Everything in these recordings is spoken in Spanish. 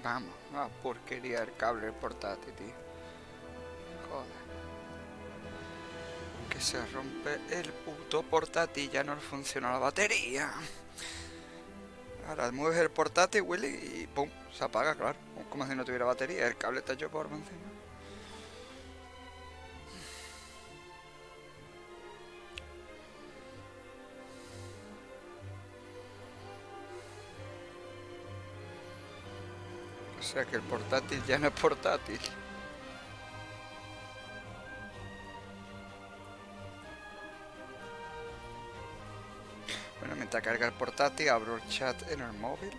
Vamos, una porquería el cable portátil, tío. Joder. Que se rompe el puto portátil, ya no funciona la batería. Ahora mueves el portátil, Willy, y pum, se apaga, claro. Como si no tuviera batería, el cable está hecho por encima. O sea que el portátil ya no es portátil. Bueno, mientras carga el portátil, abro el chat en el móvil.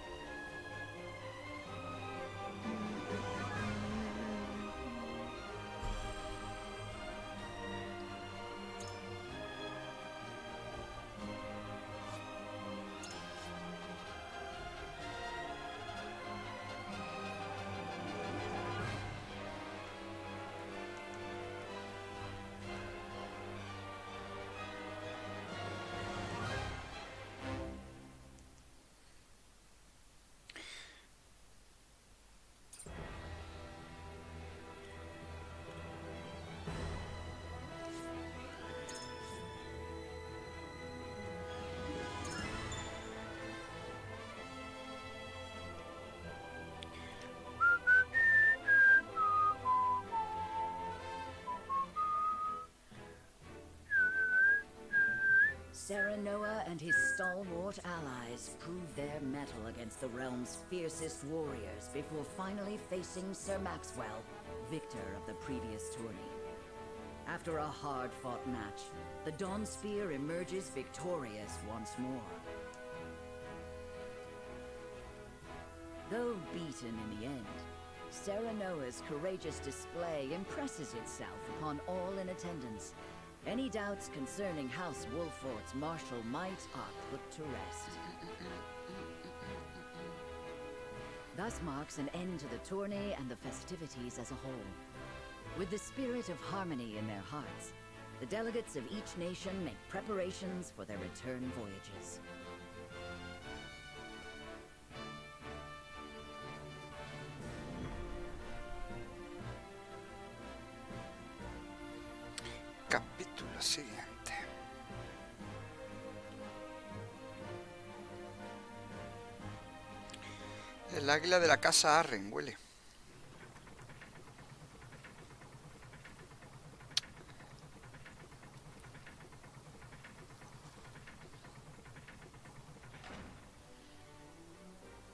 Serenoa and his stalwart allies prove their mettle against the realm's fiercest warriors before finally facing Sir Maxwell, victor of the previous tourney. After a hard-fought match, the Dawn Spear emerges victorious once more. Though beaten in the end, Serenoa's courageous display impresses itself upon all in attendance. Any doubts concerning House Wolfort's martial might are put to rest. Thus marks an end to the tourney and the festivities as a whole. With the spirit of harmony in their hearts, the delegates of each nation make preparations for their return voyages. Capítulo siguiente. El águila de la casa Arryn, Willy.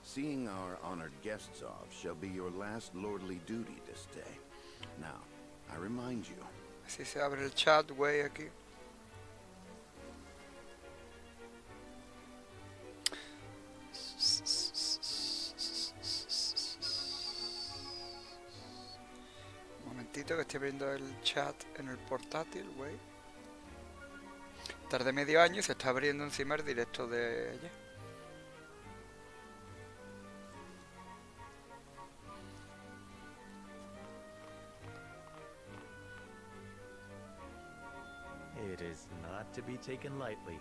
Seeing our honored guests off shall be your last lordly duty this day. Now, I remind you. Así se abre el chat, güey, aquí. Un momentito que estoy viendo el chat en el portátil, güey. Tardé medio año y se está abriendo encima el directo de ella. It is not to be taken lightly.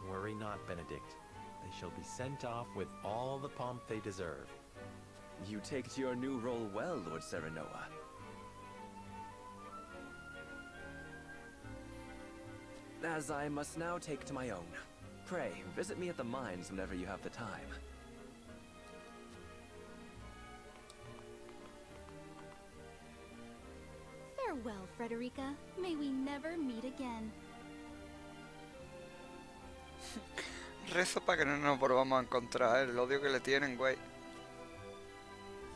Worry not, Benedict. They shall be sent off with all the pomp they deserve. You take to your new role well, Lord Serenoa. As I must now take to my own. Pray, visit me at the mines whenever you have the time. Farewell, Frederica. May we never meet again. Rezo para que no nos volvamos a encontrar, el odio que le tienen, güey.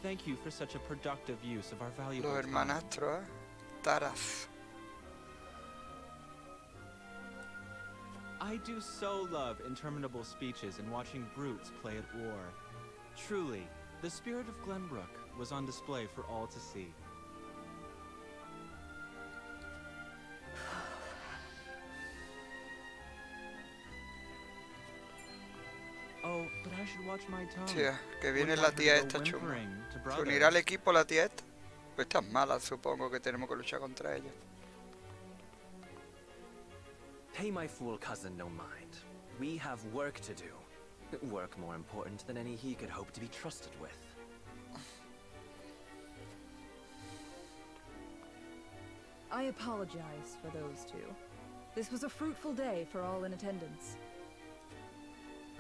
Thank you for such a productive use of our valuable Los time. hermanastros, Taras. I do so love interminable speeches and watching brutes play at war. Truly, the spirit of Glenbrook was on display for all to see. Oh, but I should watch my tongue. Tía, que viene Wouldn't la want her tía to go esta chunga. whimpering to ¿Se brothers. unirá al equipo la tía esta? Pues esta es mala, supongo que tenemos que luchar contra ella. Pay my fool cousin no mind. We have work to do. Work more important than any he could hope to be trusted with. I apologize for those two. This was a fruitful day for all in attendance.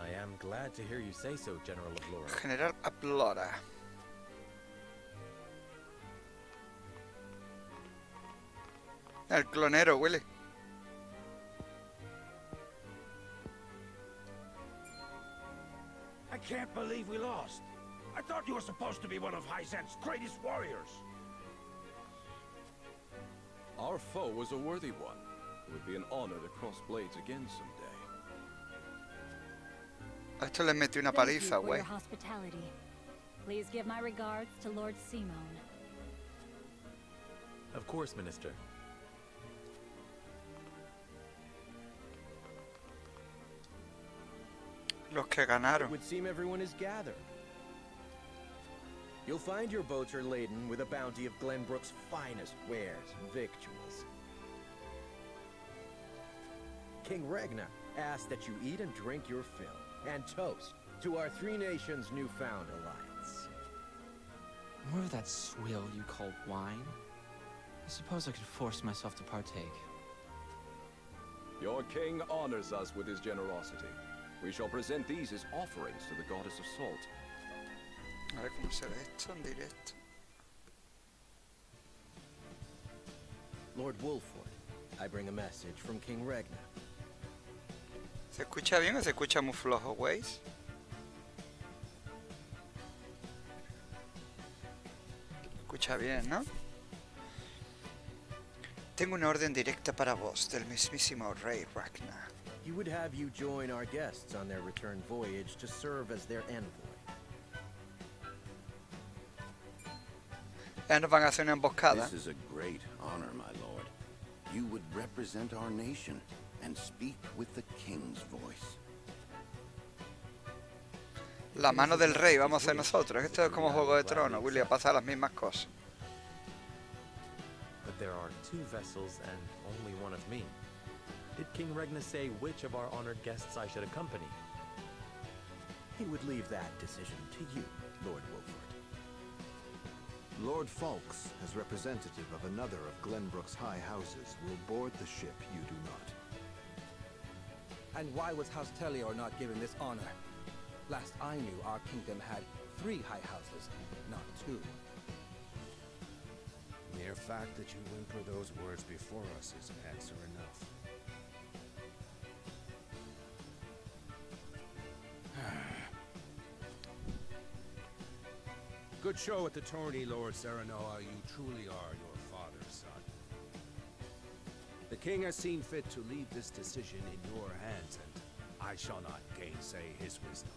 I am glad to hear you say so, General of Laura. General Aplora. El clonero, Willy. I can't believe we lost. I thought you were supposed to be one of Hyzant's greatest warriors. Our foe was a worthy one. It would be an honor to cross blades again someday. A esto le metí una Thank you paliza, for güey. your hospitality. Please give my regards to Lord Simon. Of course, Minister. Los que It ganaron. would seem everyone is gathered. You'll find your boats are laden with a bounty of Glenbrook's finest wares and victuals. King Ragnar asks that you eat and drink your fill, and toast to our three nations' newfound alliance. More of that swill you call wine? I suppose I could force myself to partake. Your king honors us with his generosity. We shall present these as offerings to the goddess of salt. A ver cómo se ve esto en directo. Lord Wolford, I bring a message from King Ragnar. ¿Se escucha bien o se escucha muy flojo, güey? Escucha bien, ¿no? Tengo una orden directa para vos del mismísimo rey Ragnar. He would have you join our guests on their return voyage to serve as their envoy. Ya nos van a hacer una emboscada. This is a great honor, my lord. You would represent our nation and speak with the king's voice. La mano del rey vamos a hacer nosotros. Esto es como Juego de Tronos, Willy, pasa las mismas cosas. But there are two vessels and only one of me. Did King Ragnar say which of our honored guests I should accompany? He would leave that decision to you, Lord Wolford. Lord Falks, as representative of another of Glenbrook's high houses, will board the ship you do not. And why was House Tellior not given this honor? Last I knew, our kingdom had 3 high houses, not 2. Mere fact that you whimper those words before us is answer enough. Good show at the tourney, Lord Serenoa. You truly are your father's son. The king has seen fit to leave this decision in your hands, and I shall not gainsay his wisdom.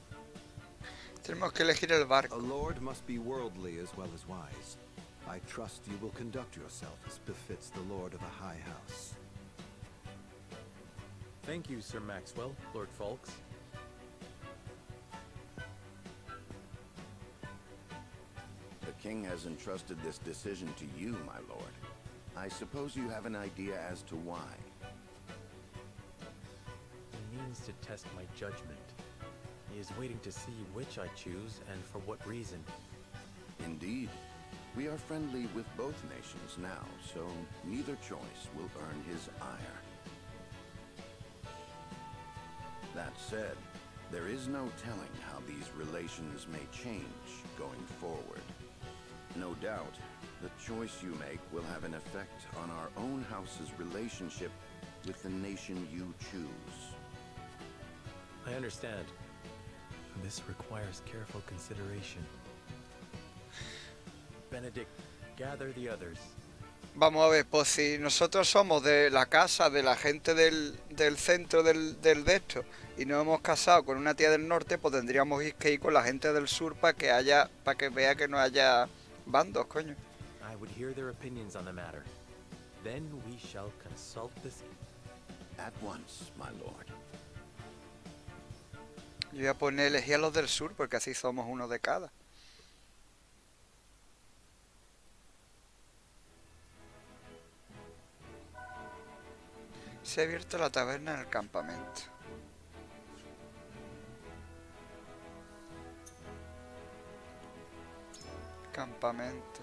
Tenemos que elegir el barco. A lord must be worldly as well as wise. I trust you will conduct yourself as befits the lord of a high house. Thank you, Sir Maxwell, Lord Falks. The king has entrusted this decision to you, my lord. I suppose you have an idea as to why. He means to test my judgment. He is waiting to see which I choose and for what reason. Indeed. We are friendly with both nations now, so neither choice will earn his ire. That said, there is no telling how these relations may change going forward. No doubt, the choice you make will have an effect on our own house's relationship with the nation you choose. I understand. This requires careful consideration. Benedict, gather the others. Vamos a ver, pues si nosotros somos de la casa de la gente del centro del de esto y nos hemos casado con una tía del norte, pues tendríamos que ir con la gente del sur para que vea que no haya bandos, coño. I would hear their opinions on the matter. Then we shall consult this at once, my lord. Yo voy a poner elegir a los del sur porque así somos uno de cada. Se ha abierto la taberna en el campamento. Campamento.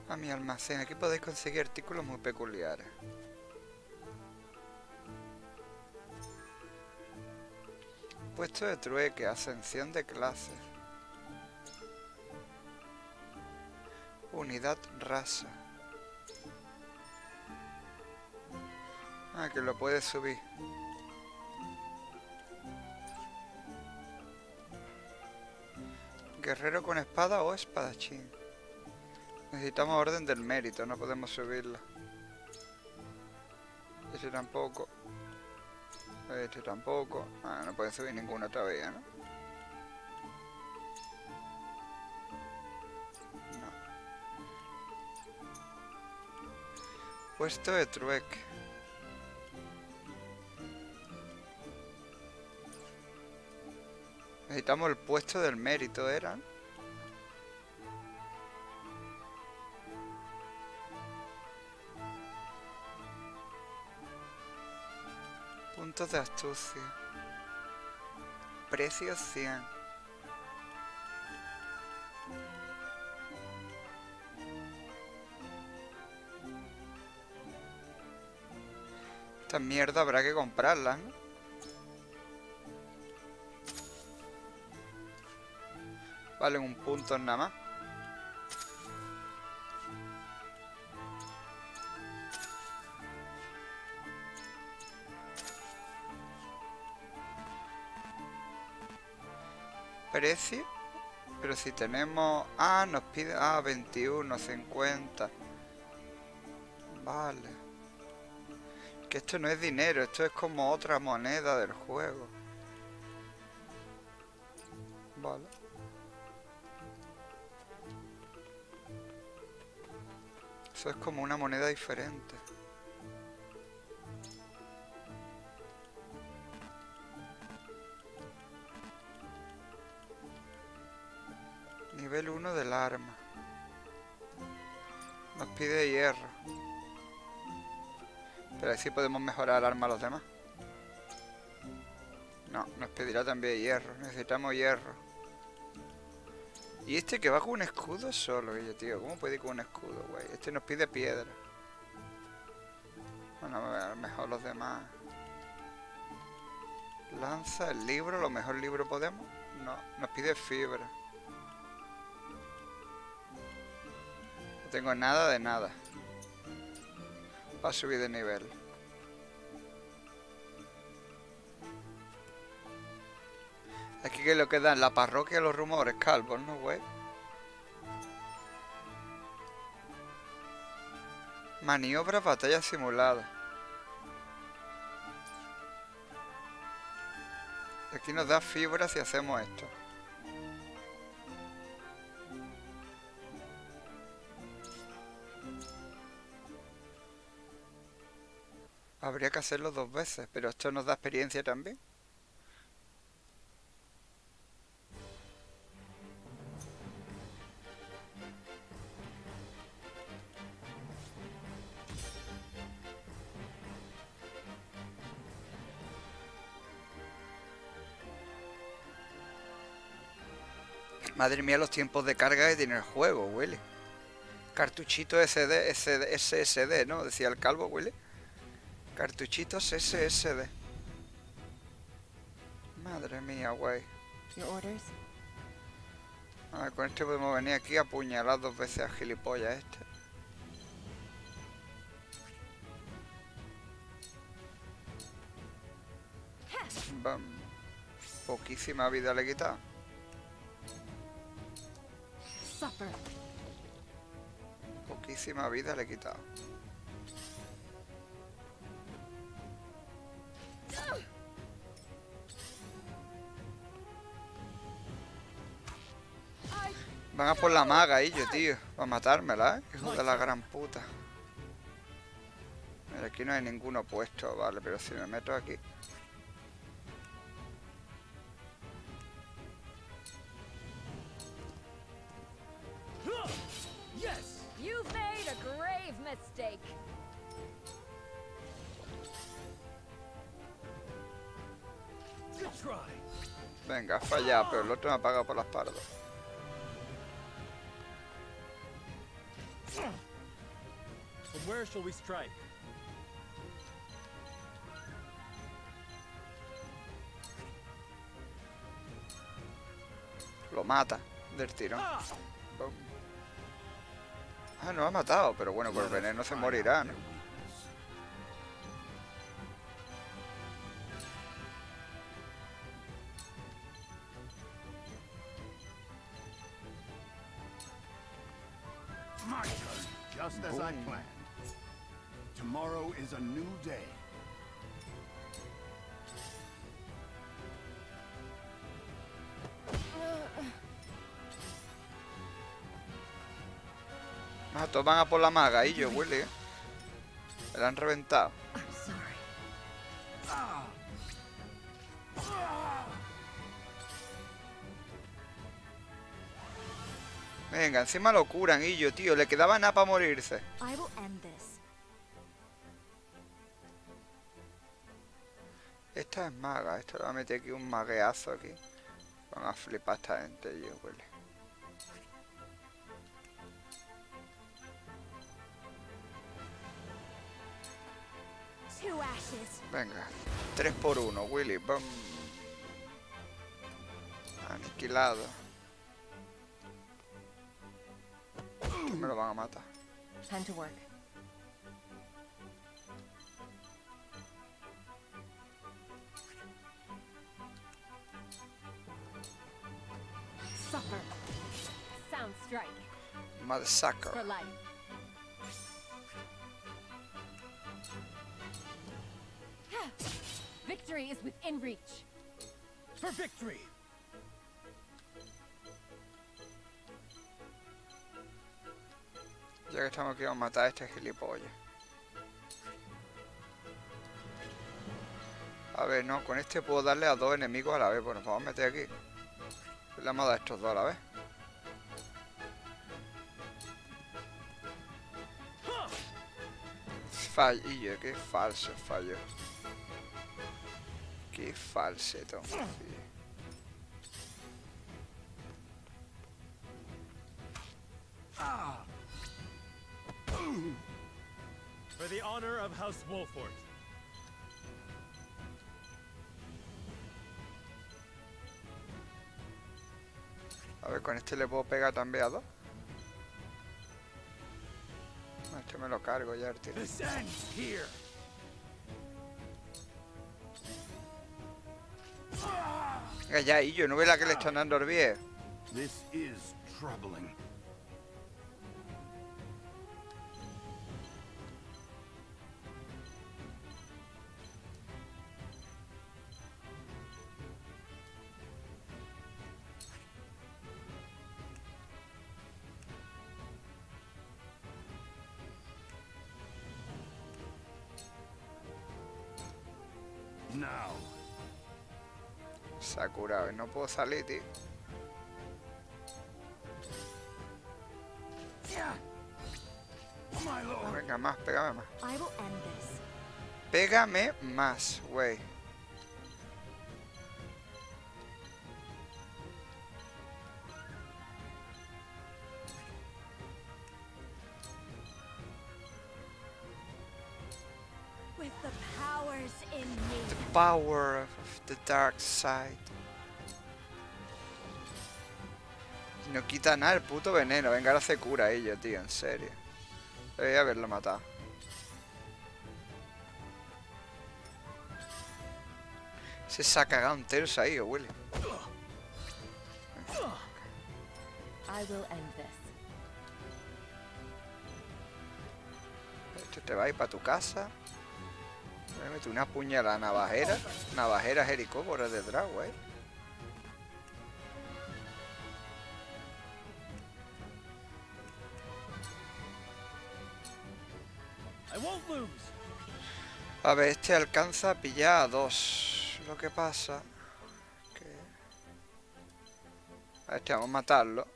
A mi almacén. Aquí podéis conseguir artículos muy peculiares. Puesto de trueque, ascensión de clases. Unidad raza. Ah, que lo puedes subir. Guerrero con espada o espadachín. Necesitamos orden del mérito, no podemos subirla. Este tampoco. Este tampoco. Ah, no pueden subir ninguno todavía, ¿no? No. Puesto de trueque. Necesitamos el puesto del mérito, ¿eran? Puntos de astucia. Precio 100. Esta mierda habrá que comprarla, ¿no? Valen un punto nada más. Precio. Pero si tenemos... Ah, nos pide... Ah, 21, 50. Vale. Que esto no es dinero, esto es como otra moneda del juego. Vale. Eso es como una moneda diferente. Nivel 1 del arma. Nos pide hierro. Pero así podemos mejorar el arma a los demás. No, nos pedirá también hierro. Necesitamos hierro. Y este que va con un escudo solo, oye, tío. ¿Cómo puede ir con un escudo, güey? Este nos pide piedra. Bueno, a lo mejor los demás. Lanza, el libro, a lo mejor el libro podemos. No, nos pide fibra. No tengo nada de nada. Va a subir de nivel. Aquí que lo que dan, la parroquia, los rumores, calvos, ¿no, güey? Maniobras, batalla simulada. Aquí nos da fibra si hacemos esto. Habría que hacerlo 2 veces, pero esto nos da experiencia también. Madre mía, los tiempos de carga que tiene el juego, huele. Cartuchito SSD, ¿no? Decía el calvo, huele. Cartuchitos SSD. Madre mía, güey. A ver, con este podemos venir aquí a apuñalar 2 veces a gilipollas este. Bam. Poquísima vida le he quitado. Poquísima vida le he quitado. Van a por la maga ellos, tío. Para matármela, hijo de la gran puta. Mira, aquí no hay ninguno puesto, vale, pero si me meto aquí. You've made a grave mistake. Good try. Venga, ha fallado, pero el otro me ha pagado por las pardas. Where shall we strike? Lo mata del tirón. Bum. Ah, no ha matado, pero bueno, por el veneno se morirá, ¿no? My turn, just as I planned. Tomorrow is a new day. Ah, todos van a por la maga y yo, Willy. Me la han reventado. Venga, encima lo curan, y yo, tío. Le quedaba nada para morirse. I will end this. Esta es maga. Esta le va a meter aquí un magueazo aquí. Van a flipar esta gente, yo, Willy. Two ashes. Venga, 3 por 1, Willy. Bum. Aniquilado. Me lo van a matar. Time to work. Suffer. Sound strike. Mother sucker. For life. Victory is within reach. For victory! Ya que estamos aquí, vamos a matar a este gilipollas. A ver, no, con este puedo darle a 2 enemigos a la vez. Bueno, vamos a meter aquí. Le vamos a dar a estos 2 a la vez. Fallillo, qué falso fallo. Qué falseto. For the honor of House Wolford. A ver, con este le puedo pegar también a 2. Este me lo cargo ya el tiro. Venga ya, y yo no ve la que le están dando el viejo. This is troubling. Now. Se ha curado y no puedo salir, tío. Venga, más, pégame más. I will end this. Pégame más, güey. With the powers in me. The power of the dark side. No quita nada el puto veneno. Venga, ahora se cura ella, tío, en serio. Debería haberlo matado. Se ha cagado un tercio ahí, Willy. I will end this. Esto te va a ir para tu casa. Me meto una puñalada navajera. Navajera Jericó por detrás, güey. A ver, este alcanza a pillar a 2. Lo que pasa que... A este vamos a matarlo.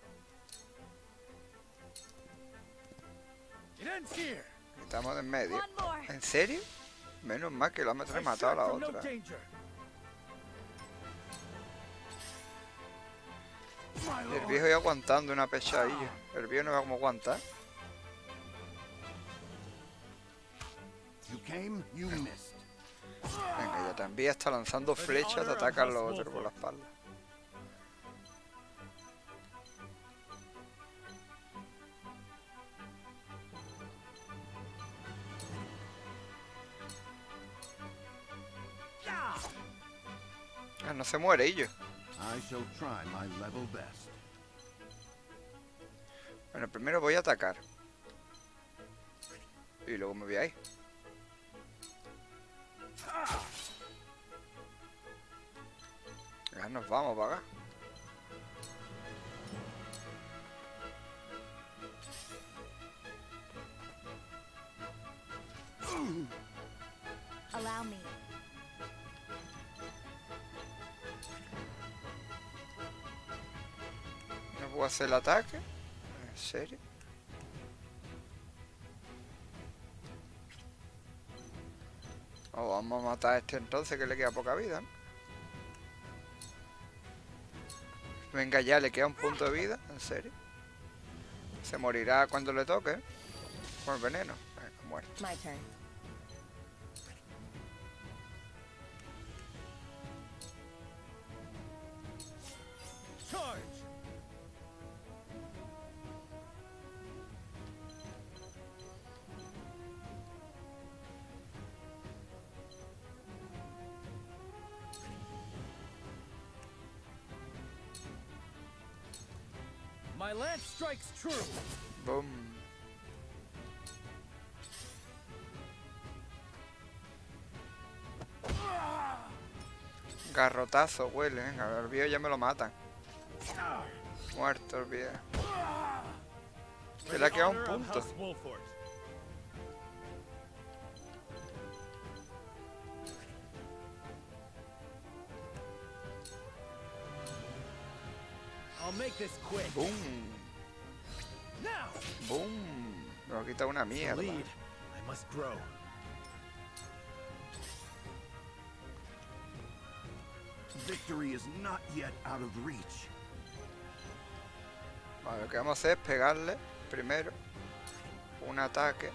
Quitamos de en medio. ¿En serio? Menos mal que lo ha matado a la otra. El viejo ya aguantando una pechadilla. El viejo no va como aguantar. You came, you missed. Venga, ya también está lanzando flechas, te atacan los otros por la espalda. Ah, no se muere ellos. I shall try my level best. Bueno, primero voy a atacar. Y luego me voy a ir. Ya nos vamos para acá. Allow me. No puedo hacer el ataque. ¿En serio? Oh, vamos a matar a este entonces que le queda poca vida, ¿no? Venga ya, le queda un punto de vida, ¿en serio? Se morirá cuando le toque, ¿eh? Por veneno. Venga, muerto. My turn. Charge! My lance strikes true. Boom. Garrotazo, huele, venga, el viejo ya me lo matan. Muerto el viejo. Se le ha quedado un punto. I'll make this quick. Boom. Now. Boom. Me ha quitado una mierda. Lead. I must grow. Victory is not yet out of reach. Vale, lo que vamos a hacer es pegarle primero un ataque.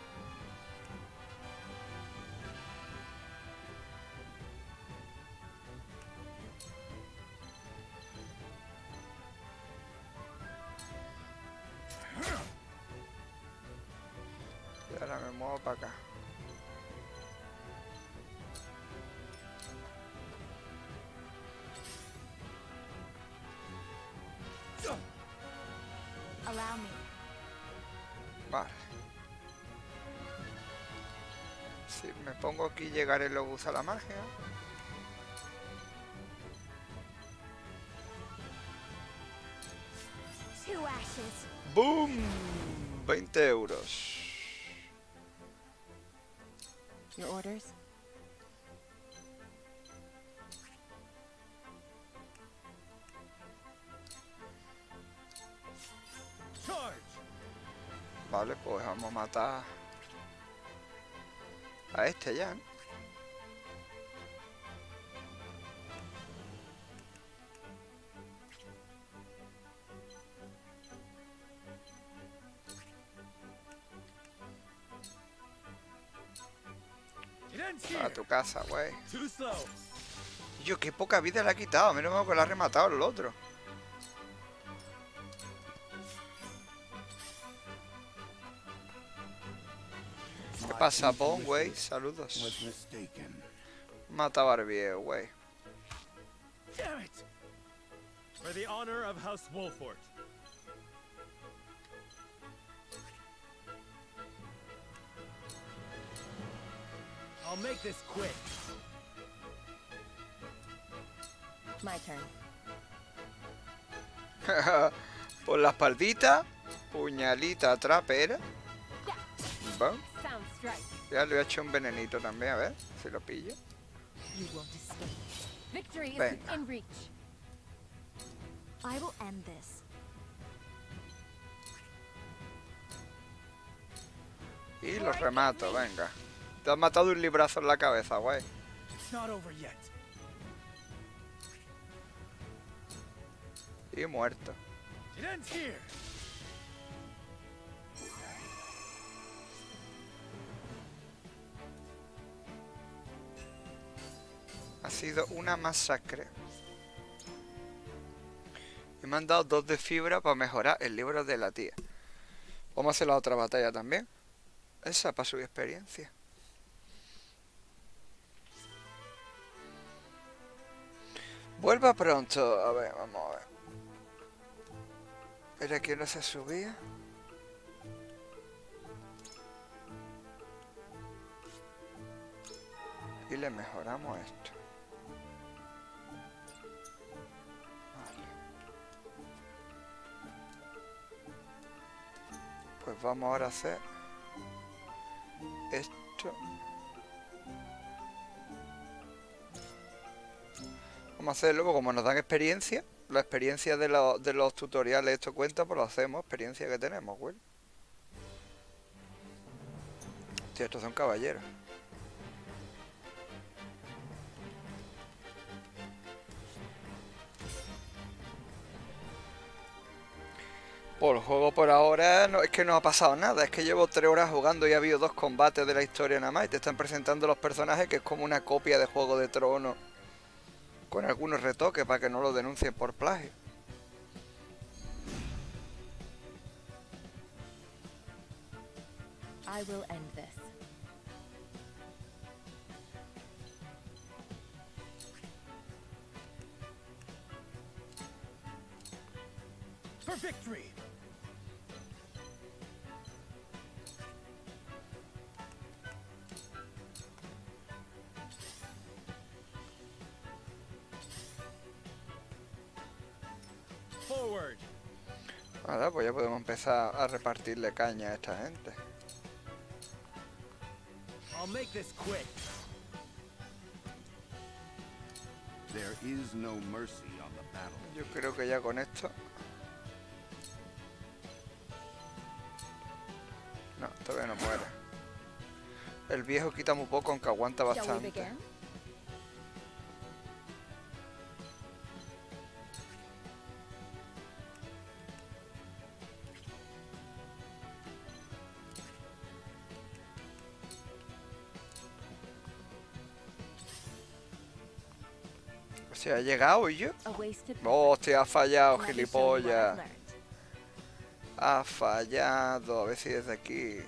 Y ahora me muevo para acá. Allow me. Vale. Si me pongo aquí, llegaré y luego usa la magia. Two ashes. ¡Boom! 20 euros. Your orders? Vale, pues vamos a matar a este ya, ¿no? A tu casa, güey. Yo, qué poca vida le ha quitado. Menos mal que le ha rematado el otro. ¿Qué pasa, Bon, güey? Saludos. Mataba al viejo, güey. Damn it! For the honor of House Wolfort. I'll make this quick. My turn. Por la espaldita, puñalita trapera. Bom. Ya le voy a echar un venenito también, a ver si lo pillo. Victory is Venga. in reach. I will end this. Y lo remato, venga. Te has matado un librazo en la cabeza, güey. It's not over yet. Y muerto. It ends here. Ha sido una masacre. Y me han dado 2 de fibra para mejorar el libro de la tía. Vamos a hacer la otra batalla también. Esa para subir experiencia. Vuelva pronto. A ver, vamos a ver. ¿Era que no se subía? Y le mejoramos esto. Vale. Pues vamos ahora a hacer esto. Vamos a hacerlo, porque como nos dan experiencia, la experiencia de los tutoriales, esto cuenta, pues lo hacemos, experiencia que tenemos, güey. Hostia, estos son caballeros. Por el juego por ahora no, es que no ha pasado nada, es que llevo 3 horas jugando y ha habido 2 combates de la historia nada más y te están presentando los personajes que es como una copia de Juego de Tronos con algunos retoques para que no lo denuncien por plagio. I will end this. For victory! Forward! Ahora pues ya podemos empezar a repartirle caña a esta gente. I'll make this quick. There is no mercy on the battle. Yo creo que ya con esto... No, todavía no muere. El viejo quita muy poco, aunque aguanta bastante. ¿Se ha llegado y yo? Hostia, ha fallado, gilipollas. Ha fallado. A ver si desde aquí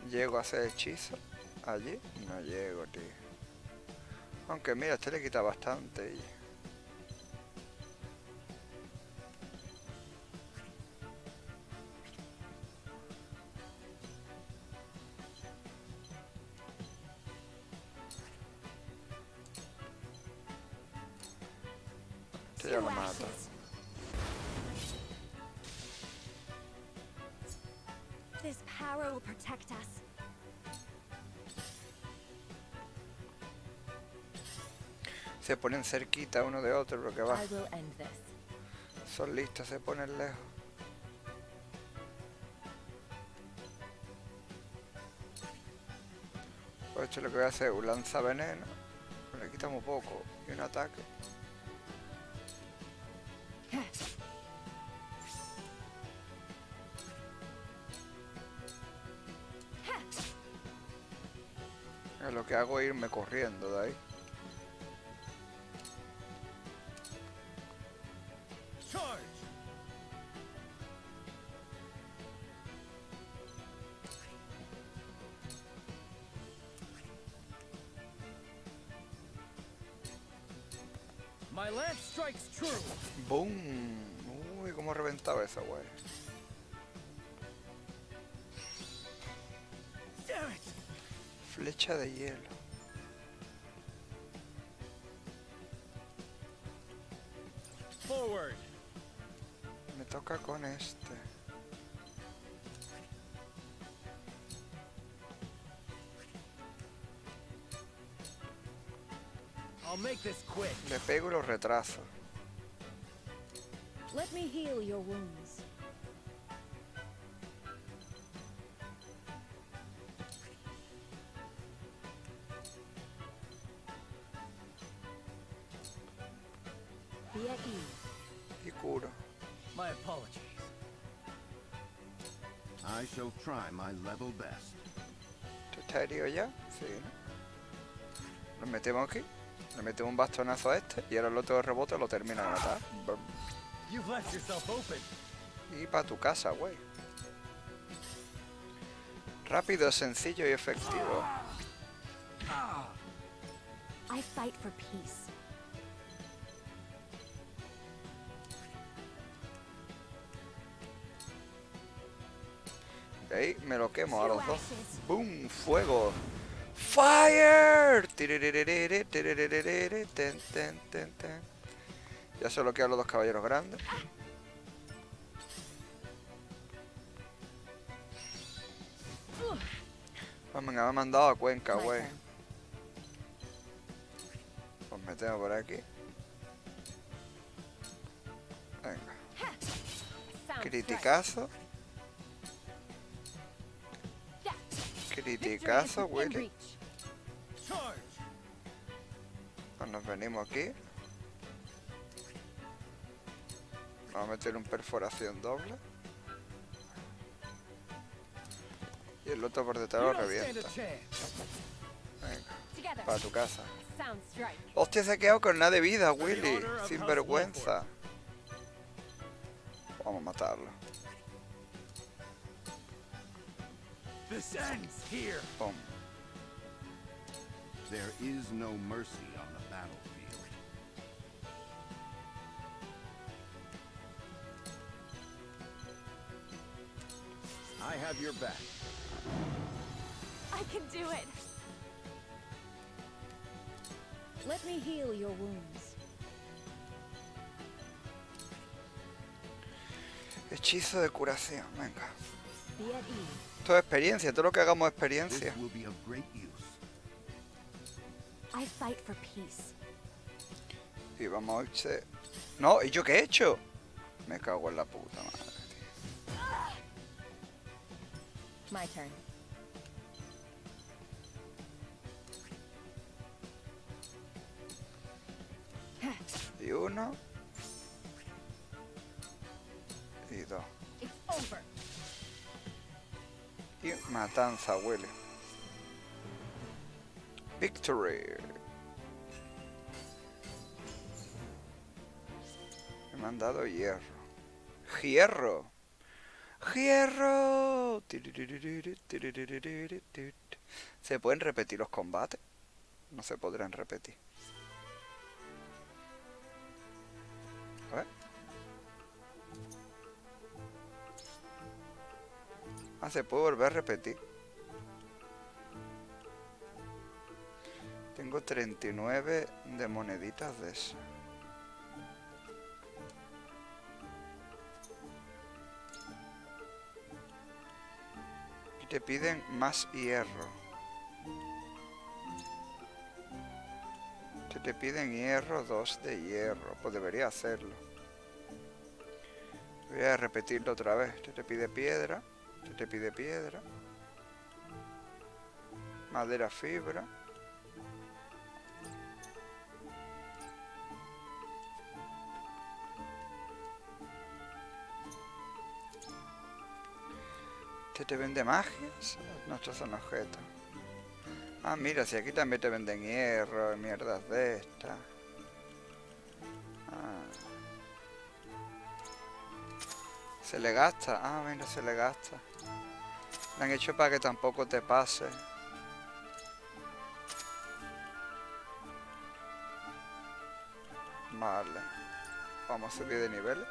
llego a hacer hechizo. ¿Allí? No llego, tío. Aunque mira, este le quita bastante. Este ya lo mato. This power will protect us. Se ponen cerquita uno de otro, pero que va. I will end this. Son listos, se ponen lejos. Pues esto es lo que voy a hacer, un lanzaveneno. Le quita muy poco. Y un ataque. Lo que hago es irme corriendo de ahí. My lance strikes true. ¡Boom! Uy, cómo reventaba esa wey. Flecha de hielo. Forward. Me toca con este. I'll make this quick. Le pego y lo retraso. Let me heal your wounds. Be at ease. Y curo. My apologies. I shall try my level best. ¿Tú estás herido ya? Sí, ¿no? Lo metemos aquí. Le metemos un bastonazo a este y ahora el otro de rebote lo termina de matar. Y para tu casa, güey. Rápido, sencillo y efectivo. I fight for peace. De ahí me lo quemo a los dos. ¡Boom! ¡Fuego! ¡Fire! Ya solo quedan los dos caballeros grandes. Pues venga, me han mandado a Cuenca, güey. Pues metemos por aquí. Venga. Criticazo. Criticazo, Willy. Pues nos venimos aquí. Vamos a meter un perforación doble. Y el otro por detrás lo revienta. Venga, para tu casa. Hostia, se ha quedado con nada de vida, Willy. Sin vergüenza. Vamos a matarlo. Pum. There is no mercy on the battlefield. I have your back. I can do it. Let me heal your wounds. Hechizo de curación, venga. Be at ease. Todo es experiencia, todo lo que hagamos es experiencia. This will be of great use. I fight for peace. Y vamos a irse... No, ¿y yo qué he hecho? Me cago en la puta madre. My turn. Y uno. Y dos. It's over. Y matanza, huele. Victory. Me han dado hierro. ¡Hierro! ¡Hierro! ¿Se pueden repetir los combates? No se podrán repetir. A ver. Ah, se puede volver a repetir. Tengo 39 de moneditas de eso. Y te piden más hierro. Te piden hierro, 2 de hierro. Pues debería hacerlo. Voy a repetirlo otra vez. Te pide piedra. Te pide piedra. Madera, fibra. Te vende magias. Nuestros son objetos. Ah, mira, si aquí también te venden hierro y mierdas de estas. Ah. Se le gasta. Ah, mira, se le gasta. Lo han hecho para que tampoco te pase. Vale. Vamos a subir de nivel.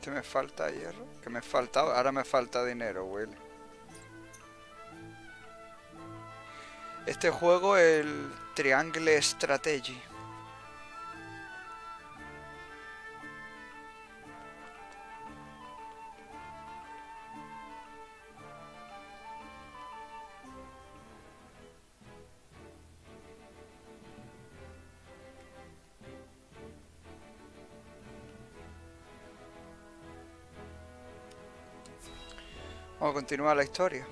Me falta hierro. Que me falta. Ahora me falta dinero, Willy. Este juego es el Triangle Strategy. Vamos a continuar la historia.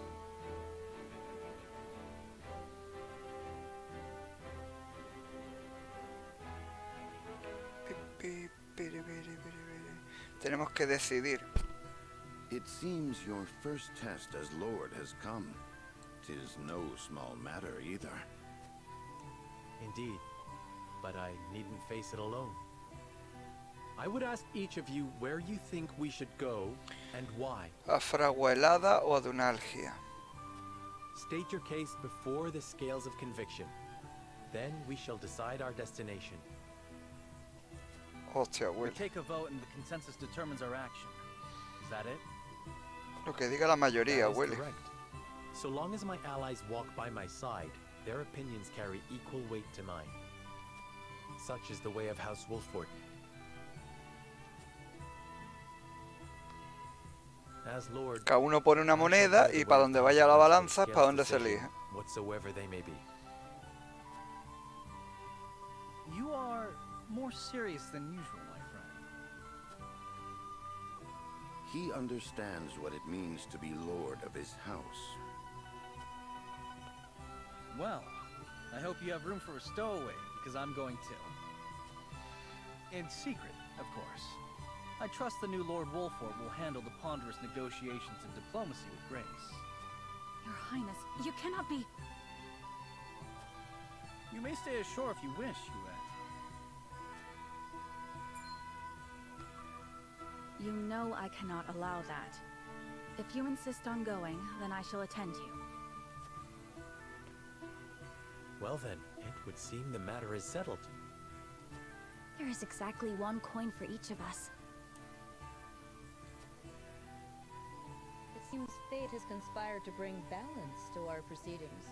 Tenemos que decidir. It seems your first test as Lord has come. 'Tis no small matter either. Indeed, but I needn't face it alone. I would ask each of you where you think we should go and why. ¿A fraguelada o a Dunalgia? State your case before the scales of conviction. Then we shall decide our destination. Hostia, We Willy. take a vote and the consensus determines our action. Is that it? Lo que diga la mayoría, That is Willy. correct. So long as my allies walk by my side, their opinions carry equal weight to mine. Such is the way of House Wolford. As Lord, Cada uno pone una moneda y para donde vaya la balanza es para donde se elija. whatsoever they may be. You are more serious than usual, my friend. He understands what it means to be Lord of his house. Well, I hope you have room for a stowaway, because I'm going to. In secret, of course. I trust the new Lord Wolford will handle the ponderous negotiations and diplomacy with grace. Your Highness, you cannot be... You may stay ashore if you wish, Huet. You know I cannot allow that. If you insist on going, then I shall attend you. Well then, it would seem the matter is settled. There is exactly one coin for each of us. It seems fate has conspired to bring balance to our proceedings.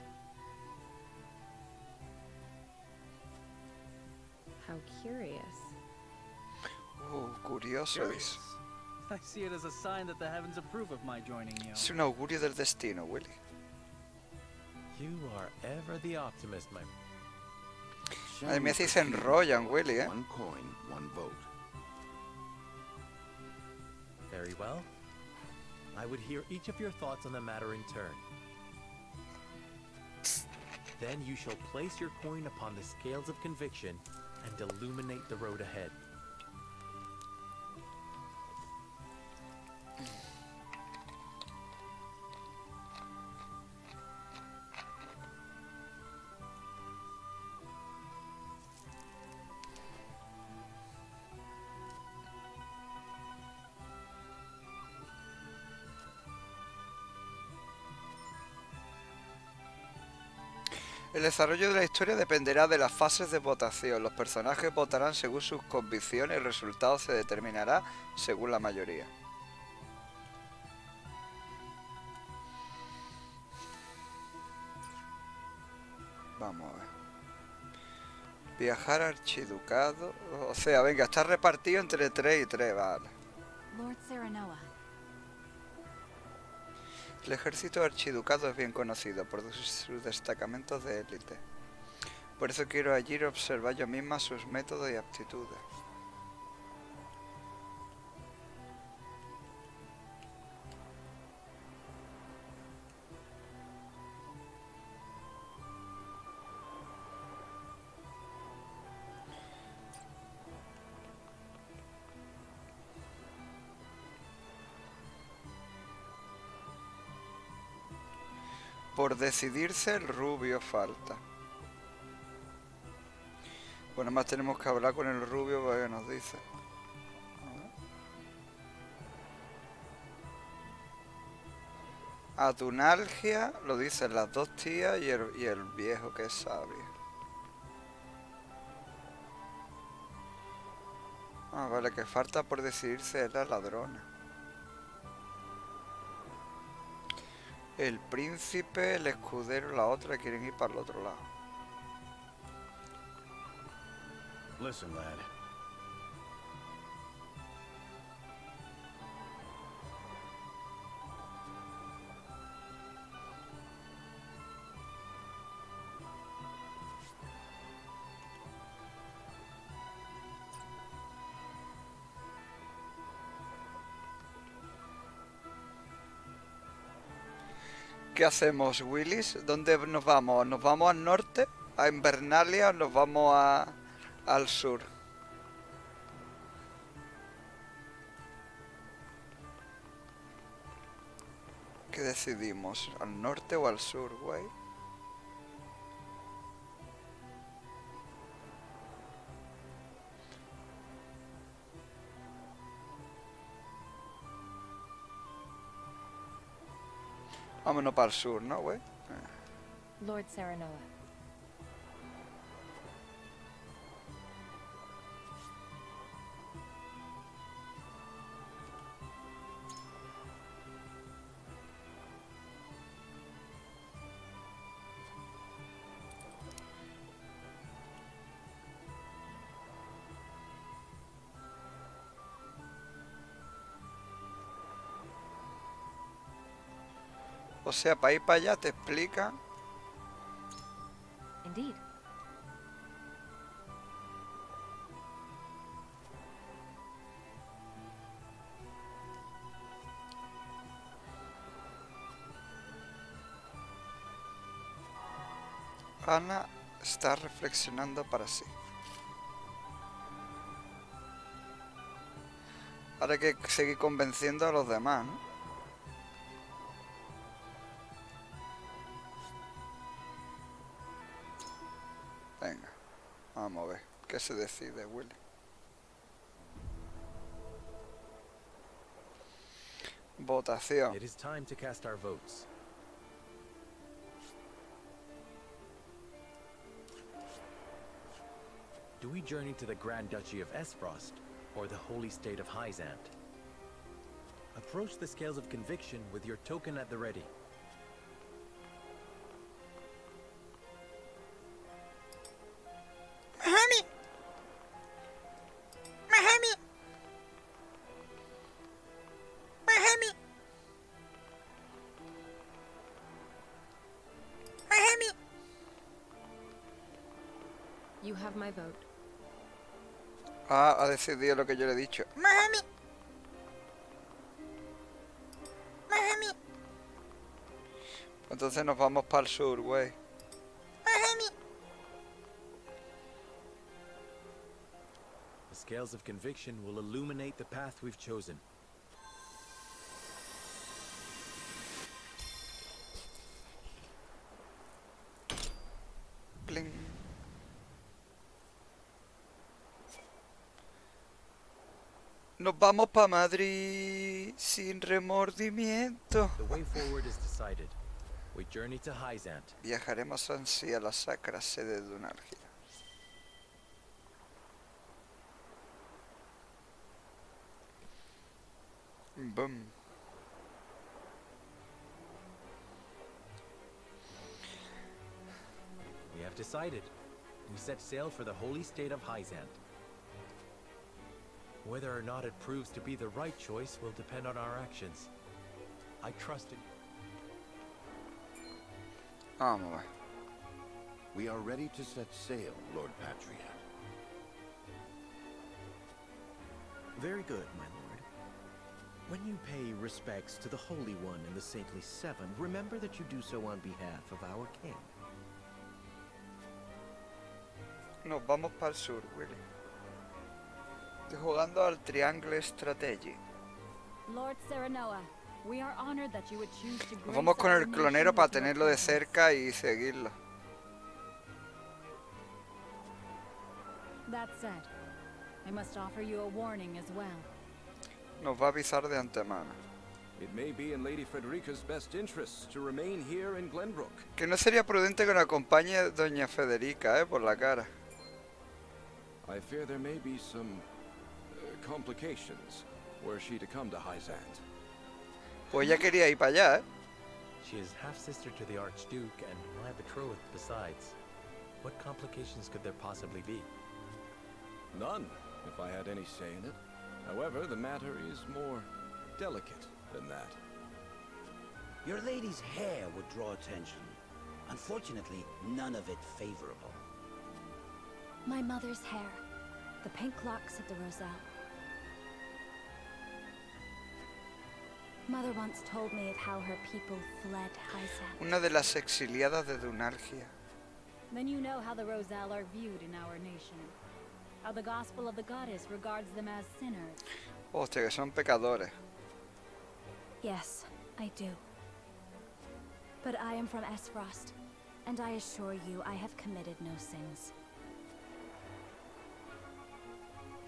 How curious. Curioso es. I see it as a sign that the heavens approve of my joining you. Es un augurio del destino, Willy. You are ever the optimist, my... A mí se enrollan, Willy, ¿eh? One coin, one vote. Very well. I would hear each of your thoughts on the matter in turn. Then you shall place your coin upon the scales of conviction and illuminate the road ahead. El desarrollo de la historia dependerá de las fases de votación. Los personajes votarán según sus convicciones y el resultado se determinará según la mayoría. Vamos a ver. Viajar al archiducado. O sea, venga, está repartido entre 3 y 3, vale. Lord Serenoa. El ejército del archiducado es bien conocido por sus destacamentos de élite. Por eso quiero allí observar yo misma sus métodos y aptitudes. Por decidirse el rubio falta. Bueno, más tenemos que hablar con el rubio para que nos dice. Atunalgia lo dicen las dos tías y el viejo que es sabio. Ah, vale, que falta por decidirse es la ladrona. El príncipe, el escudero, la otra quieren ir para el otro lado. Listen, lad. ¿Qué hacemos, Willis? ¿Dónde nos vamos? ¿Nos vamos al norte? ¿A Invernalia o nos vamos al sur? ¿Qué decidimos? ¿Al norte o al sur, güey? Vámonos para el sur, ¿no, güey? Lord Serenoa. O sea, para ir para allá te explica. Indeed. Ana está reflexionando para sí. Ahora hay que seguir convenciendo a los demás, ¿no? Venga, vamos a ver. ¿Qué se decide, Willy? Votación. It is time to cast our votes. Do we journey to the Grand Duchy of Esfrost, or the Holy State of Hyzant? Approach the scales of conviction with your token at the ready. ¡Mahami! ¡Mahami! ¡Mahami! ¡Mahami! You have my vote. Ah, ha decidido lo que yo le he dicho. ¡Mahami! ¡Mahami! Entonces nos vamos para el sur, güey. ¡Mahami! The scales of conviction will illuminate the path we've chosen. Pling. Nos vamos para Madrid sin remordimiento. The way forward is decided. We journey to Hyzant. Viajaremos así a la sacra sede de Dunargia. Boom. We have decided. We set sail for the holy state of Hyzant. Whether or not it proves to be the right choice will depend on our actions. I trust in you. Vamos a ver. We are ready to set sail, Lord Patriot. Very good, my lord. When you pay respects to the Holy One and the Saintly Seven, remember that you do so on behalf of our king. Nos vamos para el sur, Willy. Estoy jugando al Triangle Strategy. Lord Serenoa, we are honored that you would choose to Nos grace vamos con our el nation clonero para with your tenerlo de presence. cerca y seguirlo. That said, I must offer you a warning as well. Nos va a avisar de antemano. It may be in Lady Frederica's best interests to remain here in Glenbrook. Que no sería prudente que nos acompañe doña Federica, por la cara. I fear there may be some complications were she to come to Hyzant. Pues ella quería ir para allá, She is half-sister to the Archduke and my betrothed besides. What complications could there possibly be? None, if I had any say in it. However, the matter is more delicate than that. Your lady's hair would draw attention. Unfortunately, none of it favorable. My mother's hair. The pink locks at the roselle. Mother once told me of how her people fled Hyzant. Una de las exiliadas de Dunargia. Then you know how the Roselle are viewed in our nation. How the gospel of the goddess regards them as sinners. Hostia, que son pecadores. Yes, I do. But I am from Esfrost, and I assure you I have committed no sins.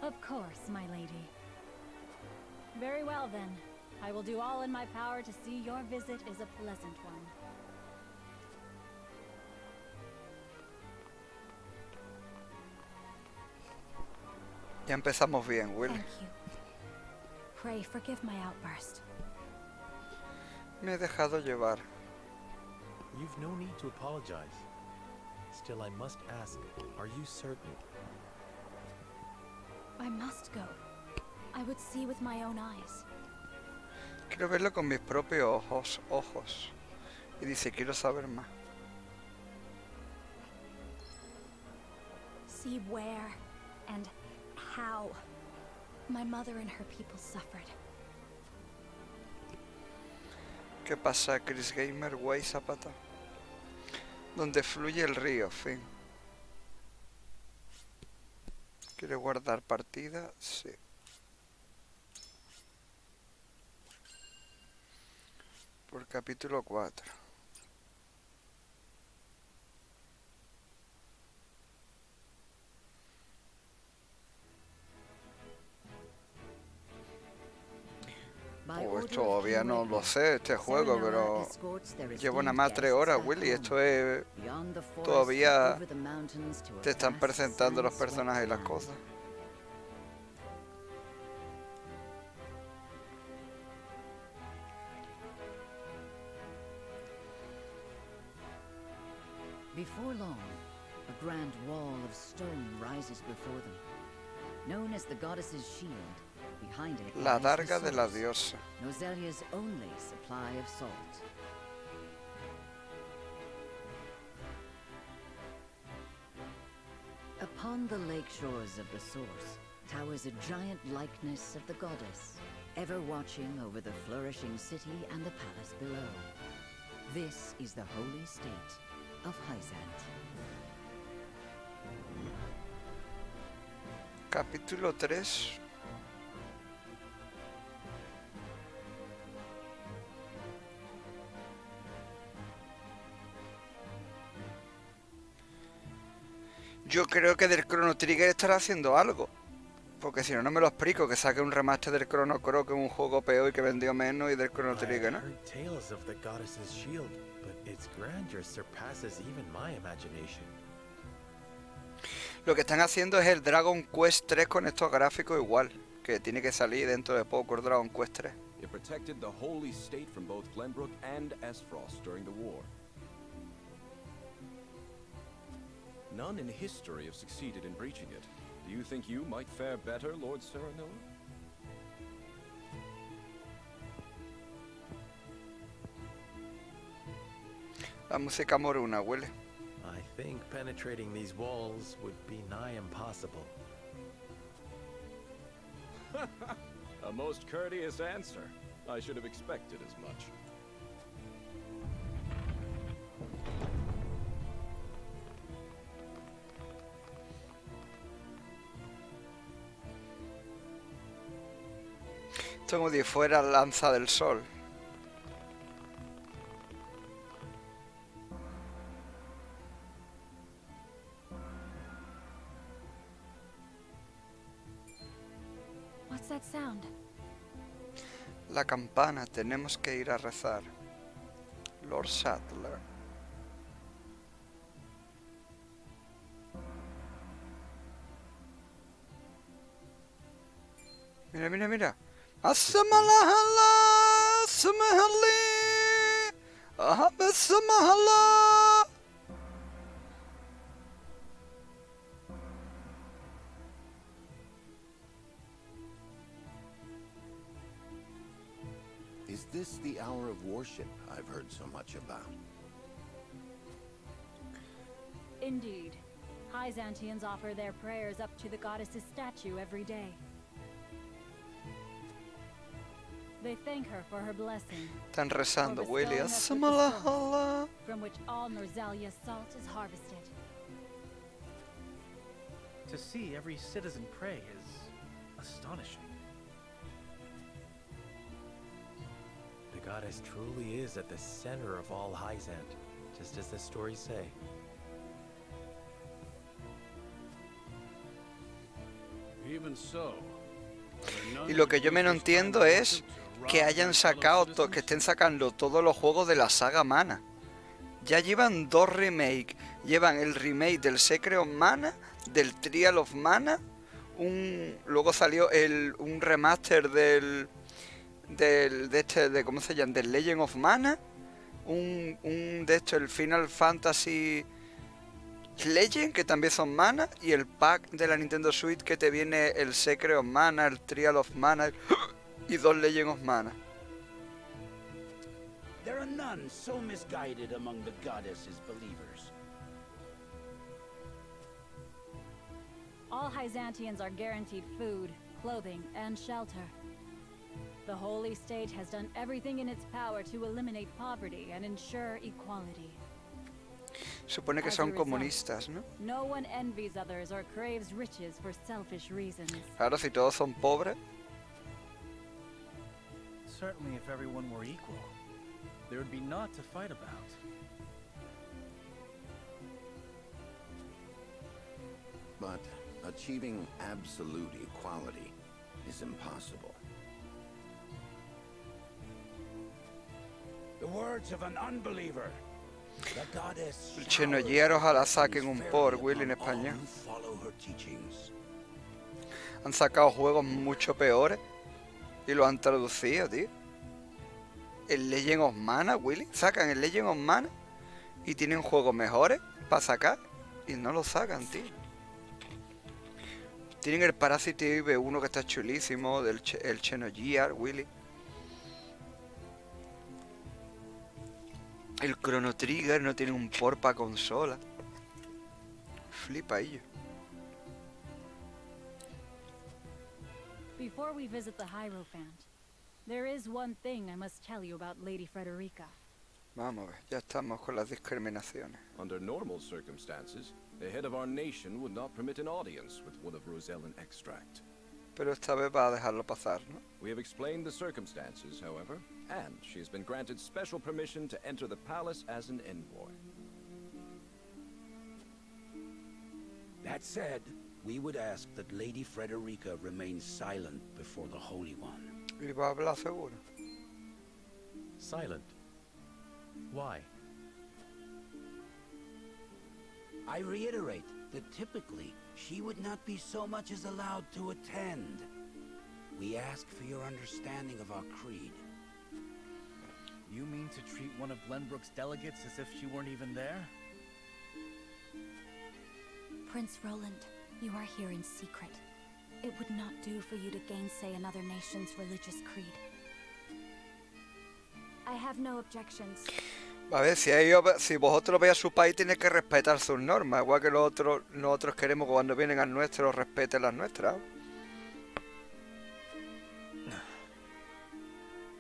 Of course, my lady. Very well then. I will do all in my power to see your visit is a pleasant one. Ya empezamos bien, Willy. Thank you. Pray forgive my outburst. Me he dejado llevar. You've no need to apologize. Still, I must ask, are you certain? I must go. I would see with my own eyes. Quiero verlo con mis propios ojos. Y dice, quiero saber más. See where and how my mother and her people suffered. ¿Qué pasa, Chris Gamer, Guay Zapata? Donde fluye el río, fin. ¿Quiere guardar partida? Sí. Por capítulo 4. Pues todavía no lo sé este juego, pero llevo nada más 3 horas, Willy. Esto es... Todavía te están presentando los personajes y las cosas. Before long, a grand wall of stone rises before them. Known as the goddess's shield, behind it La lies the darga de la source, diosa. Noselia's only supply of salt. Upon the lake shores of the source towers a giant likeness of the goddess, ever watching over the flourishing city and the palace below. This is the holy state of Hyzant. Capítulo 3. Yo creo que del Chrono Trigger estará haciendo algo. Porque si no, no me lo explico. Que saque un remaster del Chrono Cross, que es un juego peor y que vendió menos, y del Chrono Trigger, ¿no? Tales of the goddess's shield, but its grandeur surpasses even my imagination. Lo que están haciendo es el Dragon Quest 3 con estos gráficos igual. Que tiene que salir dentro de poco el Dragon Quest 3. It protected the holy state from both Glenbrook and Esfrost during the war. None in history have succeeded in breaching it. Do you think you might fare better, Lord Serenoa? La música moruna, huele. I think penetrating these walls would be nigh impossible. A most courteous answer. I should have expected as much. Esto como si fuera lanza del sol. What's that sound? La campana, tenemos que ir a rezar. Lord Sattler. Mira, mira, mira. Asamahala, Samahali, Ahabasamahala. Is this the hour of worship I've heard so much about? Indeed. Hyzantians offer their prayers up to the goddess's statue every day. They thank her for her blessing. Están rezando, for Willy. bestowing us with the Asamahala. source, from which all Norzalia's salt is harvested. To see every citizen pray is astonishing. The goddess truly is at the center of all Hyzant, just as the stories say. Even so, Y lo que yo menos entiendo es que hayan sacado, que estén sacando todos los juegos de la saga Mana. Ya llevan 2 remakes. Llevan el remake del Secret of Mana, del Trial of Mana. Luego salió un remaster del ¿cómo se llama? Del Legend of Mana. El Final Fantasy Legend, que también son Mana. Y el pack de la Nintendo Switch, que te viene el Secret of Mana, el Trial of Mana y 2 Legend of Mana. There are none so misguided among the goddess's believers. All Hyzantians are guaranteed food, clothing, and shelter. The Holy State has done everything in its power to eliminate poverty and ensure equality. Supone que son comunistas, ¿no? No one envies others or craves riches for selfish reasons. Claro, si todos son pobres. Certainly, if everyone were equal, there would be naught to fight about. But achieving absolute equality is impossible. The words of an unbeliever. The goddess El Xenogears, ojalá saquen un port, Will, en español. follow her teachings. Han sacado juegos mucho peores y los han traducido, tío. El Legend of Mana, Willy. Sacan el Legend of Mana y tienen juegos mejores para sacar y no lo sacan, tío. Tienen el Parasite Eve 1 que está chulísimo, el Xenogears, Willy. El Chrono Trigger no tiene un port para consola. Flipa ello. Before we visit the Hierophant, there is one thing I must tell you about Lady Frederica. Vamos a ver, ya estamos con las discriminaciones. Under normal circumstances, the head of our nation would not permit an audience with one of Rosellan extract. Pero esta vez va a dejarlo pasar, ¿no? We have explained the circumstances, however, and she has been granted special permission to enter the palace as an envoy. That said, we would ask that Lady Frederica remain silent before the Holy One. Y va a hablar seguro. Silent? Why? I reiterate that typically she would not be so much as allowed to attend. We ask for your understanding of our creed. You mean to treat one of Glenbrook's delegates as if she weren't even there? Prince Roland, you are here in secret. It would not do for you to gainsay another nation's religious creed. I have no objections. A ver, si vosotros veis a su país, tiene que respetar sus normas. Igual que nosotros queremos que cuando vienen al nuestro respeten las nuestras.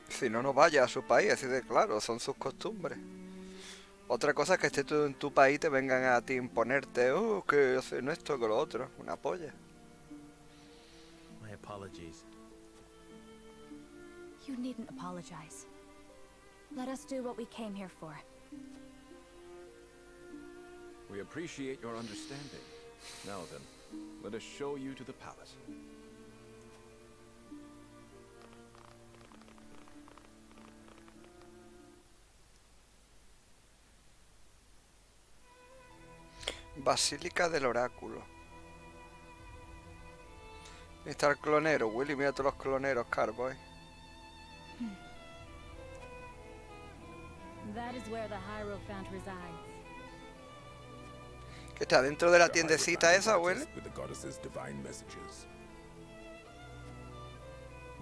Si no, no vaya a su país, así de claro, son sus costumbres. Otra cosa es que estés tú en tu país y te vengan a ti a imponerte, que hacen esto, que lo otro, una polla. My apologies. You needn't apologize. Let us do what we came here for. We appreciate your understanding. Now then, let us show you to the palace. Basílica del Oráculo. Está el clonero, Willy, mira todos los cloneros, Carboy. That is where the Hierophant resides. ¿Que está dentro de la tiendecita esa, Willy? With the goddess's divine messages.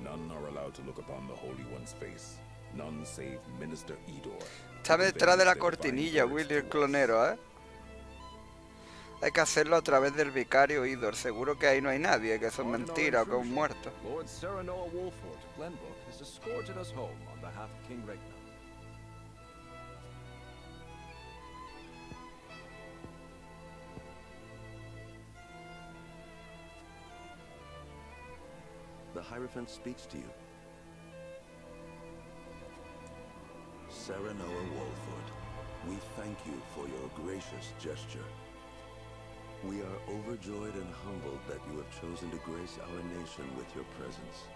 None are allowed to look upon the Holy One's face. None save Minister Idor. Está detrás de la cortinilla, Willy, el clonero, ¿eh? Hay que hacerlo a través del vicario Idor. Seguro que ahí no hay nadie, que eso es mentira o que es un muerto. Lord Serenoa Wolfort, Glenbrook, has escorted us home on behalf of King Regna. The Hierophant speaks to you. Serenoa Walford, we thank you for your gracious gesture. We are overjoyed and humbled that you have chosen to grace our nation with your presence.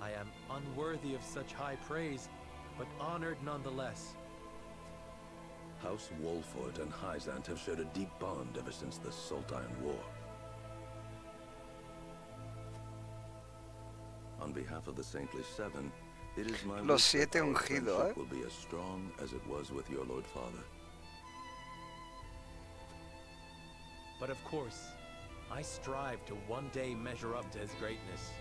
I am unworthy of such high praise, but honored nonetheless. House Walford and Hyzant have shared a deep bond ever since the Sultan War. On behalf of the Saintly Seven, it is my Los wish that siete our ungidos, friendship will be as strong as it was with your Lord Father. But of course, I strive to one day measure up to his greatness.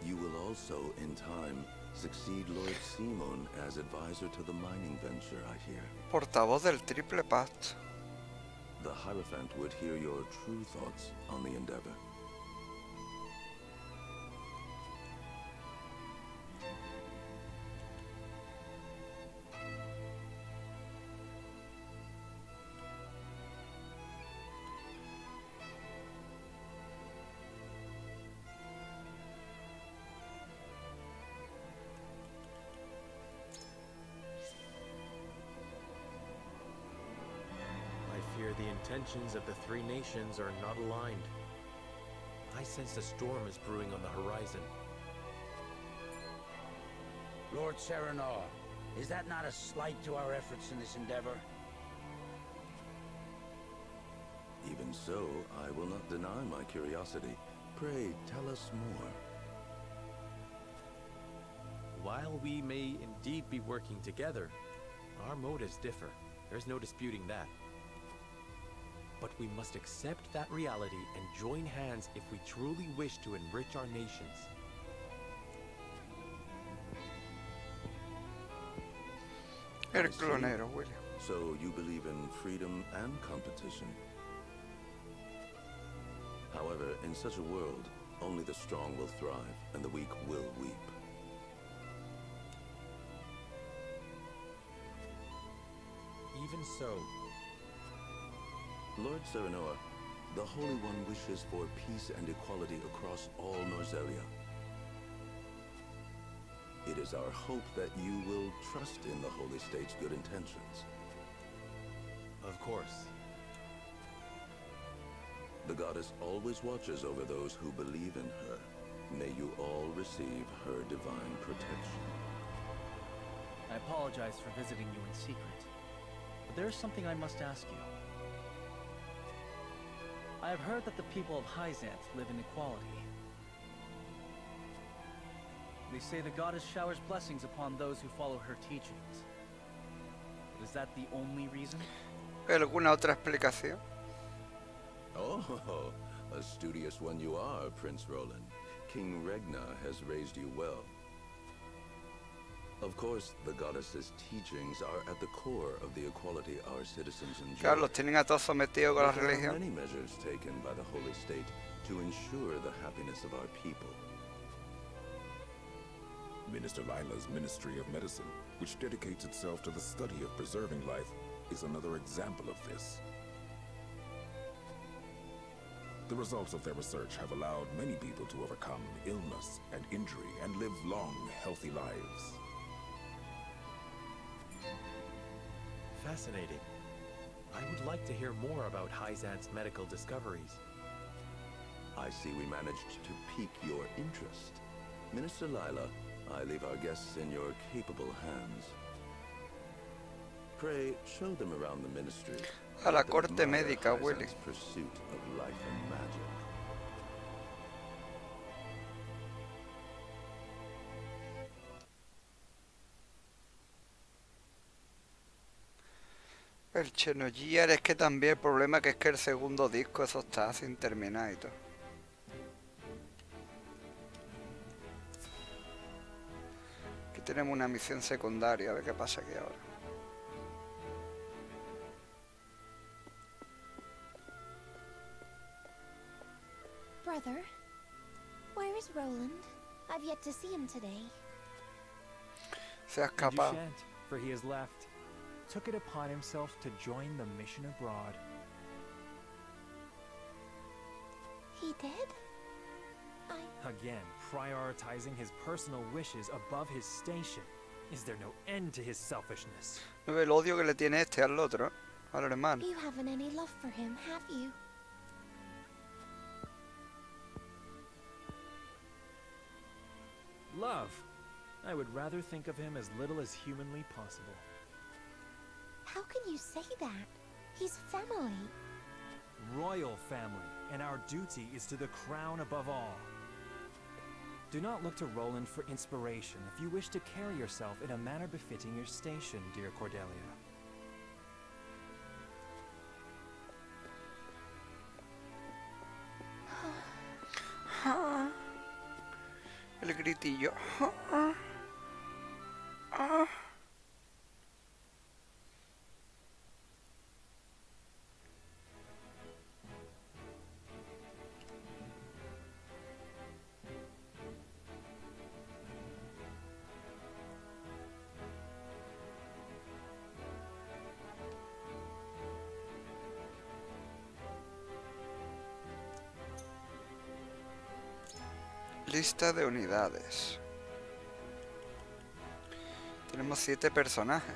You will also, in time, succeed Lord Simon as advisor to the mining venture, I hear. Portavoz del Triple Pact. The Hierophant would hear your true thoughts on the endeavor. The intentions of the three nations are not aligned. I sense a storm is brewing on the horizon. Lord Serenoa, is that not a slight to our efforts in this endeavor? Even so, I will not deny my curiosity. Pray, tell us more. While we may indeed be working together, our motives differ. There's no disputing that. But we must accept that reality and join hands if we truly wish to enrich our nations. El clonero, William. So you believe in freedom and competition. However, in such a world, only the strong will thrive and the weak will weep. Even so, Lord Serenoa, the Holy One wishes for peace and equality across all Norzelia. It is our hope that you will trust in the Holy State's good intentions. Of course. The goddess always watches over those who believe in her. May you all receive her divine protection. I apologize for visiting you in secret, but there is something I must ask you. I have heard that the people of Hyzant live in equality. They say the goddess showers blessings upon those who follow her teachings. Is that the only reason? ¿Alguna otra explicación? Oh, a studious one you are, Prince Roland. King Regna has raised you well. Of course, the goddess's teachings are at the core of the equality our citizens enjoy. Claro, los tienen a todos sometidos con la There are religión. many measures taken by the Holy State to ensure the happiness of our people. Minister Lila's Ministry of Medicine, which dedicates itself to the study of preserving life, is another example of this. The results of their research have allowed many people to overcome illness and injury and live long, healthy lives. Fascinating. I would like to hear more about Hyzant's medical discoveries. I see we managed to pique your interest. Minister Lila, I leave our guests in your capable hands. Pray, show them around the ministry. A la corte médica, Willy. Pursuit of life and magic. El Xenogear es que también el problema que es que el segundo disco eso está sin terminar y todo. Aquí tenemos una misión secundaria, a ver qué pasa aquí ahora. Brother, where is Roland? I've yet to see him today. Se ha And you escapado. shan't, for he has left. Took it upon himself to join the mission abroad. He did? again, prioritizing his personal wishes above his station. Is there no end to his selfishness? No ve el odio que le tiene este al otro, al hermano. You haven't any love for him, have you? Love. I would rather think of him as little as humanly possible. How can you say that? He's family. Royal family, and our duty is to the crown above all. Do not look to Roland for inspiration if you wish to carry yourself in a manner befitting your station, dear Cordelia. El gritillo. Lista de unidades. Tenemos 7 personajes.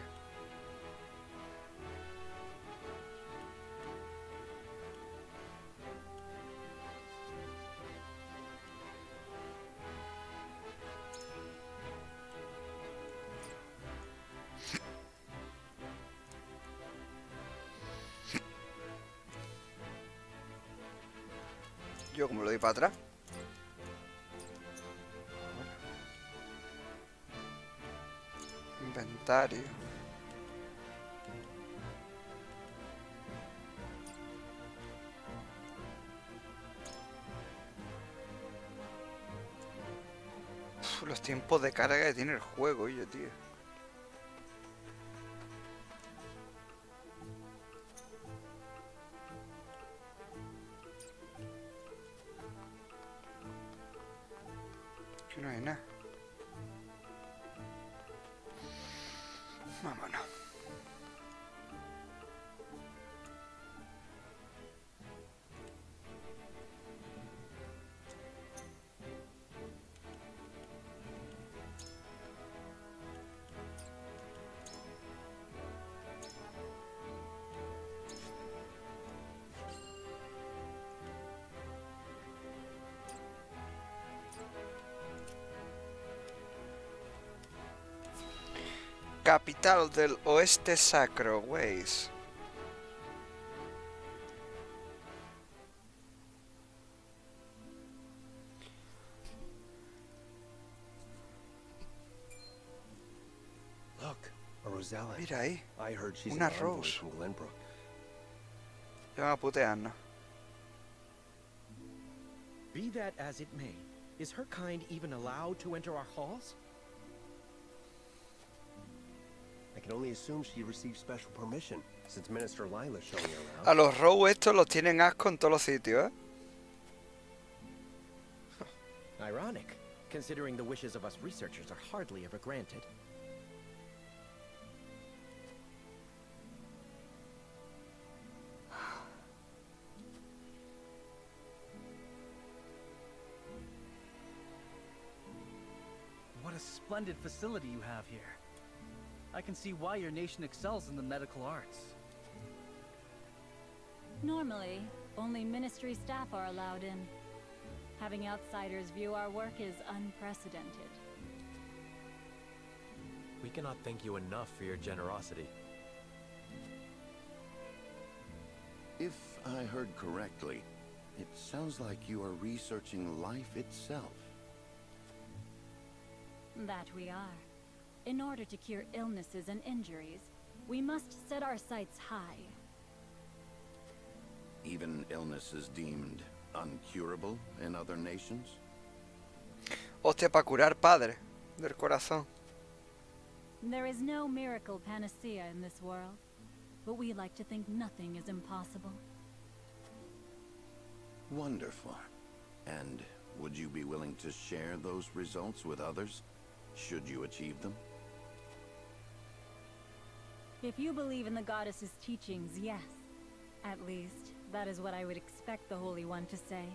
Yo como lo doy para atrás. Inventario. Los tiempos de carga que tiene el juego, oye, tío. Que no hay nada. Vámonos. Capital del Oeste Sacro, Ways. Look, a Rosella. Mira ahí. I heard she's Un an envoy arroz. from Glenbrook. Ya van a putearnos. Be that as it may, is her kind even allowed to enter our halls? I can only assume she received special permission, since Minister Lila's showing her around. A los Row estos los tienen asco en todos los sitios, ¿eh? Ironic, considering the wishes of us researchers are hardly ever granted. What a splendid facility you have here. I can see why your nation excels in the medical arts. Normally, only ministry staff are allowed in. Having outsiders view our work is unprecedented. We cannot thank you enough for your generosity. If I heard correctly, it sounds like you are researching life itself. That we are. In order to cure illnesses and injuries, we must set our sights high. Even illnesses deemed uncurable in other nations? Hostia, para curar padre del corazón. There is no miracle panacea in this world, but we like to think nothing is impossible. Wonderful. And would you be willing to share those results with others, should you achieve them? If you believe in the goddess's teachings, yes. At least, that is what I would expect the Holy One to say.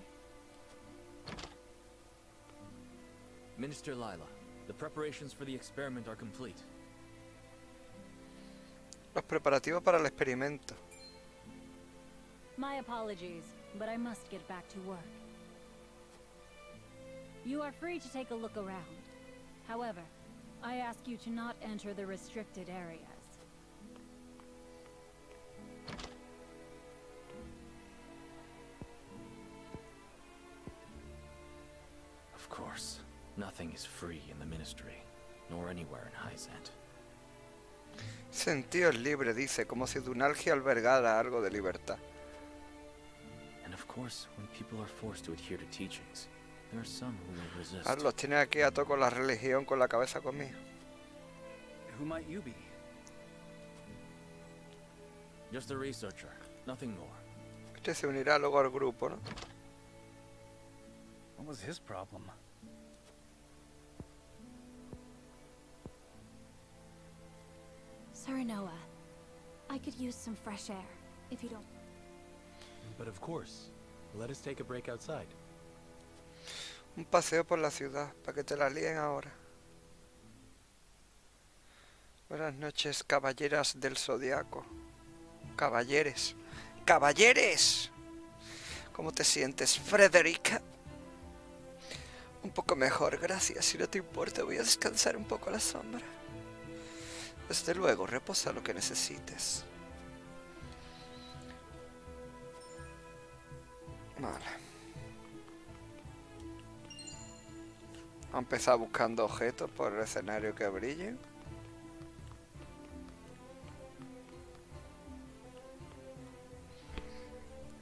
Minister Lila, the preparations for the experiment are complete. Los preparativos para el experimento. My apologies, but I must get back to work. You are free to take a look around. However, I ask you to not enter the restricted areas. Of course, nothing is free in the Ministry, nor anywhere in Hyzant. Sentidos libres, dice, como si Dunalgia albergara algo de libertad. And of course, when people are forced to adhere to teachings, there are some who will resist. Ahora los tienes aquí a con la religión con la cabeza conmigo. Who might you be? Just a researcher, nothing more. Este se unirá luego al grupo, ¿no? What was his problem? Serenoa, I could use some fresh air, if you don't. But of course, let us take a break outside. Un paseo por la ciudad, para que te la líen ahora. Buenas noches, caballeras del zodiaco. Caballeres. ¡Caballeres! ¿Cómo te sientes, Frederica? Un poco mejor, gracias. Si no te importa, voy a descansar un poco a la sombra. Desde luego, reposa lo que necesites. Vale. Vamos a empezar buscando objetos por el escenario que brillen.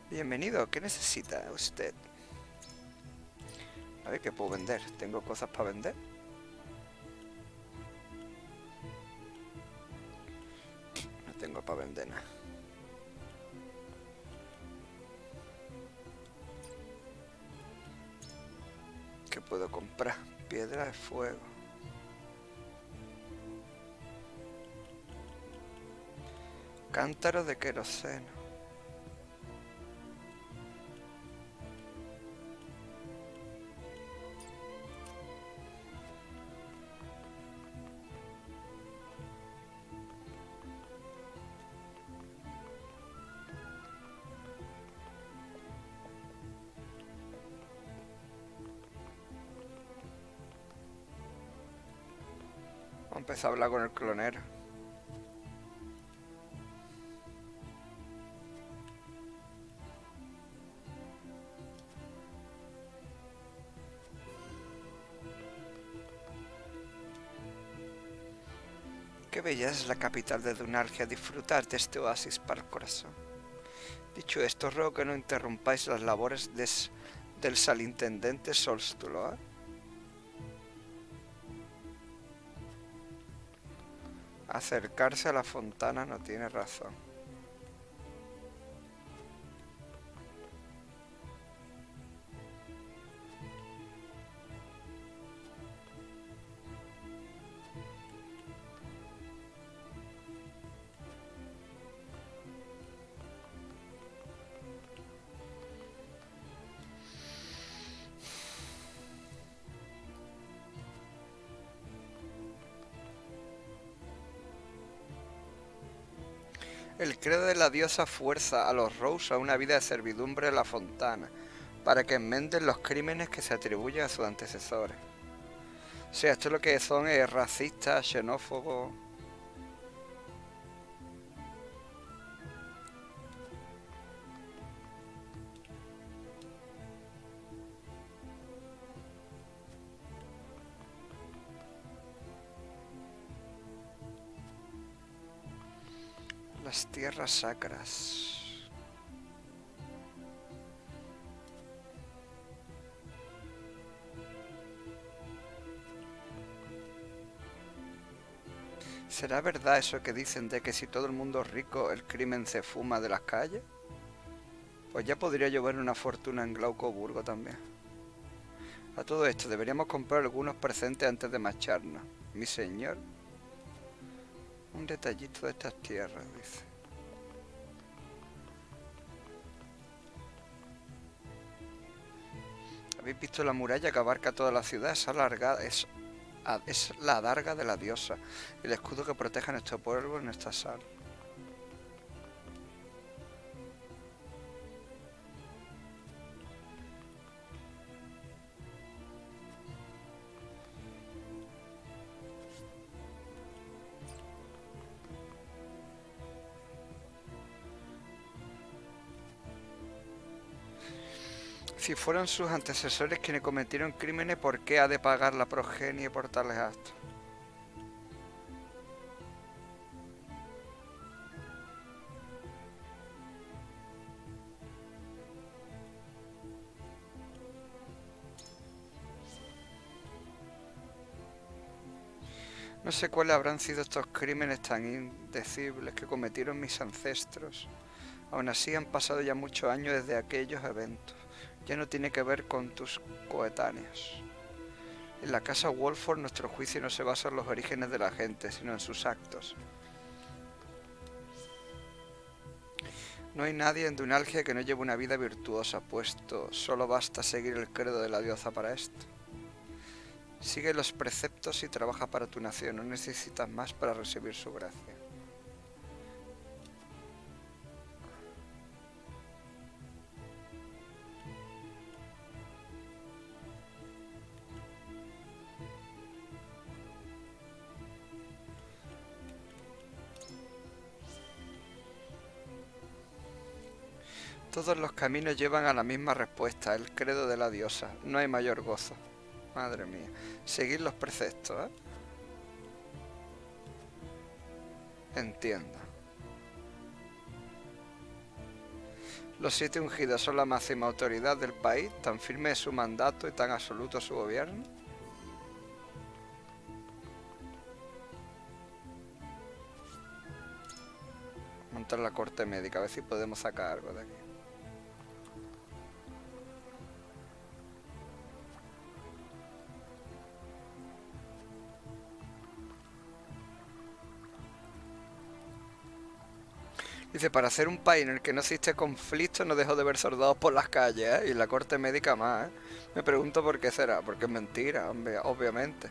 Bienvenido, ¿qué necesita usted? A ver, ¿qué puedo vender? ¿Tengo cosas para vender? No tengo para vender nada. ¿Qué puedo comprar? Piedra de fuego. Cántaros de queroseno. Empezó a hablar con el clonero. Qué bella es la capital de Dunalgia, disfrutar de este oasis para el corazón. Dicho esto, ruego que no interrumpáis las labores del salintendente Solstulo, ¿eh? Acercarse a la fontana no tiene razón. El credo de la diosa fuerza a los Rose a una vida de servidumbre en la fontana, para que enmenden los crímenes que se atribuyen a sus antecesores. O sea, esto lo que son es racistas, xenófobos. Las tierras sacras. ¿Será verdad eso que dicen de que si todo el mundo es rico, el crimen se fuma de las calles? Pues ya podría llover una fortuna en Glaucoburgo también. A todo esto, deberíamos comprar algunos presentes antes de marcharnos. Mi señor. Un detallito de estas tierras, dice. ¿Habéis visto la muralla que abarca toda la ciudad? Es alargada, es la adarga de la diosa, el escudo que protege a nuestro pueblo en esta sala. Si fueron sus antecesores quienes cometieron crímenes, ¿por qué ha de pagar la progenie por tales actos? No sé cuáles habrán sido estos crímenes tan indecibles que cometieron mis ancestros. Aún así han pasado ya muchos años desde aquellos eventos. Ya no tiene que ver con tus coetáneos. En la casa Wolford nuestro juicio no se basa en los orígenes de la gente, sino en sus actos. No hay nadie en Dunalgia que no lleve una vida virtuosa, puesto solo basta seguir el credo de la diosa para esto. Sigue los preceptos y trabaja para tu nación, no necesitas más para recibir su gracia. Todos los caminos llevan a la misma respuesta, el credo de la diosa. No hay mayor gozo. Madre mía. Seguir los preceptos, ¿eh? Entiendo. Los 7 ungidos son la máxima autoridad del país, tan firme es su mandato y tan absoluto su gobierno. Montar la corte médica, a ver si podemos sacar algo de aquí. Dice, para hacer un país en el que no existe conflicto no dejó de ver soldados por las calles, ¿eh? Y la corte médica más, ¿eh? Me pregunto por qué será, porque es mentira, hombre, obviamente.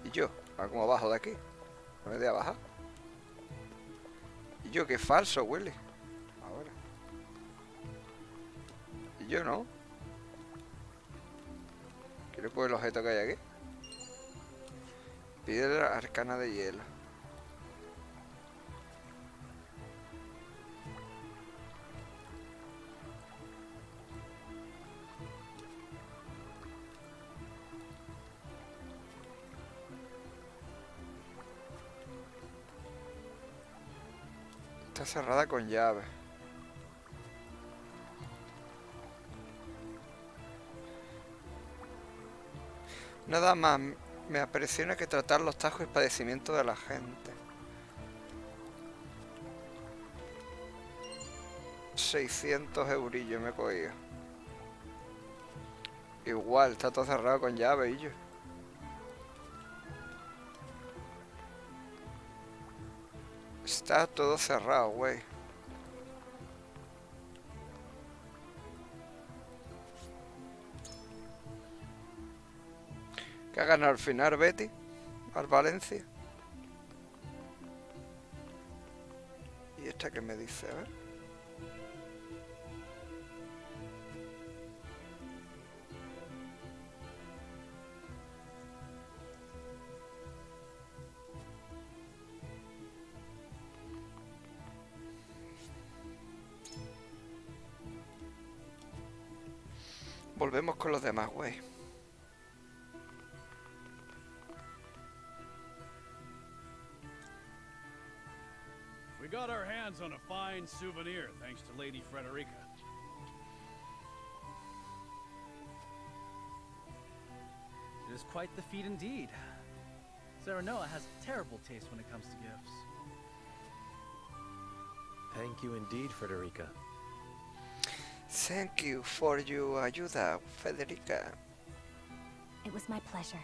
¿Y yo? ¿Cómo bajo de aquí? ¿No me voy a bajar? ¿Y yo? Qué falso, Willy. Ahora. ¿Y yo no? ¿Quiero poner el objeto que hay aquí? Piedra arcana de hielo. Está cerrada con llave. Nada más me apresiona que tratar los tajos y padecimientos de la gente. 600 eurillos me he cogido. Igual, está todo cerrado con llave y yo. Está todo cerrado, güey. ¿Qué ha ganado al final, Betty? ¿Al Valencia? ¿Y esta qué me dice? A ver. Volvemos con los demás, güey. We got our hands on a fine souvenir, thanks to Lady Frederica. It is quite the feat indeed. Serenoa has terrible taste when it comes to gifts. Thank you indeed, Frederica. Thank you for your ayuda, Federica. It was my pleasure.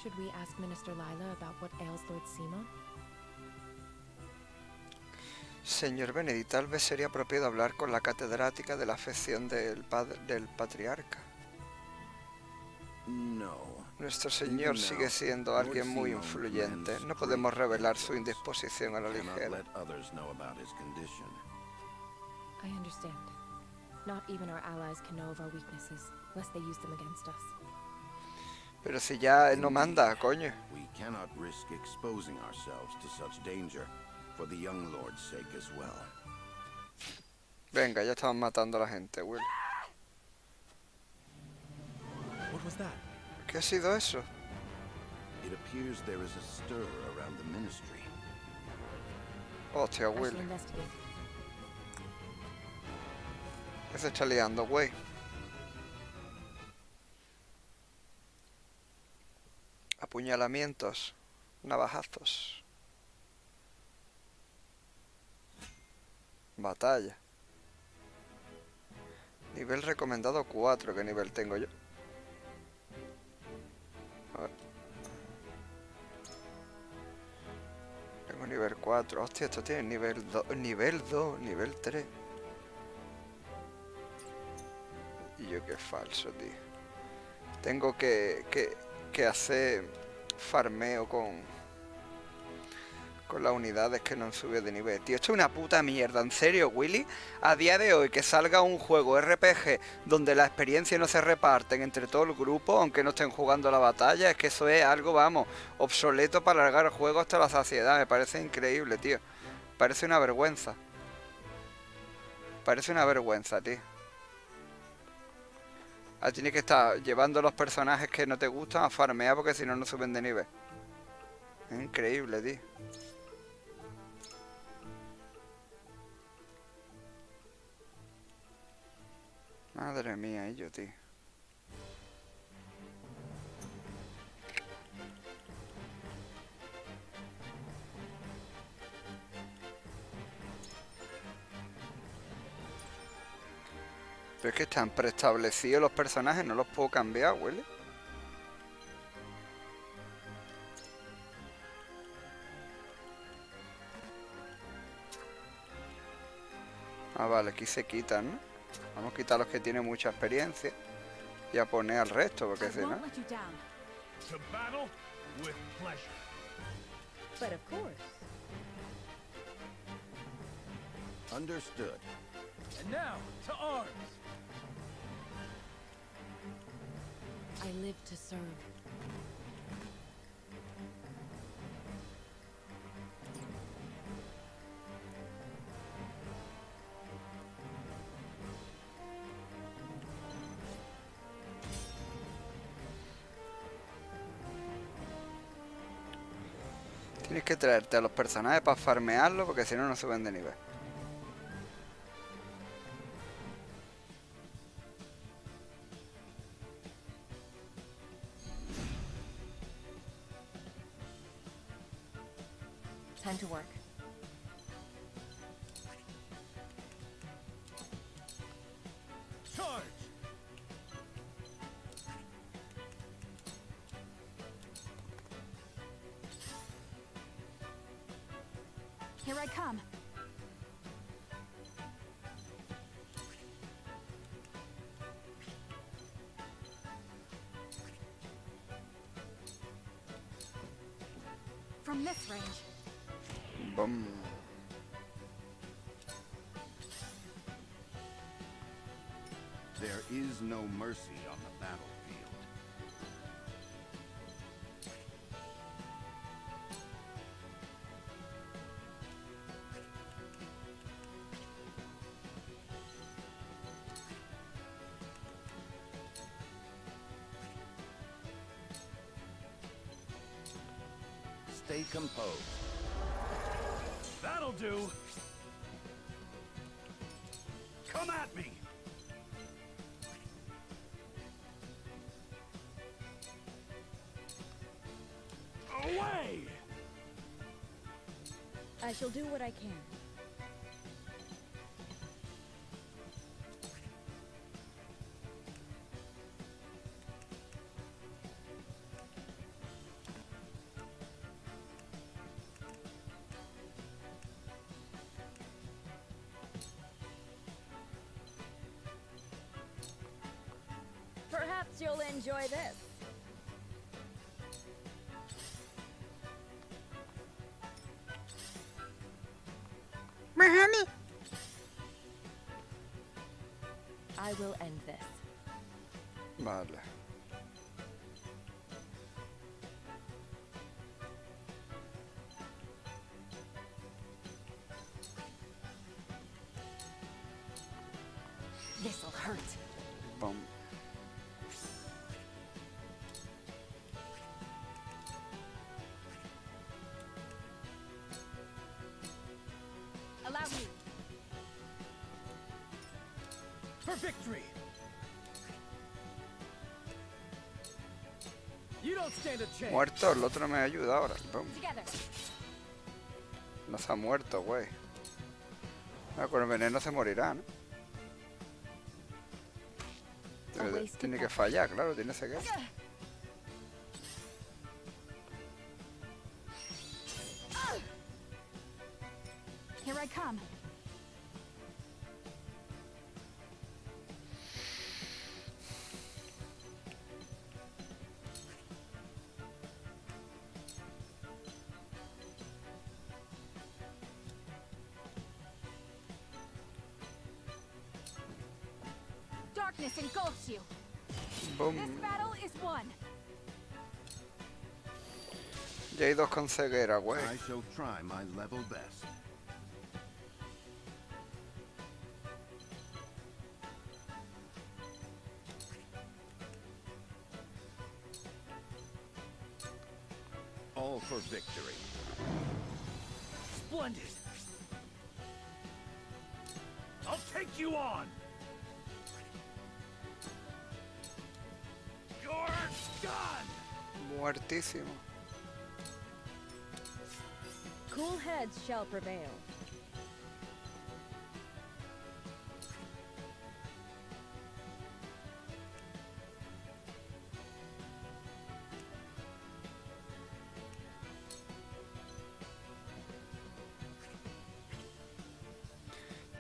Should we ask Minister Lila about what ails Lord Simo? Señor Benedict, tal vez sería apropiado hablar con la catedrática de la afección del patriarca. No. Nuestro señor sigue siendo alguien muy influyente. No podemos revelar su indisposición a la ligera. I understand. Not even our allies can know of our weaknesses, lest they use them against us. Pero si ya él no manda, coño. We cannot risk exposing ourselves to such danger, for the young lord's sake as well. Venga, ya estaban matando a la gente, Will. What was that? ¿Qué ha sido eso? It appears there is a stir around the ministry. Hostia, I Will. shall investigate. ¿Qué se está liando, güey? Apuñalamientos, navajazos. Batalla. Nivel recomendado 4, ¿qué nivel tengo yo? A ver. Tengo nivel 4. Hostia, esto tiene nivel 2, nivel 2, nivel 3. Y yo qué falso, tío. Tengo que hacer farmeo con las unidades que no han subido de nivel. Tío, esto es una puta mierda. En serio, Willy, a día de hoy que salga un juego RPG donde la experiencia no se reparten entre todo el grupo, aunque no estén jugando la batalla, es que eso es algo, vamos, obsoleto para alargar el juego hasta la saciedad. Me parece increíble, tío. Parece una vergüenza. Parece una vergüenza, tío. Ahora tienes que estar llevando los personajes que no te gustan a farmear porque si no, no suben de nivel. Es increíble, tío. Madre mía, ello, tío. Pero es que están preestablecidos los personajes, no los puedo cambiar, huele. Ah, vale, aquí se quitan, ¿no? Vamos a quitar los que tienen mucha experiencia y a poner al resto, porque si no... To battle with pleasure. But of course. Understood. And now, to arms! I live to serve. Tienes que traerte a los personajes para farmearlos, porque si no, no suben de nivel. Time to work. Charge! Here I come. From this range. Boom. There is no mercy on the battlefield. Stay composed. That'll do. Come at me. Away! I shall do what I can. you'll enjoy this. Mami. I will end this. Vale. This'll hurt. Boom. Allow me. For victory! You don't stand a chance. Muerto, el otro me ayuda ahora. Boom. Together. No se ha muerto, güey. Ah, con el veneno se morirá, ¿no? Tiene que fallar, claro, tiene ceguera. Here I come. Darkness engulfs you. Boom. This battle is won. Ya hay dos con ceguera, güey. I shall try my level best. All for victory. Splendid. I'll take you on. You're done. Muertísimo. Cool heads shall prevail.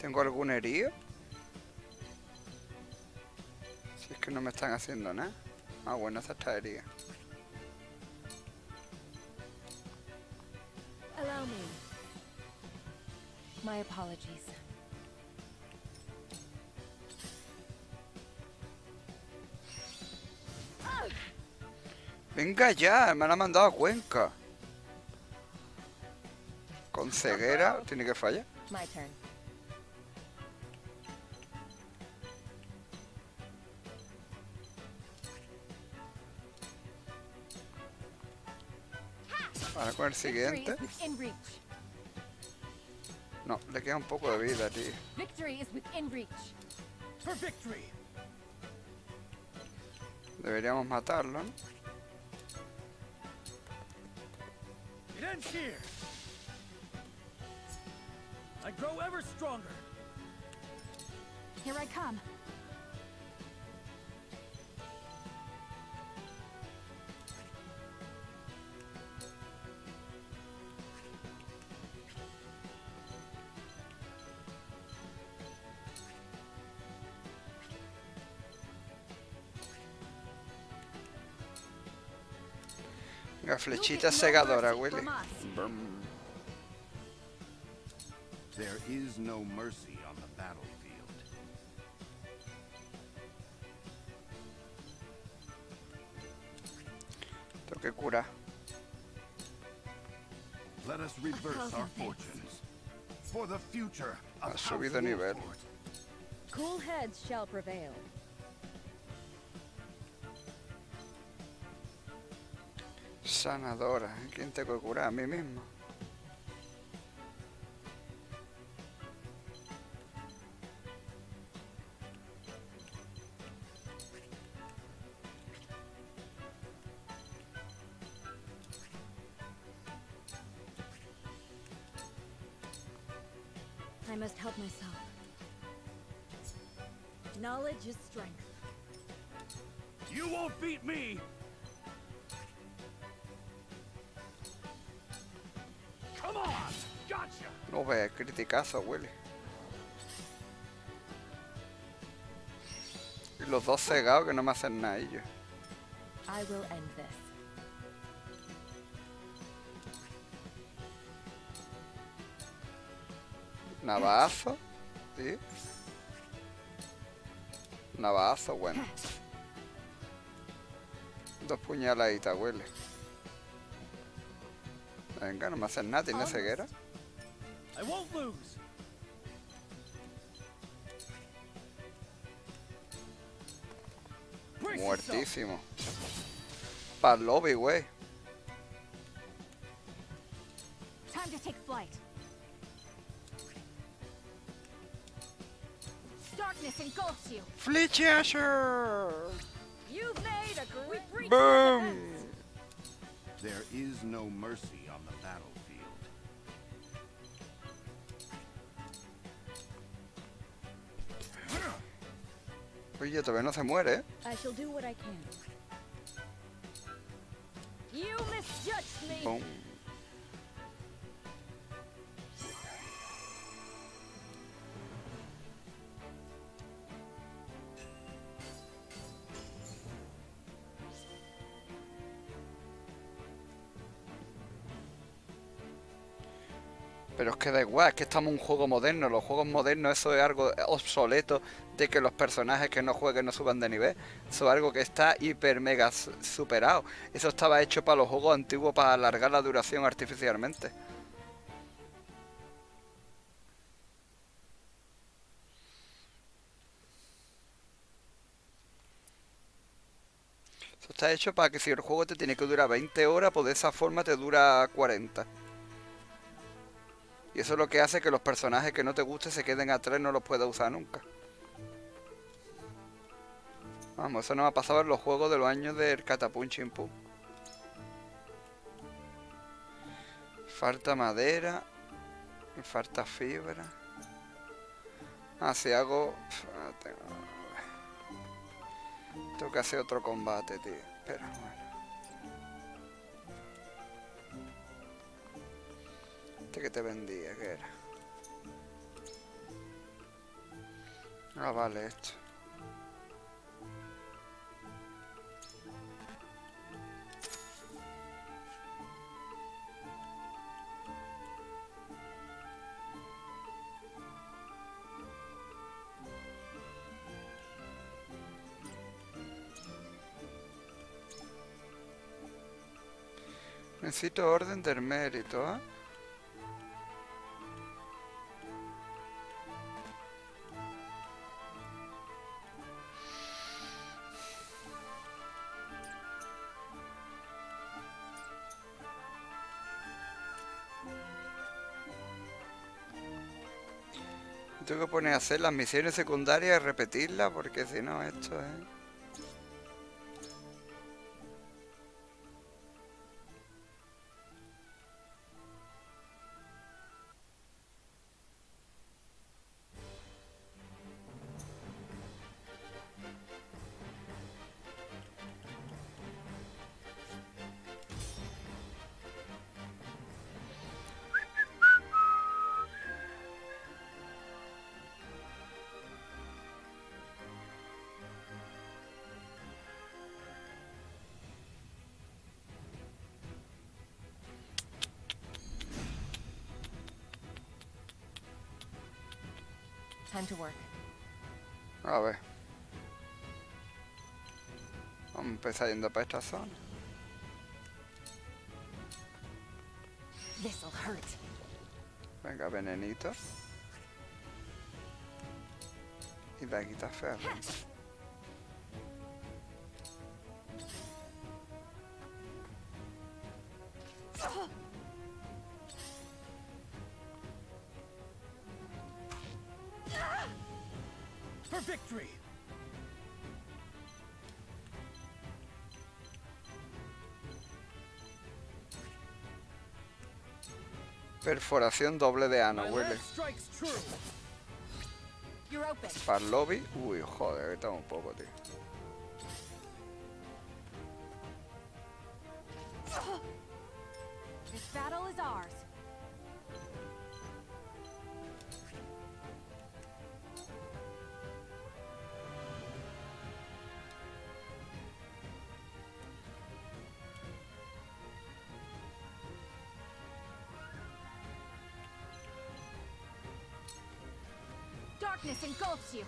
¿Tengo algún herido? Si es que no me están haciendo nada. Ah, bueno, esa está herida. Allow me. My apologies. Venga ya, me la han mandado a Cuenca. Con ceguera, tiene que fallar. My turn. Ahora con el siguiente. Within reach. No, le queda un poco de vida, tío. Victory is within reach. For victory. Deberíamos matarlo, ¿no? It ends here. I grow ever stronger. Here I come. La flechita segadora, Willy. There is no mercy on the battlefield. Tengo que curar. Let us reverse our fortunes for the future Ha of subido nivel. Cool heads shall prevail. Sanadora. ¿Quién tengo que curar? A mí mismo. I must help myself. Knowledge is strength. You won't beat me. Come on, gotcha. No ve, criticazo, Willy. Y Los dos cegados que no me hacen nada ellos. I will end this. Navazo. ¿Sí? Navazo, bueno. 2 puñaladitas, huele. Venga, no me hacen nada, ¿tiene ceguera? I won't lose. Muertísimo. Pa'l lobby, güey. Time to take flight. Darkness engulfs you. Flechazo. You've made a great Boom. There is no mercy on the battlefield. Oye, todavía no se muere, ¿eh? I shall do what I can. You misjudged me. Boom. Pero es que da igual, es que estamos en un juego moderno. Los juegos modernos, eso es algo obsoleto de que los personajes que no jueguen no suban de nivel. Eso es algo que está hiper mega superado. Eso estaba hecho para los juegos antiguos para alargar la duración artificialmente. Eso está hecho para que si el juego te tiene que durar 20 horas, pues de esa forma te dura 40. Y eso es lo que hace que los personajes que no te gusten se queden atrás y no los puedas usar nunca. Vamos, eso no me ha pasado en los juegos de los años del Catapum Chimpum. Falta madera. Me falta fibra. Ah, si hago... Tengo que hacer otro combate, tío. Espera, bueno. Este que te vendía, ¿qué era? Ah, vale, esto. Necesito orden del mérito, ¿eh? Tengo que poner a hacer las misiones secundarias y repetirlas porque si no esto es... Time to work. A ver. Vamos a empezar yendo para esta zona. This'll hurt. Venga, venenito. Y de aquí está ferro. For victory! Perforación doble de ano, My huele. lance strikes true. You're open. Para el lobby. Uy, joder, que está un poco, tío. This battle is ours. darkness engulfs you.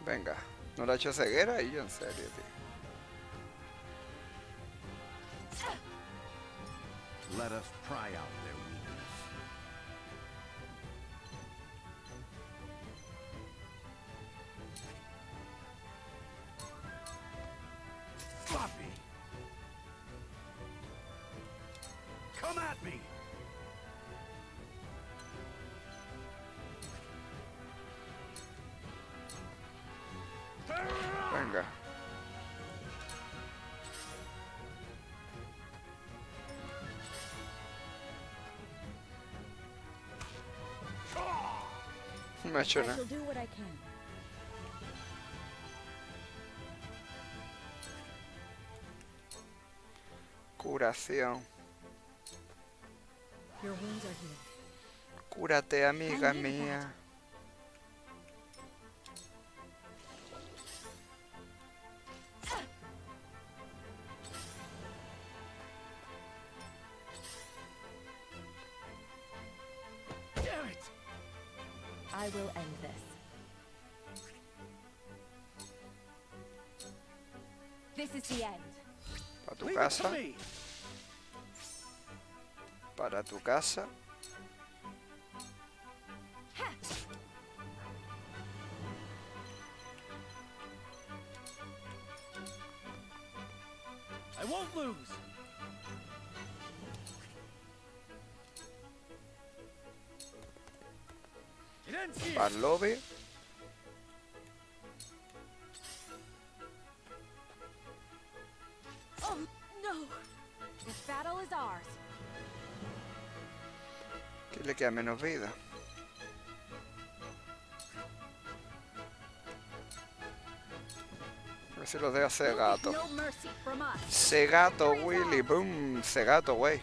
Venga, no le ha hecho ceguera y yo en serio, tío. Let us pry out their weakness. Sloppy! Come at me! Venga. No ha hecho I nada. shall do what I can. Curación. Your wounds are healed. Cúrate, amiga mía. Damn it! I will end this. This is the end. Para tu Leave it to casa. me! Para tu casa. I won't lose. It ends here. Para el lobby. Oh, no. This battle is ours. Que le queda menos vida. A ver si lo deja cegato. No mercy from us. Cegato, Willy. Boom. Cegato, güey.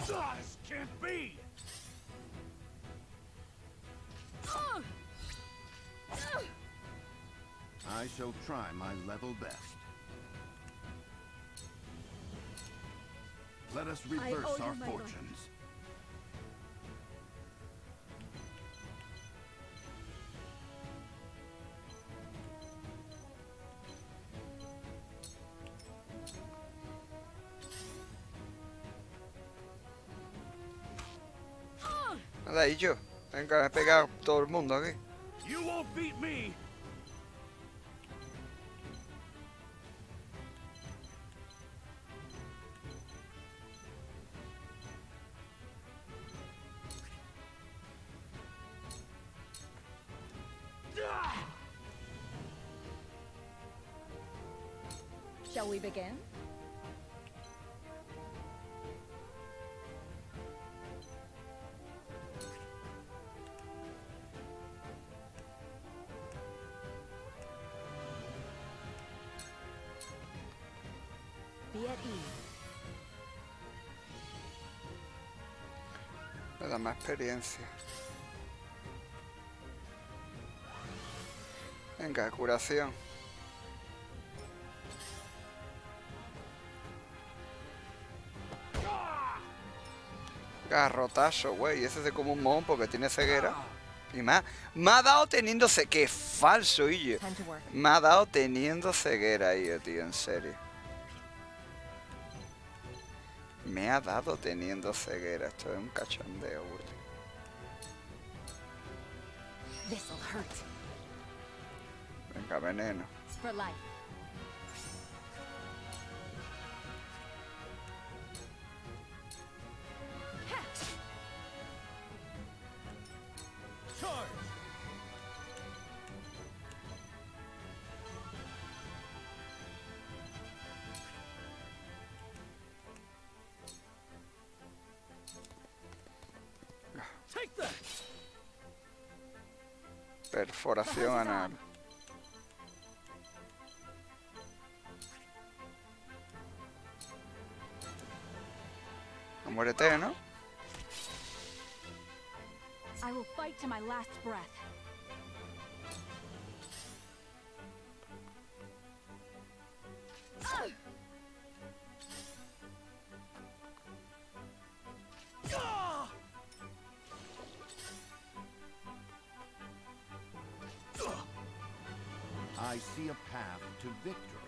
This can't be! I shall try my level best. Let us reverse owe you our my life. fortunes. Nada, y yo. Venga, me he pegado todo el mundo aquí. You won't beat me! Shall we begin? Be at ease. Me da más experiencia. Venga, curación. Garrotazo, güey. Ese es de como un mohón porque tiene ceguera. Y me ha dado teniéndose... ¡Qué falso, Illo! Time to work. Me ha dado teniendo ceguera, Illo, tío, en serio. Me ha dado teniendo ceguera. Esto es un cachondeo, güey. This'll hurt. Venga, veneno. It's for life. Charge. Take that. Perforación anal. Muérete, ¿no? I will fight to my last breath. I see a path to victory.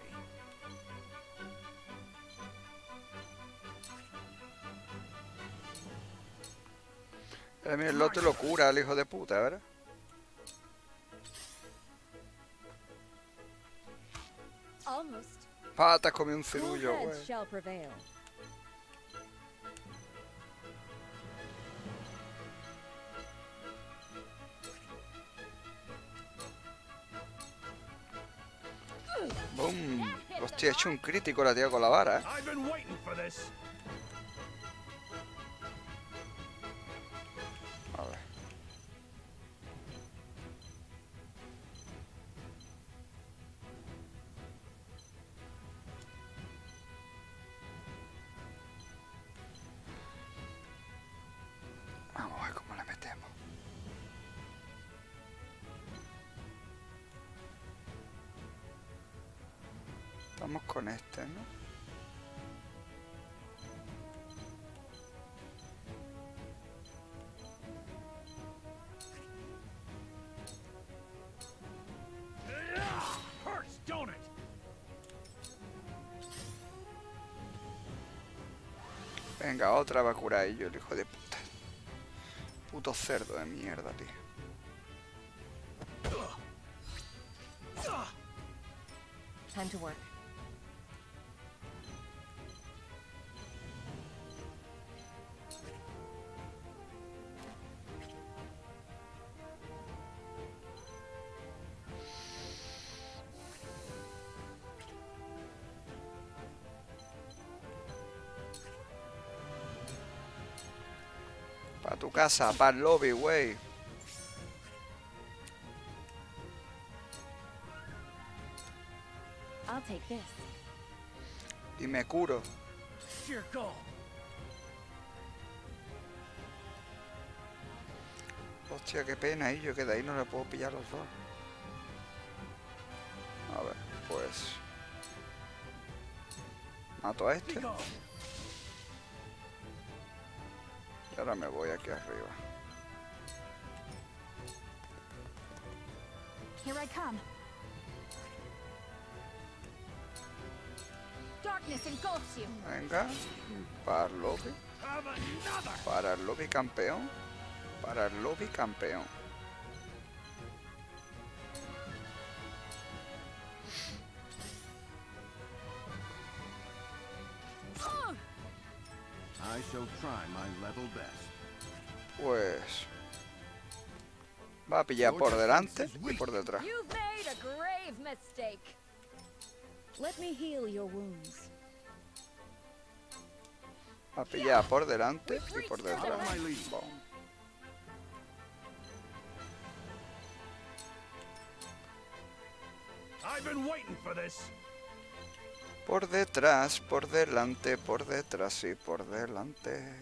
Mira, el lote lo cura al hijo de puta, ¿verdad? Almost. Patas comió un Cool cirullo, heads güey. shall prevail. Boom. Hostia, he hecho un crítico la tía con la vara, ¿eh? I've been waiting for this. A ver. Vamos a ver cómo le metemos. Estamos con este, ¿no? Hurts, don't it? Venga, otra va a curar ello, el hijo de puta. Puto cerdo de mierda, tío. Time to work. Para tu casa, para el lobby, güey. I'll take this. Y me curo. Sheer goal. Hostia, qué pena, y yo que de ahí no le puedo pillar los dos. A ver, pues... mato a este. Y ahora me voy aquí arriba. Here I come. Darkness engulfs you. Venga, para el lobby. Para el lobby campeón. Para el lobby campeón. I shall try my level best. Pues... va a pillar por delante y por detrás. You've made a grave mistake. Let me heal your wounds. Va a pillar por delante y por detrás. Bom. I've been waiting for this. Por detrás, por delante, por detrás y por delante.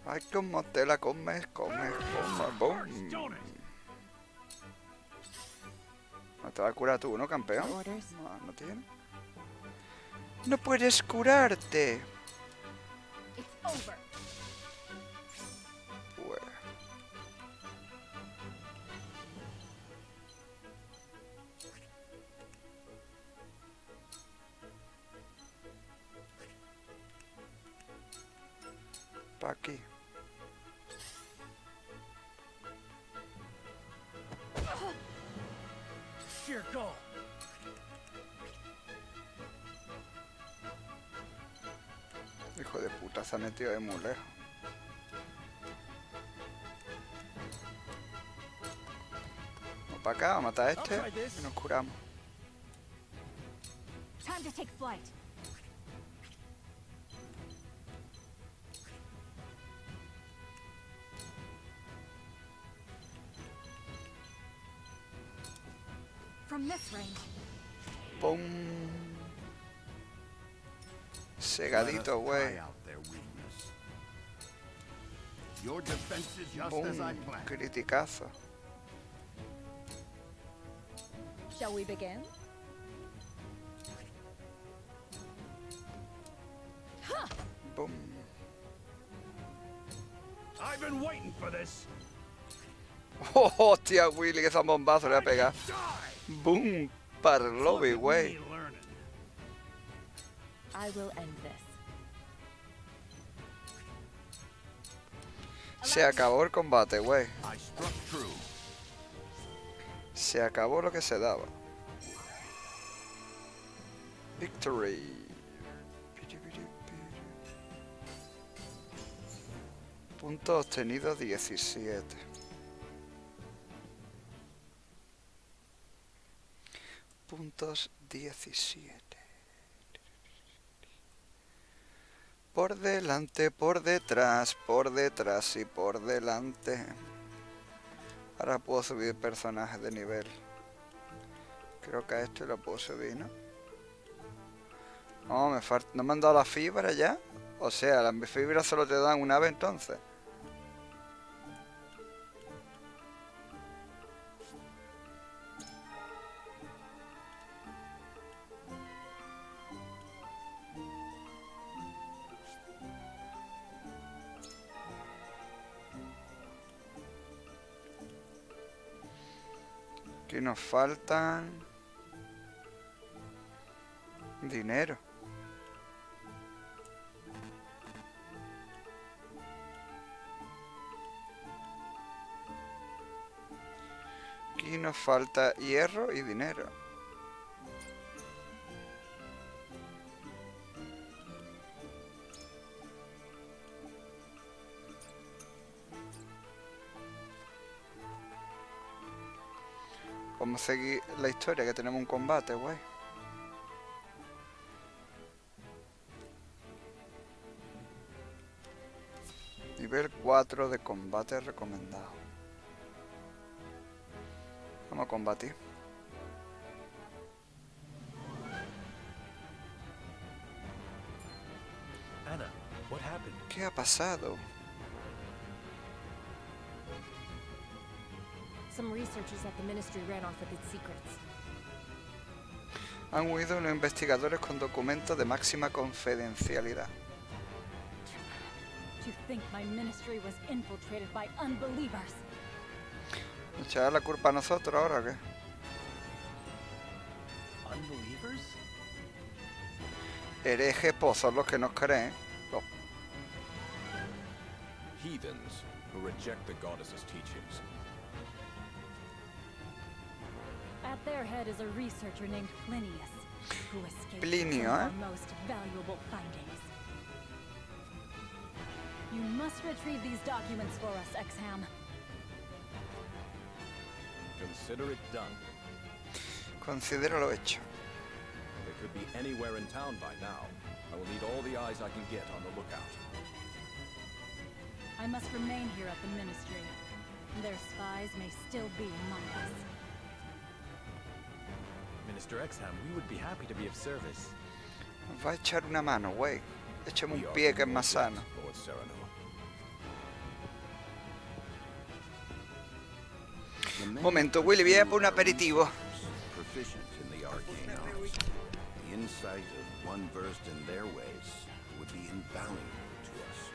Ay, cómo te la comes, comes, comes, boom. No te va a curar tú, ¿no, campeón? No, no tiene. No puedes curarte. It's over. Pues... pa' aquí. Sheer goal. Hijo de puta, se ha metido de muy lejos. Vamos para acá, vamos a matar a este y nos curamos. Time to take flight. From this range. ¡Pum! Segadito, güey. ¡Bum! Criticazo. Shall we begin? ¡Bum! I've been waiting for this. Oh, hostia, Willy, que son bombazos le ha pegado. Boom, para el lobby, güey. I will end this. Se acabó el combate, güey. Se acabó lo que se daba. Victory. Puntos obtenidos 17. Puntos 17. Por delante, por detrás y por delante. Ahora puedo subir personajes de nivel. Creo que a este lo puedo subir, ¿no? No, ¿no me han dado la fibra ya? O sea, las fibras solo te dan una vez entonces. Aquí nos faltan dinero. Aquí nos falta hierro y dinero. Vamos a seguir la historia, que tenemos un combate, güey. Nivel 4 de combate recomendado. Vamos a combatir. Anna, what happened? ¿Qué ha pasado? Some researchers at the ministry ran off with its secrets. Han huido unos investigadores con documentos de máxima confidencialidad. To think my ministry was infiltrated by unbelievers. ¿Nos echará la culpa a nosotros ahora o qué? Unbelievers? Herejes, pues son los que nos creen. Los Heathens who reject the goddess's teachings. At their head is a researcher named Plinius, who escaped Plinio, some of our most valuable findings. You must retrieve these documents for us, Exham. Consider it done. Considero lo hecho. They could be anywhere in town by now. I will need all the eyes I can get on the lookout. I must remain here at the ministry. Their spies may still be among us. Minister Exham, we would be happy to be of service. Nos va a echar una mano, güey. Échame un pie que es más sano. Lord Sereno. Momento, Willy, voy a por un aperitivo. Proficient in the arcane arts. The insight of one versed in their ways would be invaluable to us.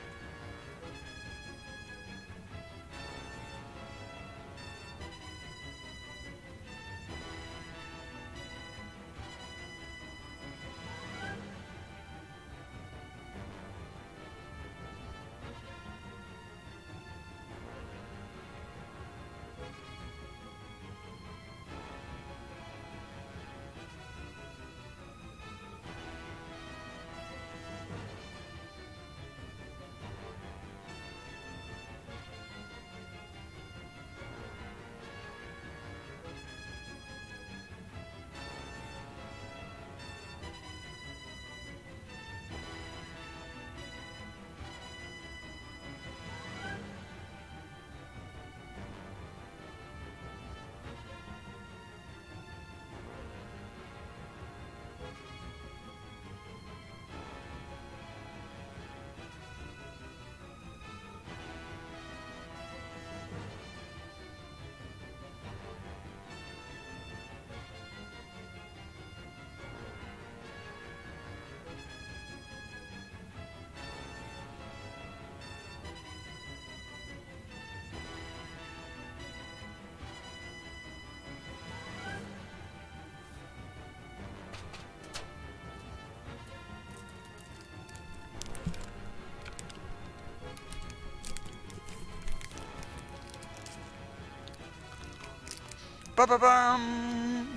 Pa pa pam.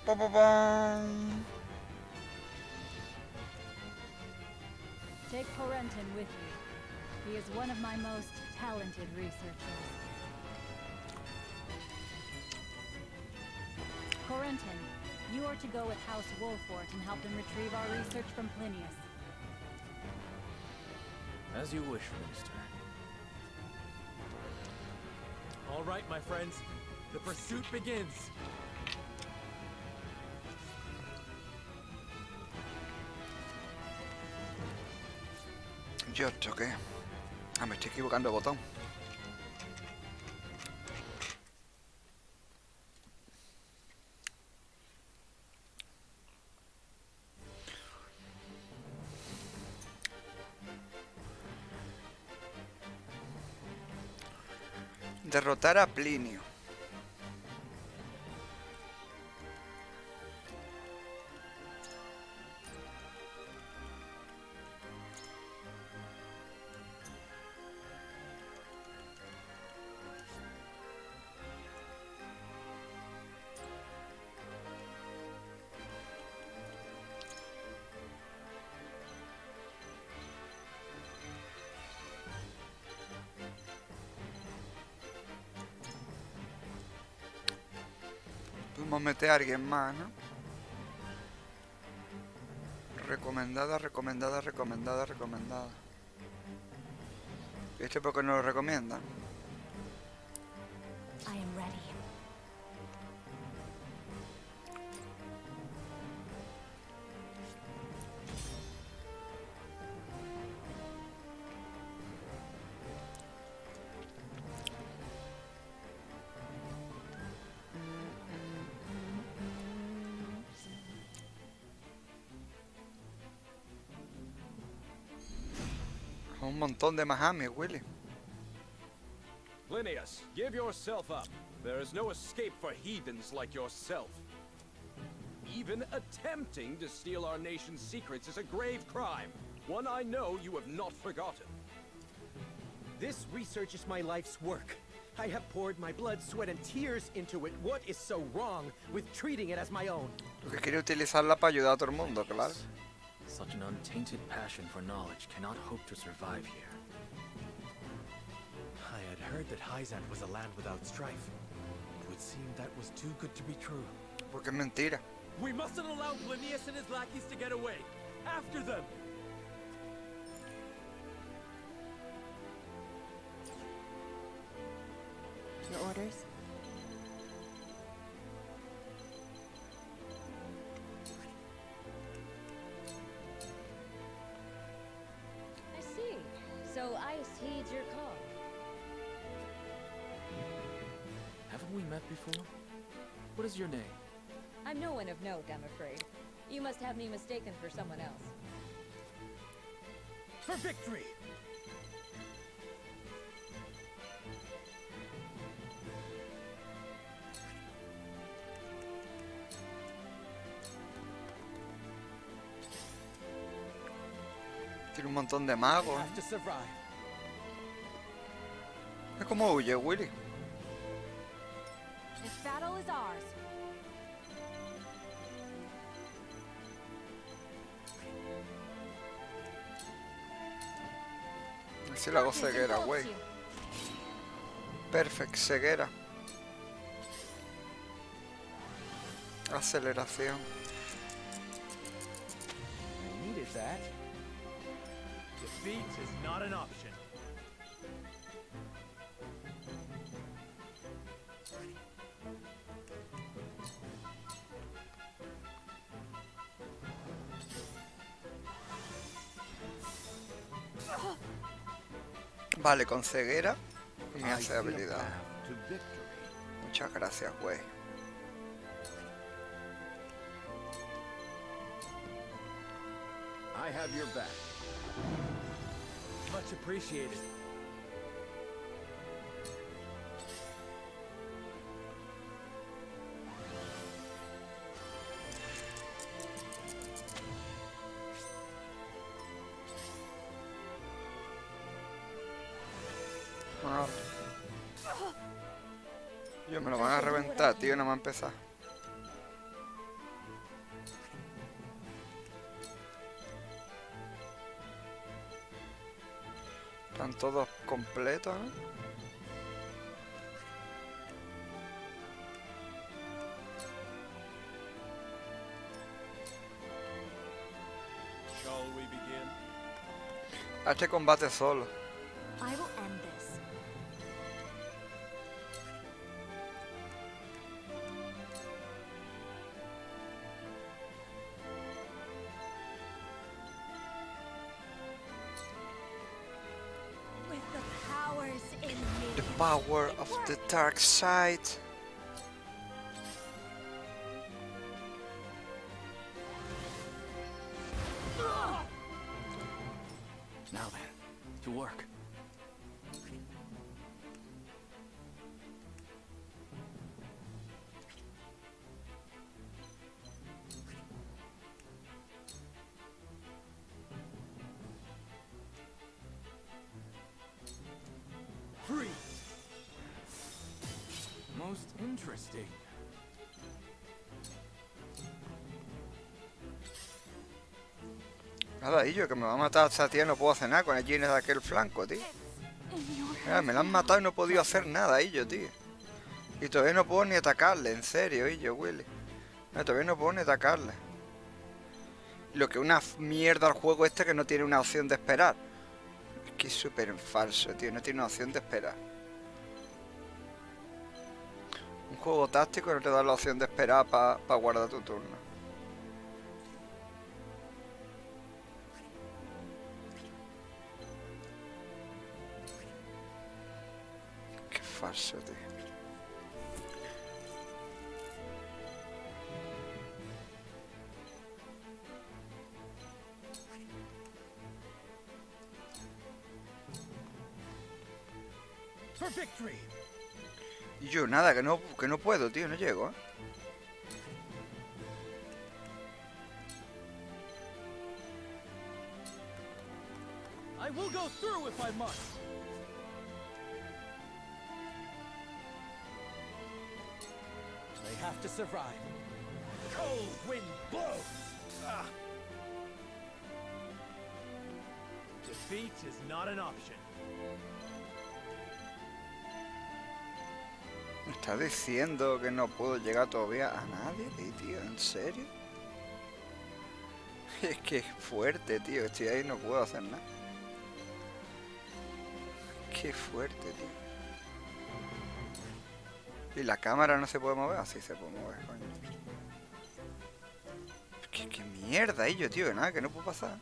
Pa pa pam. Take Corentin with you. He is one of my most talented researchers. Corentin, you are to go with House Wolfort and help them retrieve our research from Plinius. As you wish, Minister. All right, my friends. The pursuit begins. ¿Yo esto qué? Ah, me estoy equivocando de botón. Derrotar a Plinio. Podemos meter a alguien más, ¿no? Recomendada, recomendada, recomendada, recomendada. ¿Y este por qué no lo recomiendan? I am ready. Un montón de Mahamis, Willy. Plinius, give yourself up. There is no escape for heathens like yourself. Even attempting to steal our nation's secrets is a grave crime. One I know you have not forgotten. This research is my life's work. I have poured my blood, sweat, and tears into it. What is so wrong with treating it as my own? Porque quiere utilizarla para ayudar a todo el mundo, claro. Such an untainted passion for knowledge cannot hope to survive here. I had heard that Hyzant was a land without strife. It would seem that was too good to be true. Porque es mentira. We mustn't allow Plinius and his lackeys to get away. After them! Your orders? I see. So Ice heeds your call. Haven't we met before? What is your name? I'm no one of note, I'm afraid. You must have me mistaken for someone else. For victory! Tiene un montón de magos. Es como huye, Willy. This battle is ours. Así la hago ceguera, güey. Perfect, ceguera. Aceleración. I needed that. Defeat is not an option. Vale, con ceguera me hace habilidad. Muchas gracias, güey. I have your back. Much appreciated. Yo me lo van a reventar, tío, no me ha empezado. Están todos completos, ¿eh? Shall we begin? A este combate solo. I will end this. With the powers in me. The power of the dark side. Now then, to work. Freeze! Most interesting. Nada, y yo que me va a matar esta tía, no puedo hacer nada con el jeans de aquel flanco, tío. Mira, me la han matado y no he podido hacer nada, yo, tío. Y todavía no puedo ni atacarle, en serio, yo, Willy. No, todavía no puedo ni atacarle. Lo que es una mierda al juego este que no tiene una opción de esperar. Es que es súper falso, tío, no tiene una opción de esperar. Un juego táctico no te da la opción de esperar para guardar tu turno. Qué falso, tío. For victory. Y yo nada, que no puedo, tío, no llego, ¿eh? I will go through if I must. They have to survive. Cold wind blows. Ah. Defeat is not an option. ¿Me estás diciendo que no puedo llegar todavía a nadie, tío? ¿En serio? Es que es fuerte, tío. Estoy ahí y no puedo hacer nada. Qué fuerte, tío. ¿Y la cámara no se puede mover? Así se puede mover, coño. ¿Qué mierda, yo, tío? Que nada, que no puedo pasar.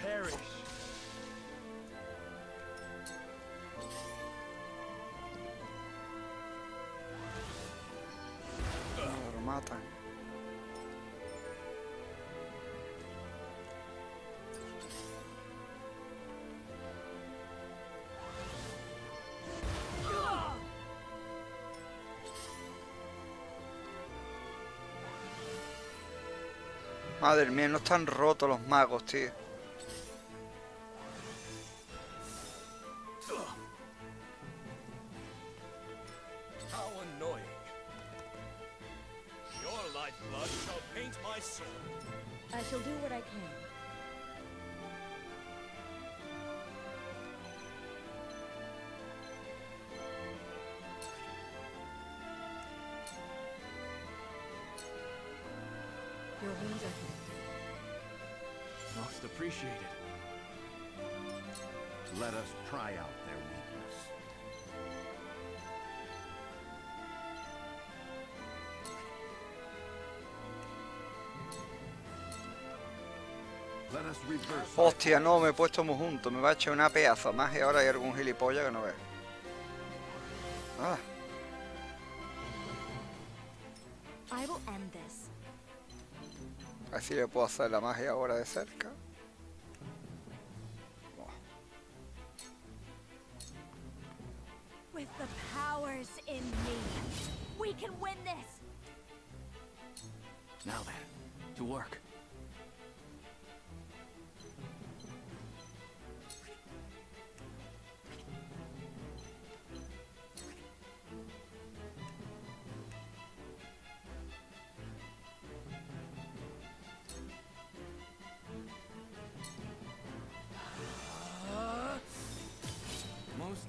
Perish. Lo matan. Madre mía, no están rotos los magos, tío. How annoying. Your lifeblood shall paint my sword. I shall do what I can. Your wounds are healed. Most appreciated. Let us try out their weakness. Let us reverse. Hostia, no, me he puesto muy junto. Me va a echar una pedazo más y ahora hay algún gilipollas que no ve. Ah, I will end this. así le puedo hacer la magia ahora de cerca. With the powers in me, we can win this. Now then, to work.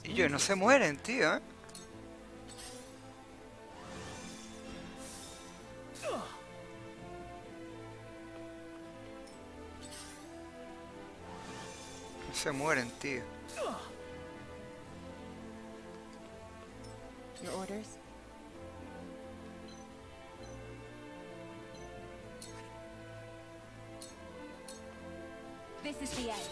Y yo, no se mueren, tío, ¿eh? No se mueren, tío. Your orders? This is the end.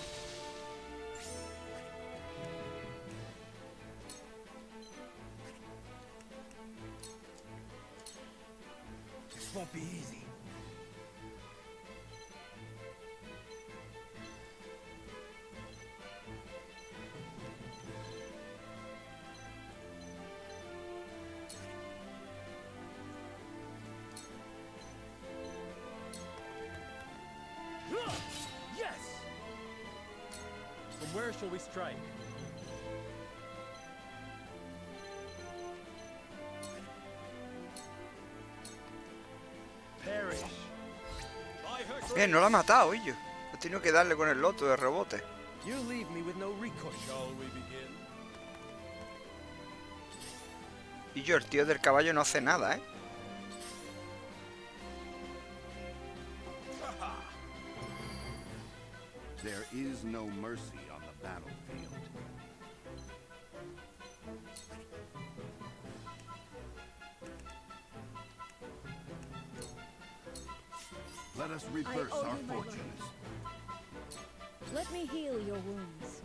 This won't be easy. Yes! From where shall we strike? Perish. Bien, no lo ha matado, y yo. He tenido que darle con el loto de rebote. You leave me with no recourse. Shall we begin? Y yo, el tío del caballo no hace nada, ¿eh? There is no mercy on the battlefield. Let us reverse owe our you my life. fortunes. Let me heal your wounds.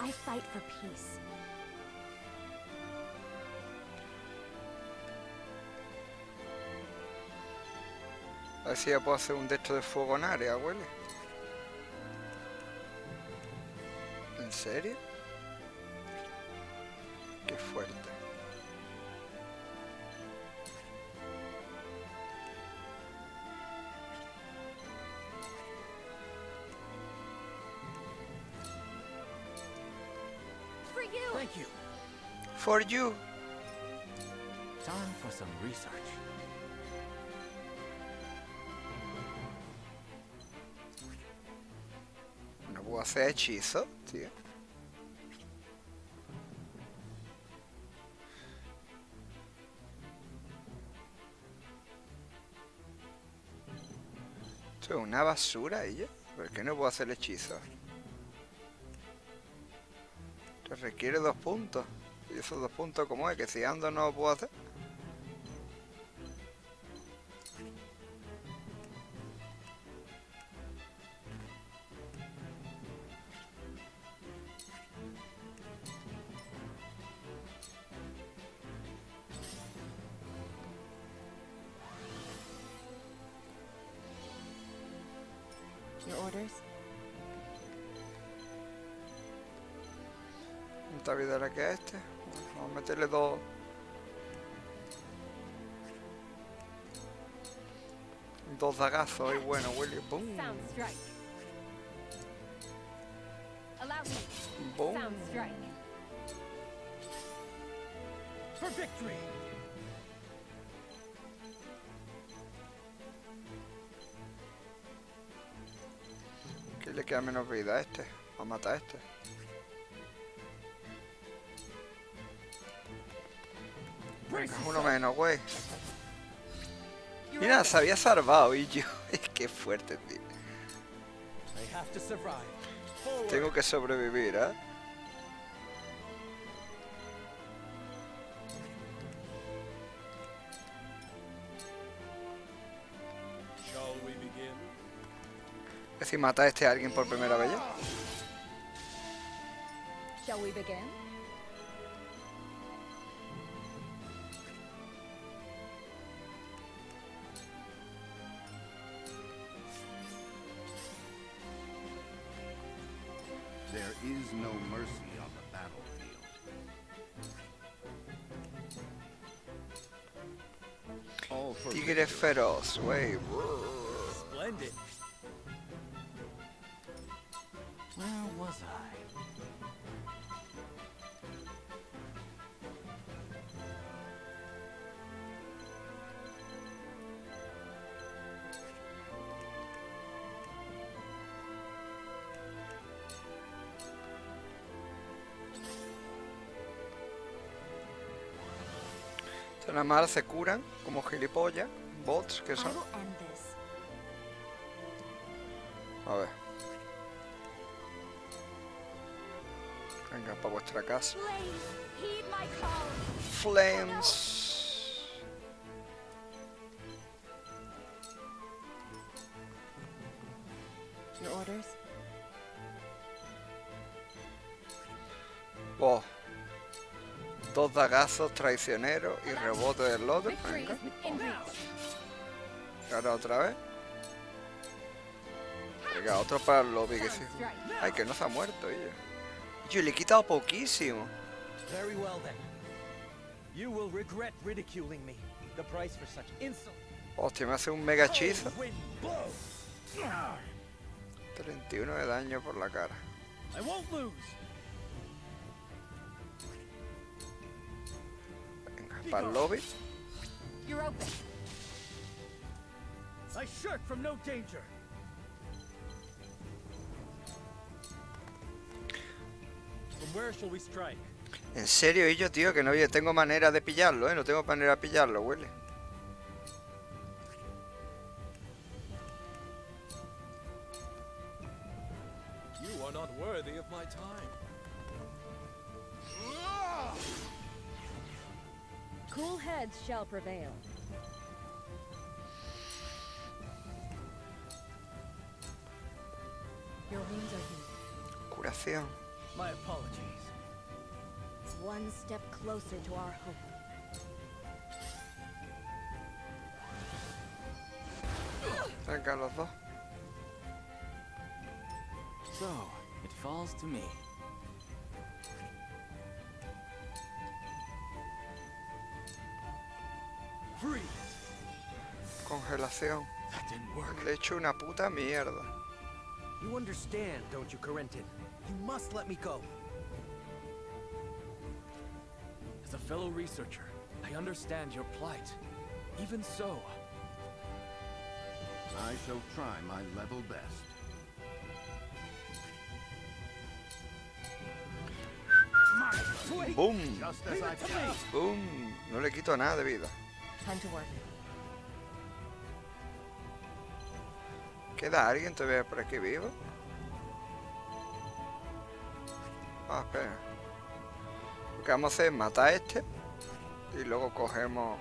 I fight for peace. A ver si ya puedo hacer un de estos de fuego en área, huele. ¿En serio? Qué fuerte. For you! Thank you. For you. Time for some research. No puedo hacer hechizo, tío. Esto es una basura, ella. ¿Por qué no puedo hacer hechizo? Esto requiere 2 puntos. ¿Y esos 2 puntos cómo es? Que si ando no lo puedo hacer. Your orders? ¿Cuánta vida le queda a este? Vamos a meterle 2. Dos dagazos y bueno, Willy. ¡Boom! Sound strike. Allow me. ¡Boom! Sound strike. For victory! ¿Qué le queda menos vida a este? Va a matar a este. Venga, uno menos, güey. Mira, se había salvado y yo... Es que fuerte, tío. Tengo que sobrevivir, ¿eh? Es decir, mata a este a alguien por primera vez ya. Shall we begin? There is no mercy on the battlefield. All for Tigre feroz, wey. Splendid. Where was I? Nada más se curan como gilipollas, bots que son. A ver. Venga, para vuestra casa. Flames. Your orders? Oh. 2 dagazos traicioneros y rebote del lote. Venga. Ahora otra vez. Venga, otro para el lobby que sí. Ay, que no se ha muerto ella. Yo le he quitado poquísimo. Very well then. You will regret ridiculing me. The price for such insult. Hostia, me hace un mega hechizo. 31 de daño por la cara. I won't lose. Para el lobby. You're open. I shirk from no danger. From where shall we strike? En serio, y yo, tío, que no tengo manera de pillarlo, no tengo manera de pillarlo, huele. You are not worthy of my time. Cool heads shall prevail. Your wounds are healed. Curación. My apologies. One step closer to our hope. Venga, los dos. So, it falls to me. Congelación. That didn't work. Le he hecho una puta mierda. You understand, don't you, Corentin? You must let me go. As a fellow researcher, I understand your plight. Even so, I shall try my level best. ¡Boom! ¡Boom! No le quito nada de vida. Time to work. ¿Queda alguien todavía por aquí vivo? Ah, espera. Lo que vamos a hacer es matar a este y luego cogemos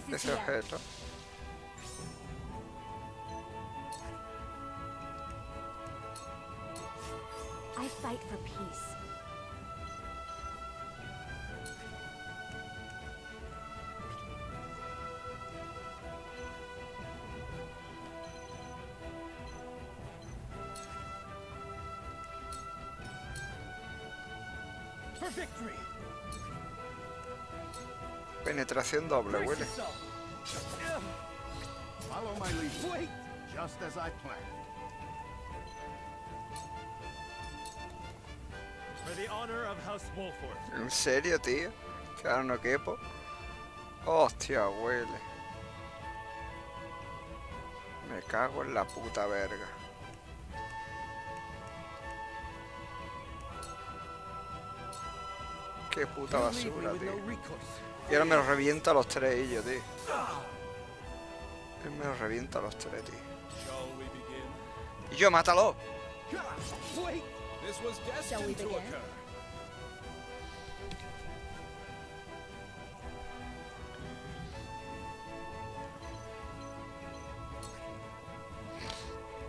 ese objeto. I fight for peace. For victory. Penetración doble, huele. Follow my lead. Wait, just as I planned. For the honor of House Wolford. ¿En serio, tío? Que ahora no quepo. Hostia, huele. Me cago en la puta verga. Qué puta basura, tío. Y ahora me los reviento a los tres ellos, tío. Él me lo revienta a los tres, tío. Shall we begin? Y yo, mátalo. Wait! This was Shall we destined to begin? occur.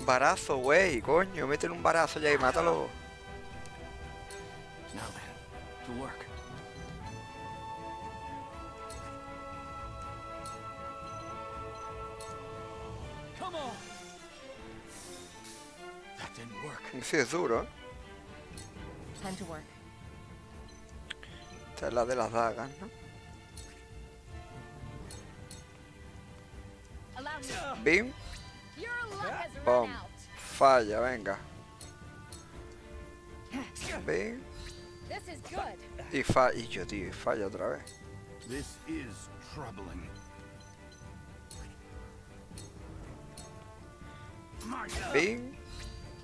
Barazo, güey, coño, métele un barazo ya y mátalo. Now then, to work. Come on! That didn't work. Sí, es duro, ¿eh? Time to work. Esta es la de las dagas, ¿no? Allow me. Bim. Your luck has run Pum. out. Falla, venga. Bim. This is good. Y yo, tío, y falla otra vez. This is troubling. Bim.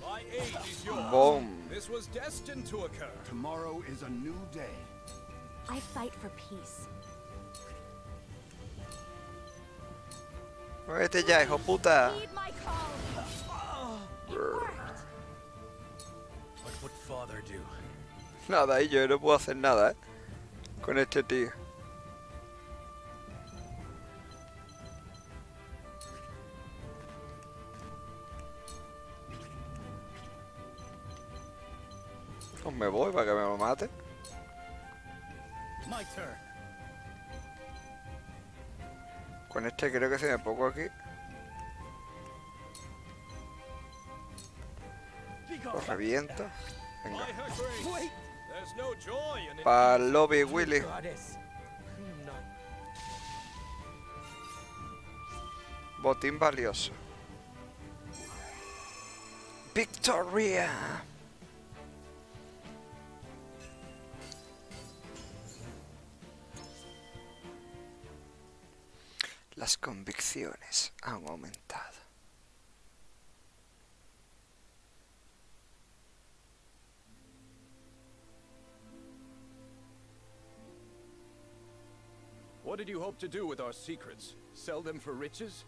My age is yours. Boom. This was destined to occur. Tomorrow is a new day. I fight for peace. Muévete ya, hijo puta. Heed my call. What would father do? Nada, y yo no puedo hacer nada, ¿eh? Con este tío. Pues me voy para que me lo mate. My turn. Con este creo que se me pongo aquí. Lo reviento. Venga. By her grace, there's no joy in it. Pa'l lobby, Willy. Botín valioso. Victoria. Las convicciones han aumentado. What did you hope to do with our secrets? Sell them for riches?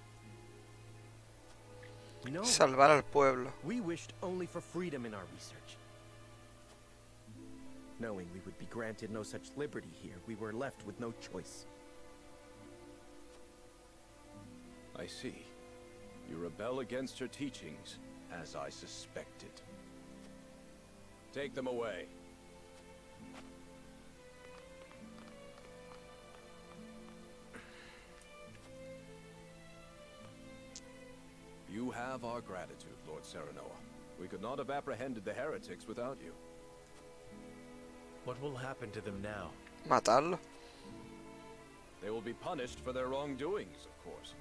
No. Salvar al pueblo. We wished only for freedom in our research. Knowing we would be granted no such liberty here, we were left with no choice. I see. You rebel against her teachings, as I suspected. Take them away. You have our gratitude, Lord Serenoa. We could not have apprehended the heretics without you. What will happen to them now? Matarlo. They will be punished for their wrongdoings, of course.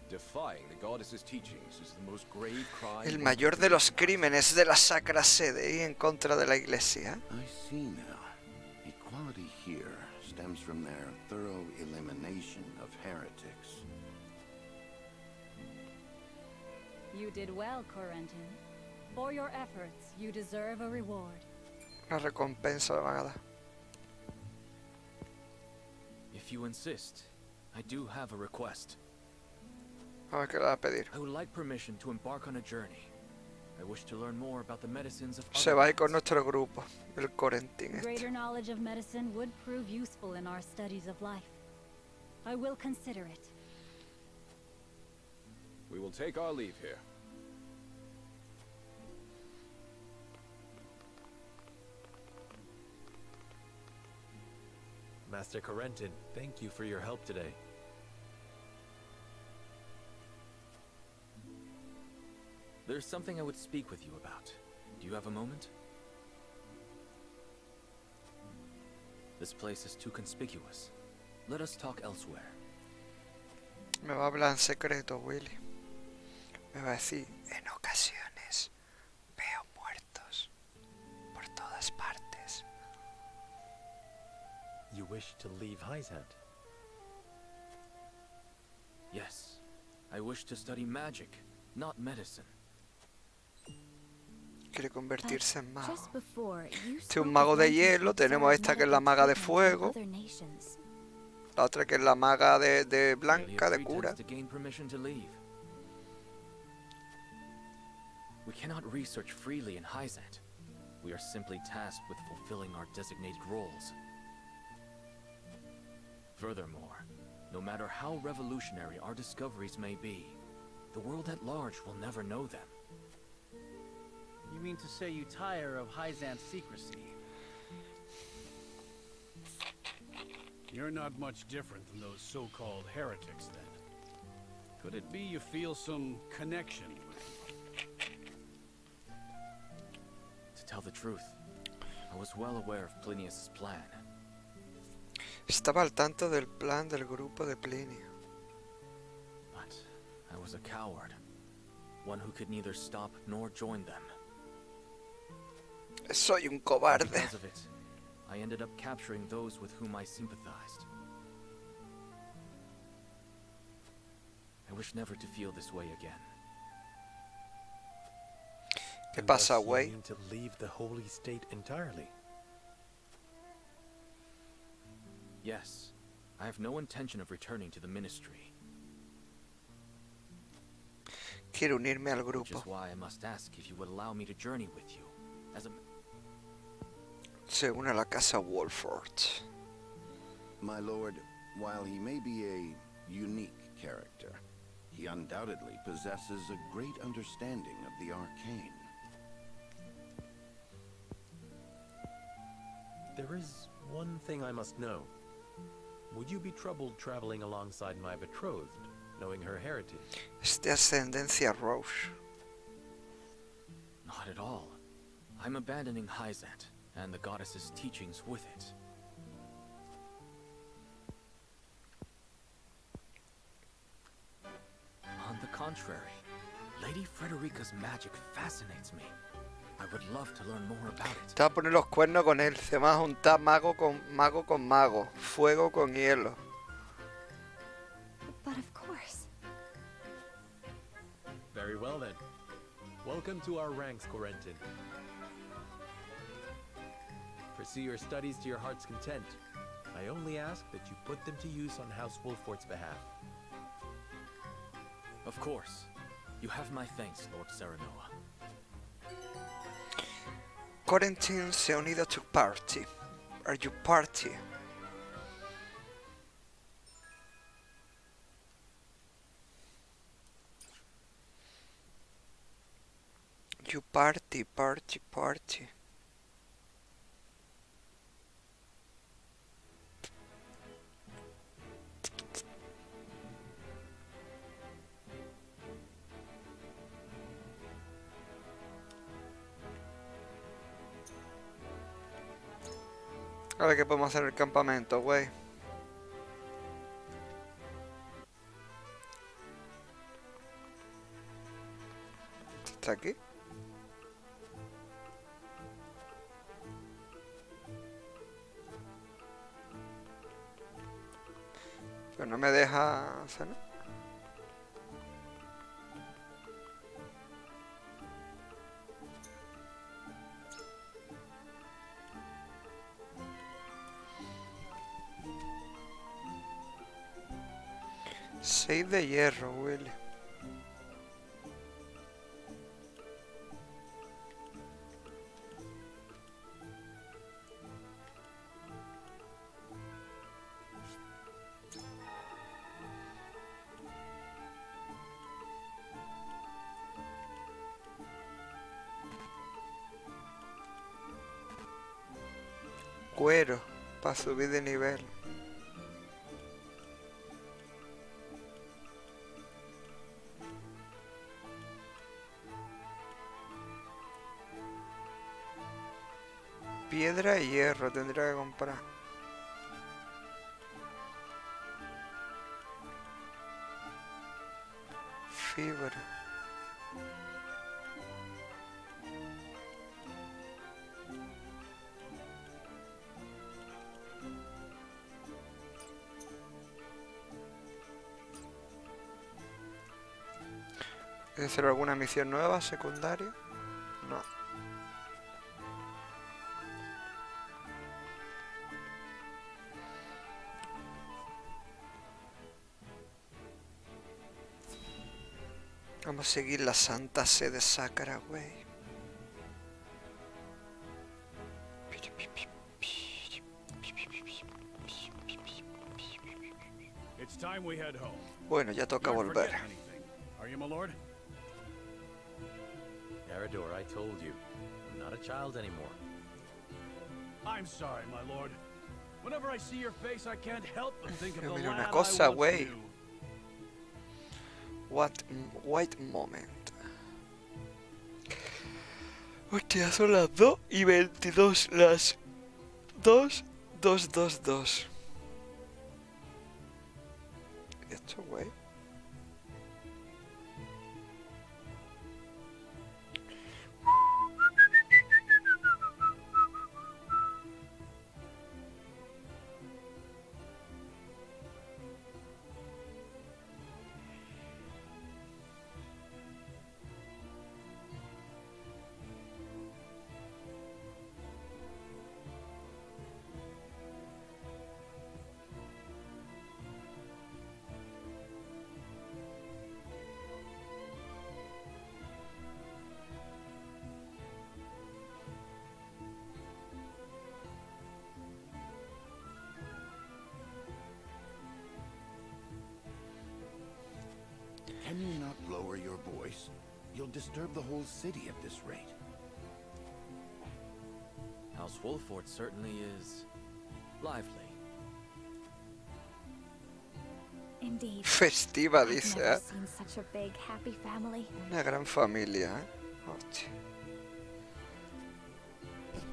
Defying the goddess's teachings is the most grave crime. El mayor de los crímenes de la Sacra Sede y en contra de la Iglesia. I see now. Equality here stems from their thorough elimination of heretics. You did well, Corentin. For your efforts, you deserve a reward. Una recompensa le van a dar. If you insist, I do have a request. A ver qué le va a pedir. I would like permission to embark on a journey. I wish to learn more about the medicines of Se va a ir con nuestro grupo, el Corentin este. Greater knowledge of medicine would prove useful in our studies of life. I will consider it. We will take our leave here. Master Corentin, thank you for your help today. There's something I would speak with you about. Do you have a moment? This place is too conspicuous. Let us talk elsewhere. Me va a hablar en secreto, Willy. Me va a decir, en ocasiones veo muertos por todas partes. You wish to leave Heisant? Yes. I wish to study magic, not medicine. Quiere convertirse en mago. Just before, you Este es un spoke mago of de wanting to hielo, tenemos observe esta que es la medical maga de treatment in fuego. other nations. La otra que es la maga de blanca, de Merely a cura. pretense to gain permission to leave. We cannot research freely in Hyzant. We are simply tasked with fulfilling our designated roles. Furthermore, no matter how revolutionary our discoveries may be, the world at large will never know them. You mean to say you tire of Hyzant's secrecy? You're not much different than those so-called heretics, then. Could it be you feel some connection with them? To tell the truth, I was well aware of Plinius' plan. Estaba al tanto del plan del grupo de Plinio. But I was a coward. One who could neither stop nor join them. Soy un cobarde. Because of it, I ended up capturing those with whom I sympathized. I wish never to feel this way again. ¿Qué pasa, Unless you güey? mean to leave the holy state entirely. Yes, I have no intention of returning to the ministry. Quiero unirme al Which is grupo. why I must ask if you would allow me to journey with you, as a... Se une a la casa Wolford. My lord, while he may be a unique character, he undoubtedly possesses a great understanding of the arcane. There is one thing I must know. Would you be troubled traveling alongside my betrothed, knowing her heritage? Es de ascendencia Roche. Not at all. I'm abandoning Hyzant, and the goddess's teachings with it. On the contrary, Lady Frederica's magic fascinates me. I would love to learn more about it. Te va a poner los cuernos con él. Se va a juntar mago con mago. Fuego con hielo. But of course. Very well then. Welcome to our ranks, Corentin. Pursue your studies to your heart's content. I only ask that you put them to use on House Wolfort's behalf. Of course. You have my thanks, Lord Serenoa. Corentin se ha unido to party. Are you party? You party. A ver qué podemos hacer en el campamento, güey. ¿Está aquí? Pero no me deja hacer nada. Seis de hierro, Willy. Cuero, para subir de nivel. Piedra y hierro tendría que comprar. Fibra. ¿Hay que hacer alguna misión nueva, secundaria? No. Vamos a seguir la santa sede sacra, güey. It's time we head home. Bueno, ya toca Don't volver. forget anything. Are you, my lord? Eridor, I told you, I'm not a child anymore. I'm sorry, my lord. Whenever I see your face, I can't help but think of the Mira una lad cosa, I once güey. knew. Wait moment. Hostia, son las 2:22. Las 2:22. Esto, güey. Can you not lower your voice? You'll disturb the whole city at this rate. House Wolford certainly is lively. Indeed. Festiva, I've dice, never ¿eh? seen such a big, happy family. Una gran familia, ¿eh? Hostia.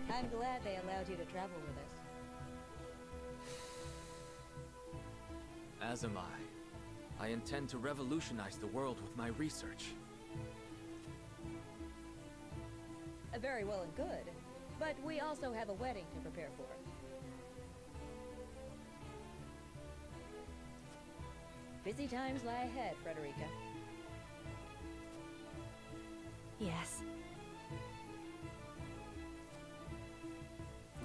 I'm glad they allowed you to travel with us. As am I. I intend to revolutionize the world with my research. Very well and good. But we also have a wedding to prepare for. Busy times lie ahead, Frederica. Yes.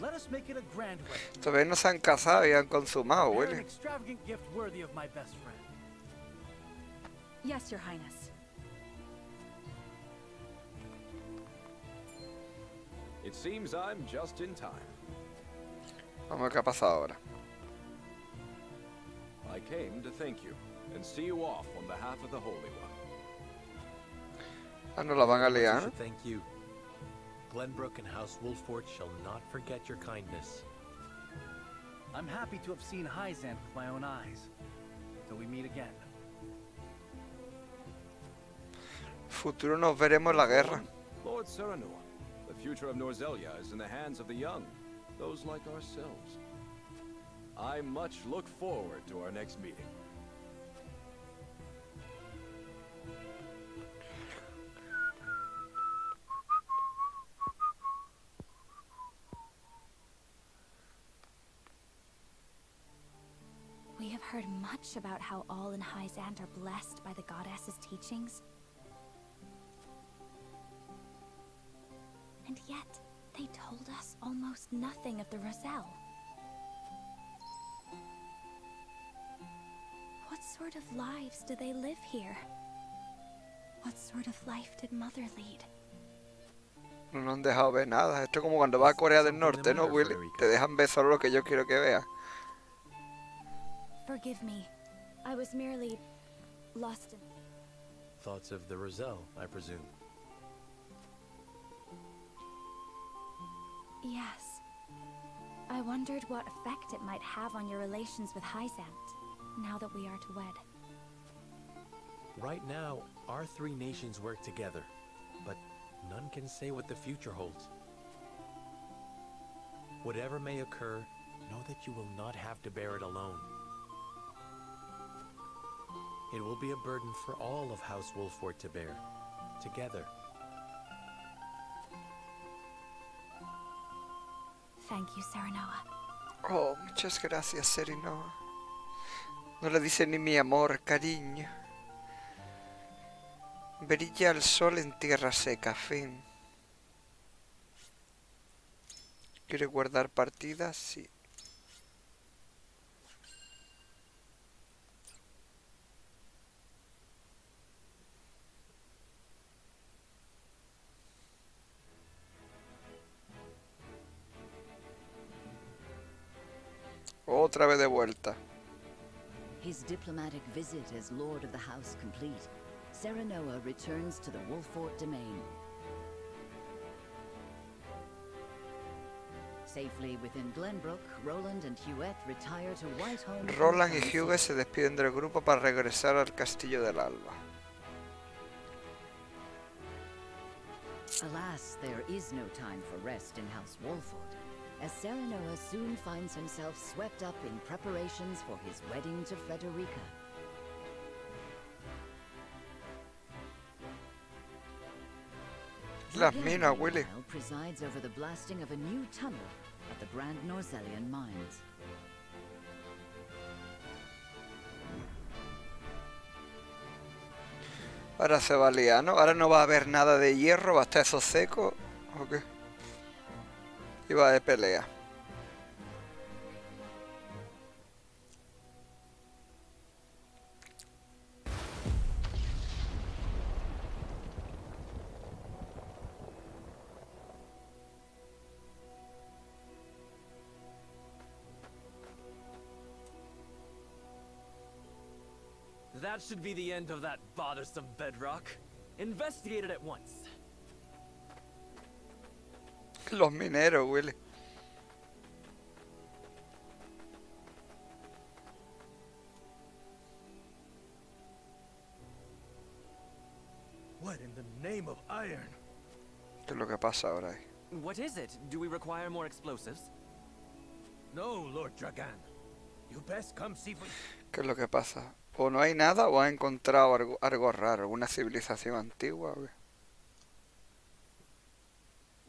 Let us make it a grand wedding. Todavía no se han casado y han consumado, Prepare an güey. extravagant gift worthy of my best friend. Yes, Your Highness. It seems I'm just in time. Vamos a ver qué ha pasado ahora. I came to thank you and see you off on behalf of the Holy One. Ah, no la van a I liar. should thank you. Glenbrook and House Wolford shall not forget your kindness. I'm happy to have seen Hyzant with my own eyes. Till we meet again. Futuro nos veremos en la guerra. Lord Serenoa, the future of Norzelia is in the hands of the young, those like ourselves. I much look forward to our next meeting. We have heard much about how all in Hyzant are blessed by the goddess's teachings. And yet, they told us almost nothing of the Roselle. What sort of lives do they live here? What sort of life did Mother lead? No nos han dejado ver nada. Esto es como cuando vas a Corea del Norte, ¿no, Willy? Te dejan ver solo lo que yo quiero que veas. Forgive me. I was merely lost in... Thoughts of the Roselle, I presume. Yes. I wondered what effect it might have on your relations with Hyzant, now that we are to wed. Right now, our three nations work together, but none can say what the future holds. Whatever may occur, know that you will not have to bear it alone. It will be a burden for all of House Wolford to bear, together. Thank you, Serenoa. Oh, muchas gracias, Serenoa. No le dice ni mi amor, cariño. Brilla el sol en tierra seca, fin. ¿Quiere guardar partidas? Sí. Otra vez de vuelta. His diplomatic visit as Lord of the House complete, Serenoa returns to the Wolfort domain. Safely within Glenbrook, Roland and Huguet retire to Whitehome. Roland y Huguet se despiden del grupo para regresar al Castillo del Alba. Alas, there is no time for rest in House Wolfort, as Serenoa soon finds himself swept up in preparations for his wedding to Frederica. Las minas, Willy. Presides over the blasting of a new tunnel at the Grand Norzellian mines. Ahora se va a liar, ¿no? Ahora no va a haber nada de hierro, va a estar eso seco. ¿O qué? Y va de pelea. That should be the end of that bothersome bedrock. Investigate it at once. Los mineros, Willy. What in the name of iron? ¿Qué es lo que pasa ahora ahí? What is it? Do we require more explosives? No, Lord Dragan. You best come see for... ¿Qué es lo que pasa? O no hay nada o ha encontrado algo raro, alguna civilización antigua. ¿O qué?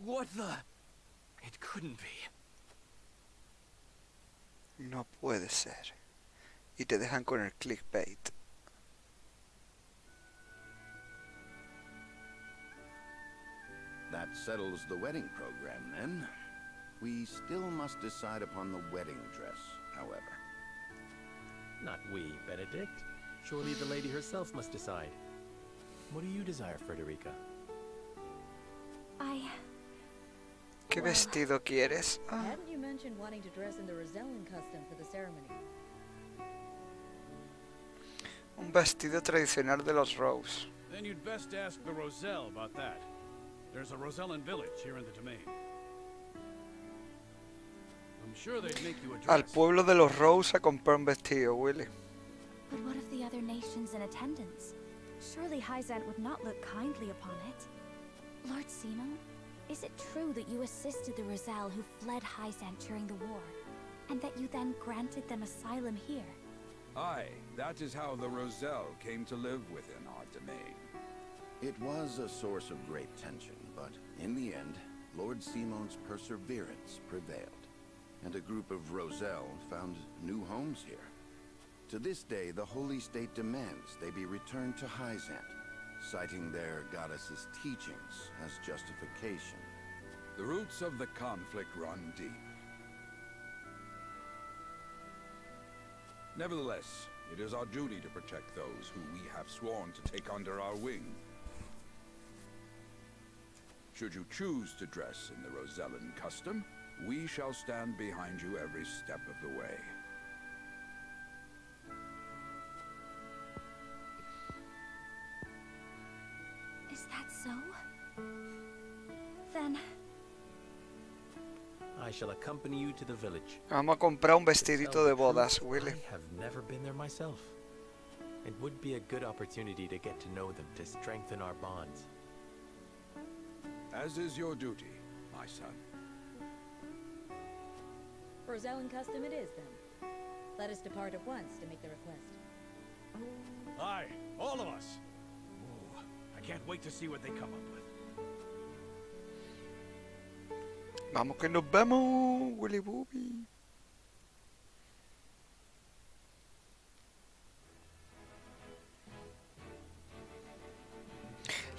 What the? It couldn't be. No puede ser. Y te dejan con el clickbait. That settles the wedding program, then. We still must decide upon the wedding dress, however. Not we, Benedict. Surely the lady herself must decide. What do you desire, Frederica? ¿Qué vestido quieres? Ah. Hadn't you mentioned wanting to dress in the Rosellan custom for the ceremony? Un vestido tradicional de los Rose. Then you'd best ask the Roselle about that. There's a Rosellan village here in the domain. I'm sure they'd make you a dress. Al pueblo de los Rose a comprar un vestido, Willy. But what of the other nations in attendance? Surely Hyzant would not look kindly upon it. Lord Simon, is it true that you assisted the Roselle who fled Hyzant during the war, and that you then granted them asylum here? Aye, that is how the Roselle came to live within our domain. It was a source of great tension, but in the end, Lord Simon's perseverance prevailed, and a group of Roselle found new homes here. To this day, the Holy State demands they be returned to Hyzant, citing their goddess's teachings as justification. The roots of the conflict run deep. Nevertheless, it is our duty to protect those who we have sworn to take under our wing. Should you choose to dress in the Rosellan custom, we shall stand behind you every step of the way. Is that so? Then... I shall accompany you to the village. Vamos a comprar un vestidito de bodas, Willy. I have never been there myself. It would be a good opportunity to get to know them, to strengthen our bonds. As is your duty, my son. Rosellan custom it is, then. Let us depart at once to make the request. Aye, all of us. Ooh, I can't wait to see what they come up with. Vamos que nos vemos, Willy Booby.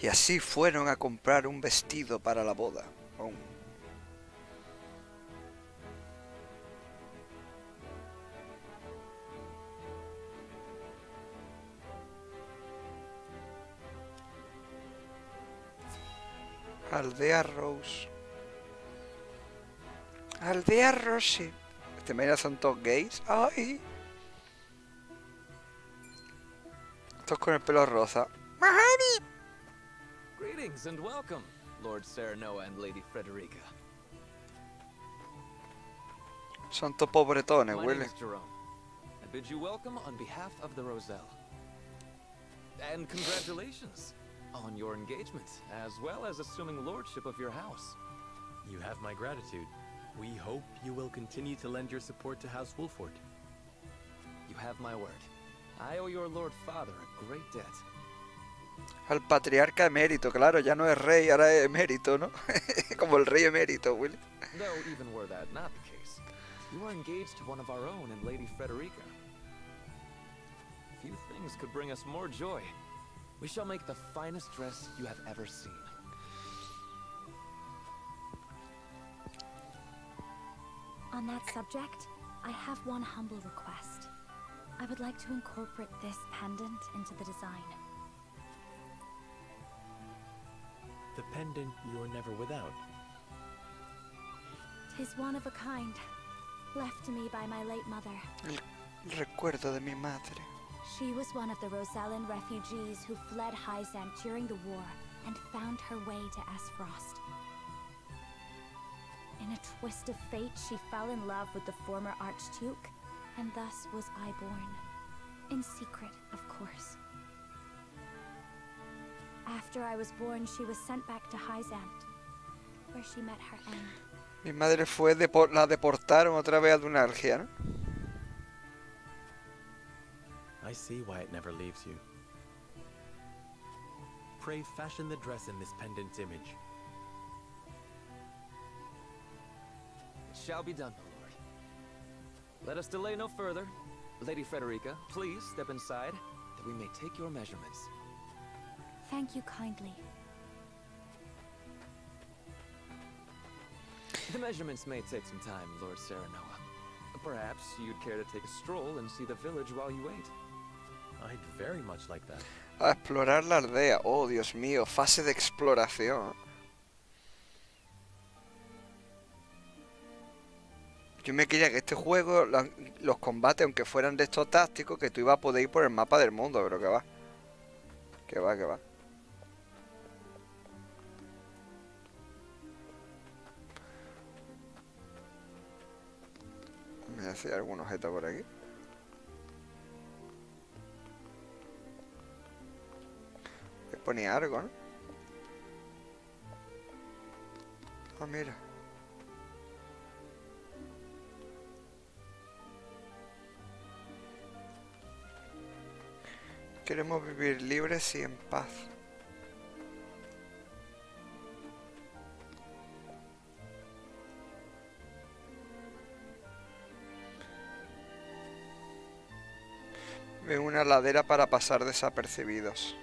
Y así fueron a comprar un vestido para la boda. Oh. Aldea Rose. Aldea Rose. ¿Te imaginas son todos gays? ¡Ay! Todos con el pelo rosa. Greetings and welcome, Lord Serenoa and Lady Frederica. Son todos pobretones, My name huele. is Jerome. I bid you welcome on behalf of the Roselle. And congratulations on your engagement, as well as assuming lordship of your house. You have my gratitude. We hope you will continue to lend your support to House Wolford. You have my word. I owe your lord father a great debt. Al patriarca emérito, claro, ya no es rey, ahora es emérito, ¿no? Como el rey emérito, Willy. Though even were that not the case, you are engaged to one of our own in Lady Frederica. Few things could bring us more joy. We shall make the finest dress you have ever seen. On that subject, I have one humble request. I would like to incorporate this pendant into the design. The pendant you're never without. 'Tis one of a kind, left to me by my late mother. El recuerdo de mi madre. She was one of the Rosellan refugees who fled Hyzant during the war and found her way to Esfrost. In a twist of fate, she fell in love with the former Archduke, and thus was I born. In secret, of course. After I was born, she was sent back to Hyzant, where she met her end. Mi madre fue la deportaron otra vez a Dunalgia, ¿no? I see why it never leaves you. Pray fashion the dress in this pendant's image. It shall be done, my lord. Let us delay no further. Lady Frederica, please step inside, that we may take your measurements. Thank you kindly. The measurements may take some time, Lord Serenoa. Perhaps you'd care to take a stroll and see the village while you wait. I'd very much like that. A explorar la aldea. Oh, Dios mío, fase de exploración. Yo me quería que este juego, los combates, aunque fueran de estos tácticos, que tú ibas a poder ir por el mapa del mundo, pero que va. Que va, que va. Me hace algún objeto por aquí. Me ponía algo, ¿no? Ah, mira. Queremos vivir libres y en paz. Ve una ladera para pasar desapercibidos.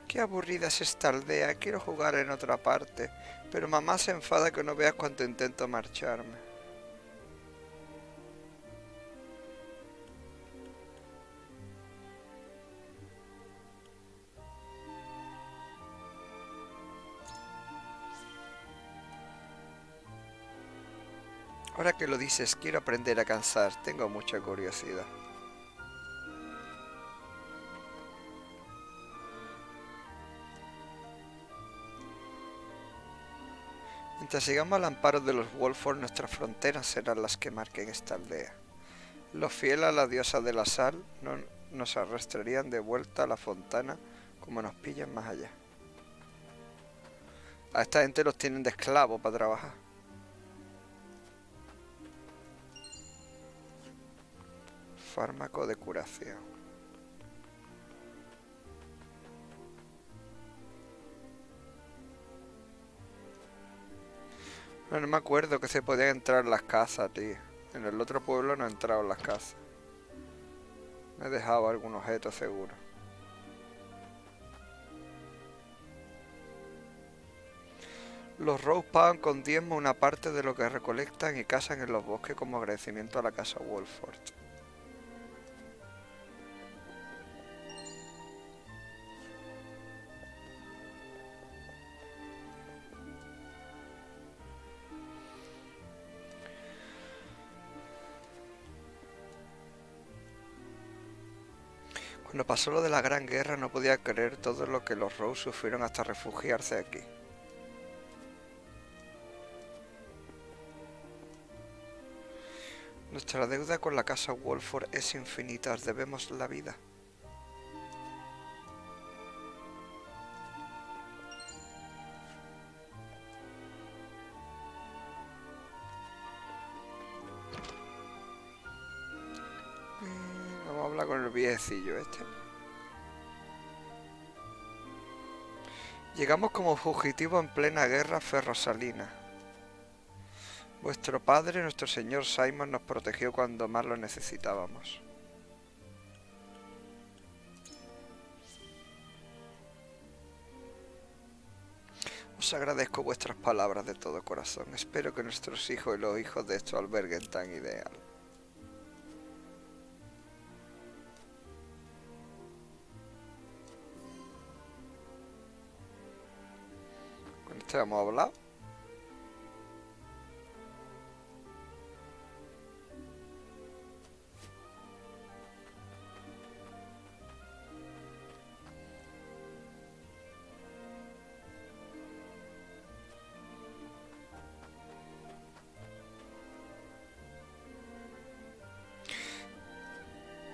Qué aburrida es esta aldea, quiero jugar en otra parte, pero mamá se enfada que no veas cuánto intento marcharme. Ahora que lo dices, quiero aprender a cazar, tengo mucha curiosidad. Mientras sigamos al amparo de los Wolford, nuestras fronteras serán las que marquen esta aldea. Los fieles a la diosa de la sal no nos arrastrarían de vuelta a la fontana como nos pillen más allá. A esta gente los tienen de esclavos para trabajar. Fármaco de curación. No me acuerdo que se podía entrar en las casas, tío. En el otro pueblo no he entrado en las casas. Me he dejado algún objeto seguro. Los Rose pagan con diezmo una parte de lo que recolectan y cazan en los bosques como agradecimiento a la casa Wolford. Cuando pasó lo de la Gran Guerra no podía creer todo lo que los Rose sufrieron hasta refugiarse aquí. Nuestra deuda con la casa Wolford es infinita, os debemos la vida. Vamos a hablar con el viejecillo este. Llegamos como fugitivos en plena guerra ferrosalina. Vuestro padre, nuestro señor Simon, nos protegió cuando más lo necesitábamos. Os agradezco vuestras palabras de todo corazón. Espero que nuestros hijos y los hijos de estos alberguen tan ideal. Con este vamos a hablar.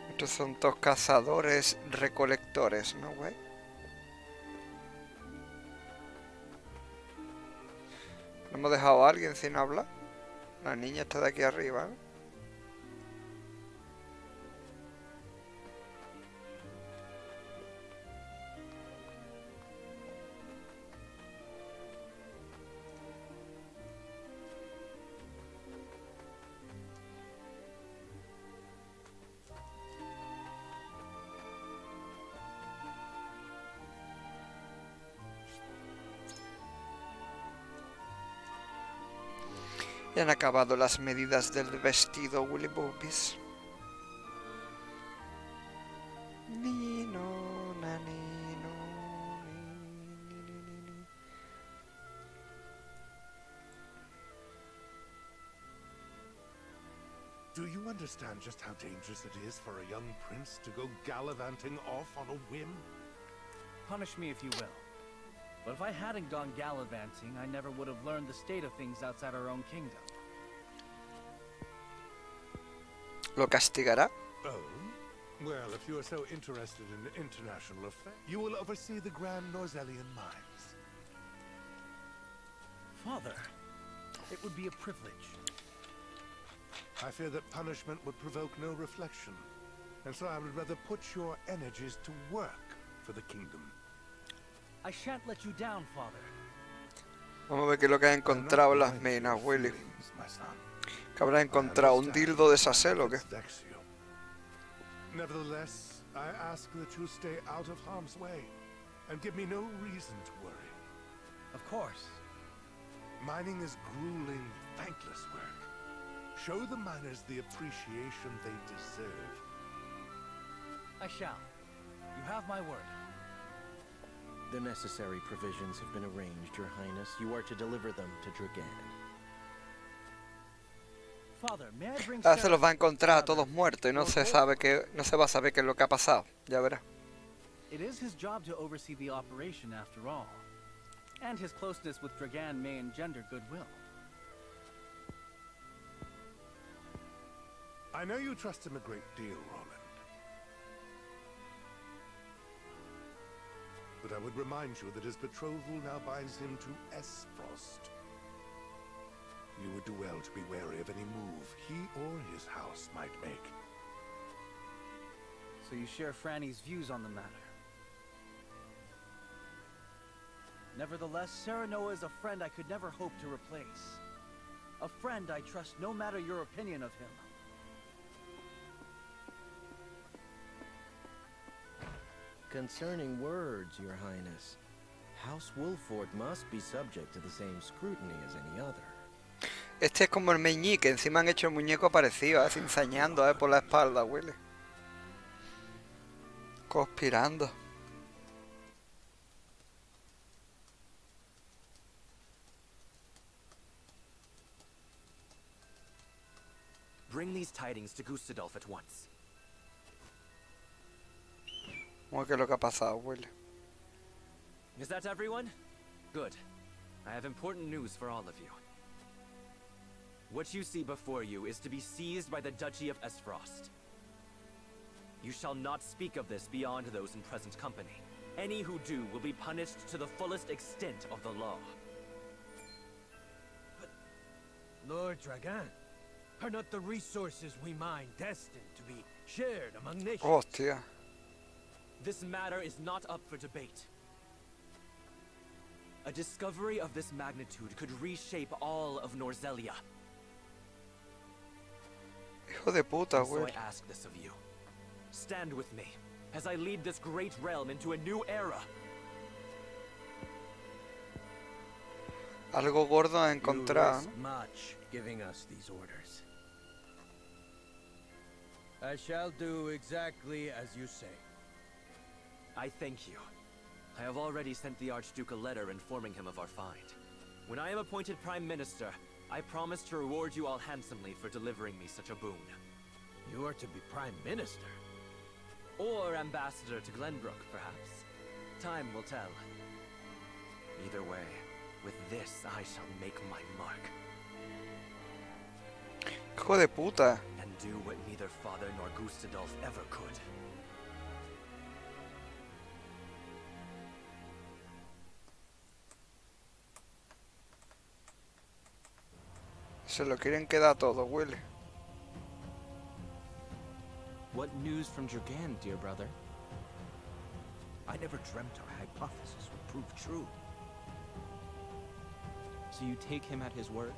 Estos son todos cazadores recolectores, ¿no, güey? ¿No hemos dejado a alguien sin hablar? La niña está de aquí arriba, ¿eh? Ya han acabado las medidas del vestido, Willy Boobies. Nino, nanino, Do you understand just how dangerous it is for a young prince to go gallivanting off on a whim? Punish me if you will. But if I hadn't gone gallivanting, I never would have learned the state of things outside our own kingdom. ¿Lo castigará? Oh? Well, if you are so interested in international affairs, you will oversee the Grand Norzelian mines. Father, it would be a privilege. I fear that punishment would provoke no reflection, and so I would rather put your energies to work for the kingdom. I shan't let you down, Father. Vamos a ver qué es lo que ha encontrado en las minas, Willy. ¿Que habrá encontrado? ¿Un dildo de Sacel o qué? Nevertheless, I ask that you stay out of harm's way, and give me no reason to worry. Of course. Mining is grueling, thankless work. Show the miners the appreciation they deserve. I shall. You have my word. The necessary provisions have been arranged, Your Highness. You are to deliver them to Dragan. Father, may I bring Ahora se los va a encontrar a todos muertos y no se va a saber qué es lo que ha pasado. Ya verá. It is his job to oversee the operation after all. And his closeness with Dragan may engender goodwill. I know you trust him a great deal, Roland. But I would remind you that his betrothal now binds him to Esfrost. You would do well to be wary of any move he or his house might make. So you share Franny's views on the matter. Nevertheless, Serenoa is a friend I could never hope to replace. A friend I trust no matter your opinion of him. Concerning words, Your Highness, House Wolford must be subject to the same scrutiny as any other. Este es como el meñique, encima han hecho el muñeco parecido, así ensañando por la espalda, Willy. Conspirando. Bring these tidings to Gustadolf at once. ¿Cómo que lo que ha pasado, Willy? Is that everyone? Good. I have important news for all of you. What you see before you is to be seized by the Duchy of Esfrost. You shall not speak of this beyond those in present company. Any who do will be punished to the fullest extent of the law. But, Lord Dragan, are not the resources we mine destined to be shared among nations? Hostia. This matter is not up for debate. A discovery of this magnitude could reshape all of Norzelia. Hijo de puta, So Willy. I ask this of you. Stand with me as I lead this great realm into a new era. Algo gordo a You encontrar, risk ¿no? much giving us these orders. I shall do exactly as you say. I thank you. I have already sent the Archduke a letter informing him of our find. When I am appointed Prime Minister, I promise to reward you all handsomely for delivering me such a boon. You are to be Prime Minister. Or Ambassador to Glenbrook, perhaps. Time will tell. Either way, with this I shall make my mark. Hijo de puta. And do what neither Father nor Gustadolf ever could. Se lo quieren quedar todo, Willy. What news from Dragan, dear brother? I never dreamt our hypothesis would prove true. So you take him at his word?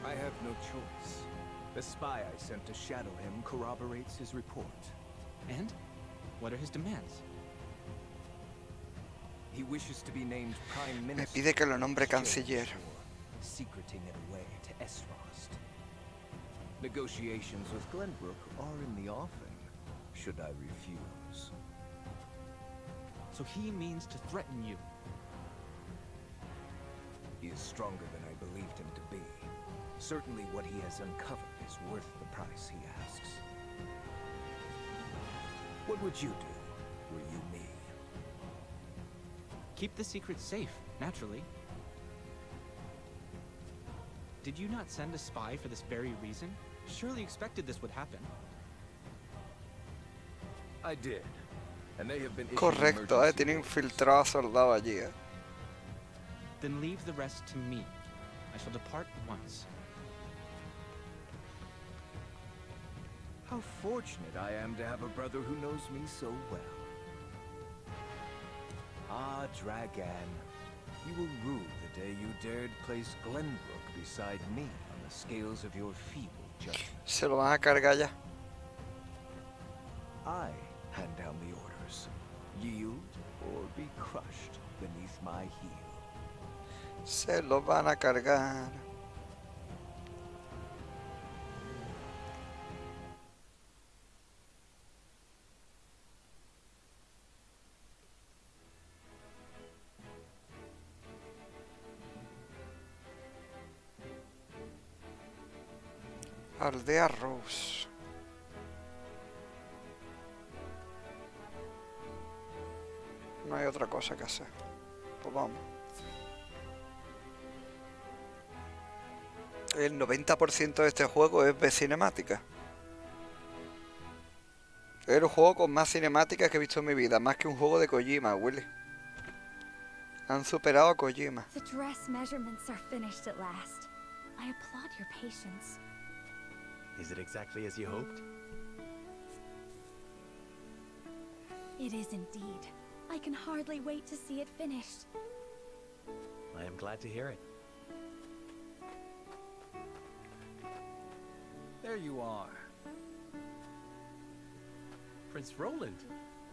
I have no choice. The spy I sent to shadow him corroborates his report. And? What are his demands? He wishes to be named Prime Me Minister. pide que lo nombre canciller. Secreting it away to Esfrost. Negotiations with Glenbrook are in the offing, should I refuse. So he means to threaten you. He is stronger than I believed him to be. Certainly what he has uncovered is worth the price he asks. What would you do, were you me? Keep the secret safe, naturally. Did you not send a spy for this very reason? Surely expected this would happen. I did. And they have been Correcto, tiene infiltrado a soldado allí, Then leave the rest to me. I shall depart at once. How fortunate I am to have a brother who knows me so well. Ah, Dragan. You will rue the day you dared place Glenbrook beside me on the scales of your feeble judgment. Se lo van a cargar ya. I hand down the orders. Yield or be crushed beneath my heel. Se lo van a cargar. Aldea Rose. No hay otra cosa que hacer. Pues vamos. El 90% de este juego es de cinemática. Es el juego con más cinemáticas que he visto en mi vida, más que un juego de Kojima, Willy. Han superado a Kojima. The dress measurements are finished at last. I applaud your patience. Is it exactly as you hoped? It is indeed. I can hardly wait to see it finished. I am glad to hear it. There you are. Prince Roland.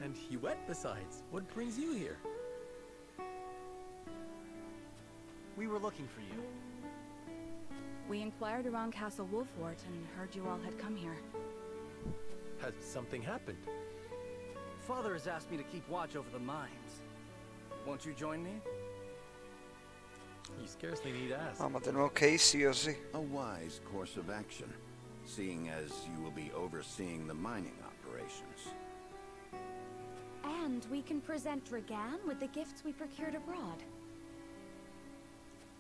And you wet besides. What brings you here? We were looking for you. We inquired around Castle Wolfwort and heard you all had come here. Has something happened? Father has asked me to keep watch over the mines. Won't you join me? You scarcely need ask. Vamos, tenemos que ir sí o sí. A wise course of action, seeing as you will be overseeing the mining operations. And we can present Dragan with the gifts we procured abroad.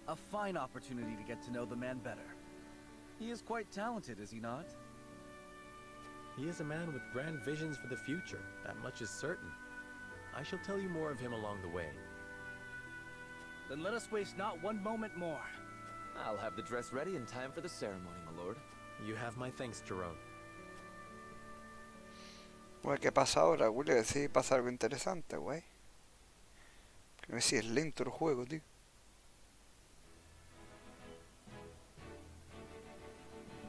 A fine opportunity to get to know the man better. He is quite talented, is he not? He is a man with grand visions for the future, that much is certain. I shall tell you more of him along the way. Then let us waste not one moment more. I'll have the dress ready in time for the ceremony, my lord. You have my thanks, Jerome. Bueno, ¿qué pasa ahora, Willy? A ver si pasa algo interesante, güey. A ver si es lento el juego, tío.